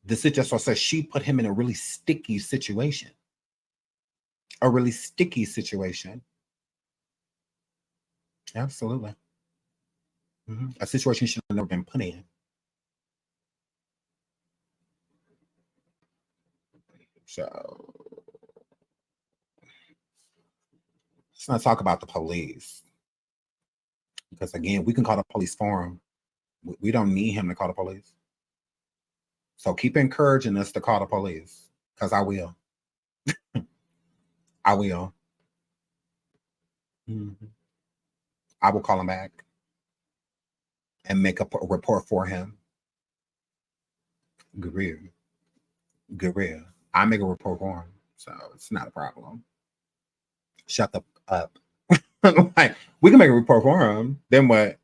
S5: the situation says she put him in a really sticky situation. A really sticky situation. Absolutely. A situation she should have never been put in. So let's not talk about the police. Because, again, we can call the police for him. We don't need him to call the police. So keep encouraging us to call the police, because I will. I will. I will call him back and make a report for him. Good. I make a report for him, so it's not a problem. Shut the up. Like, we can make a report for him. Then what?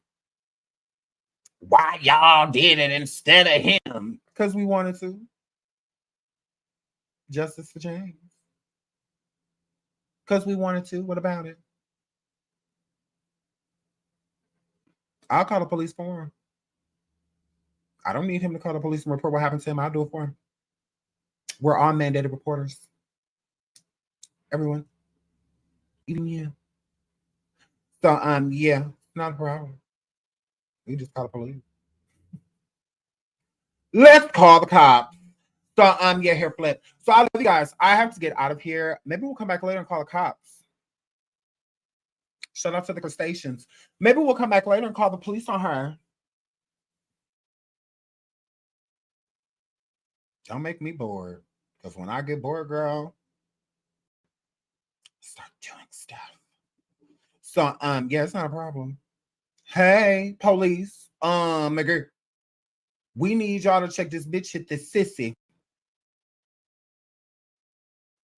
S5: Why y'all did it instead of him? Because we wanted to. Justice for James. Because we wanted to. What about it? I'll call the police for him. I don't need him to call the police and report what happened to him. I'll do it for him. We're all mandated reporters. Everyone. Even you. So, yeah, not a problem. We just call the police. Let's call the cops. So, yeah, here, flip. So, I love you guys. I have to get out of here. Maybe we'll come back later and call the cops. Shout out to the crustaceans. Maybe we'll come back later and call the police on her. Don't make me bored. Because when I get bored, girl, start doing stuff. So, yeah, it's not a problem. Hey, police. Nigga, we need y'all to check this bitch hit this sissy.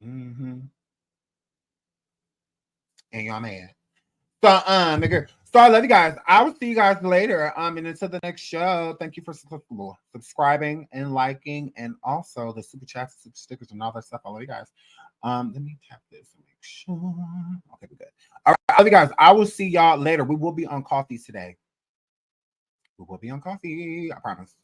S5: And y'all mad. So, nigga. So I love you guys. I will see you guys later. And until the next show, thank you for subscribing and liking, and also the super chats, super stickers, and all that stuff. I love you guys. Let me tap this and make sure. Okay, we're good. All right, I love you guys. I will see y'all later. We will be on coffee today. We will be on coffee. I promise.